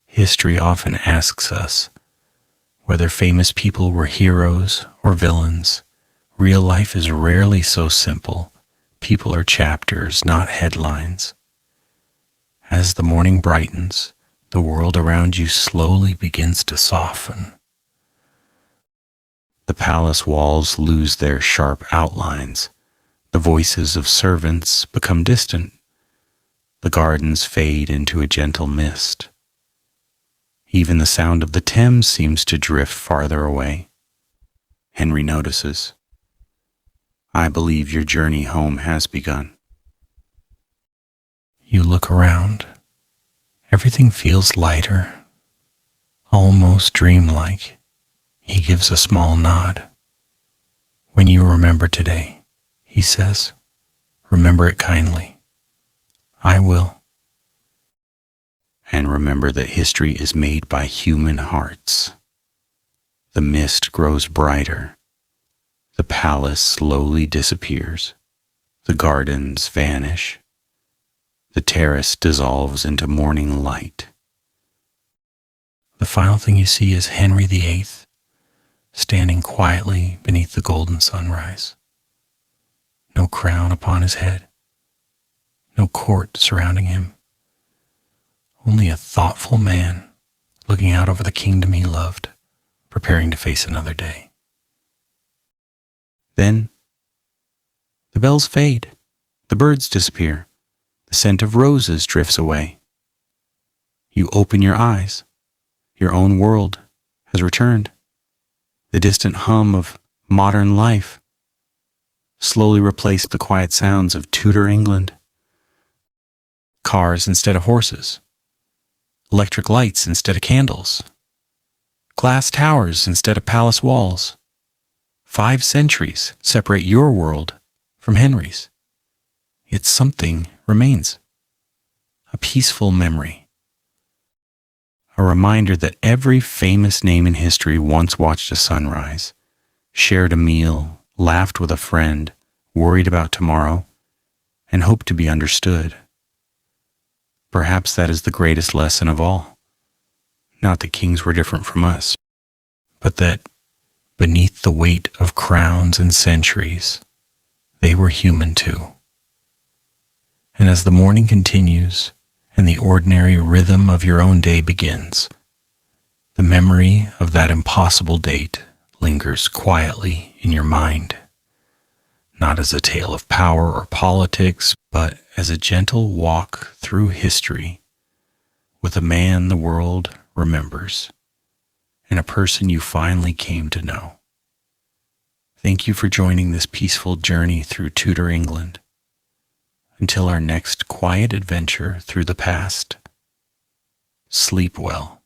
History often asks us whether famous people were heroes or villains. Real life is rarely so simple. People are chapters, not headlines. As the morning brightens, the world around you slowly begins to soften. The palace walls lose their sharp outlines. The voices of servants become distant. The gardens fade into a gentle mist. Even the sound of the Thames seems to drift farther away. Henry notices. I believe your journey home has begun. You look around. Everything feels lighter, almost dreamlike. He gives a small nod. When you remember today, he says, remember it kindly. I will. And remember that history is made by human hearts. The mist grows brighter. The palace slowly disappears. The gardens vanish. The terrace dissolves into morning light. The final thing you see is Henry VIII standing quietly beneath the golden sunrise. No crown upon his head. No court surrounding him. Only a thoughtful man looking out over the kingdom he loved, preparing to face another day. Then, the bells fade. The birds disappear. The scent of roses drifts away. You open your eyes. Your own world has returned. The distant hum of modern life slowly replaced the quiet sounds of Tudor England. Cars instead of horses. Electric lights instead of candles. Glass towers instead of palace walls. 5 centuries separate your world from Henry's. Yet something remains. A peaceful memory. A reminder that every famous name in history once watched a sunrise, shared a meal, laughed with a friend, worried about tomorrow, and hoped to be understood. Perhaps that is the greatest lesson of all. Not that kings were different from us, but that beneath the weight of crowns and centuries, they were human too. And as the morning continues and the ordinary rhythm of your own day begins, the memory of that impossible date lingers quietly in your mind, not as a tale of power or politics, but as a gentle walk through history with a man the world remembers and a person you finally came to know. Thank you for joining this peaceful journey through Tudor England. Until our next quiet adventure through the past, sleep well.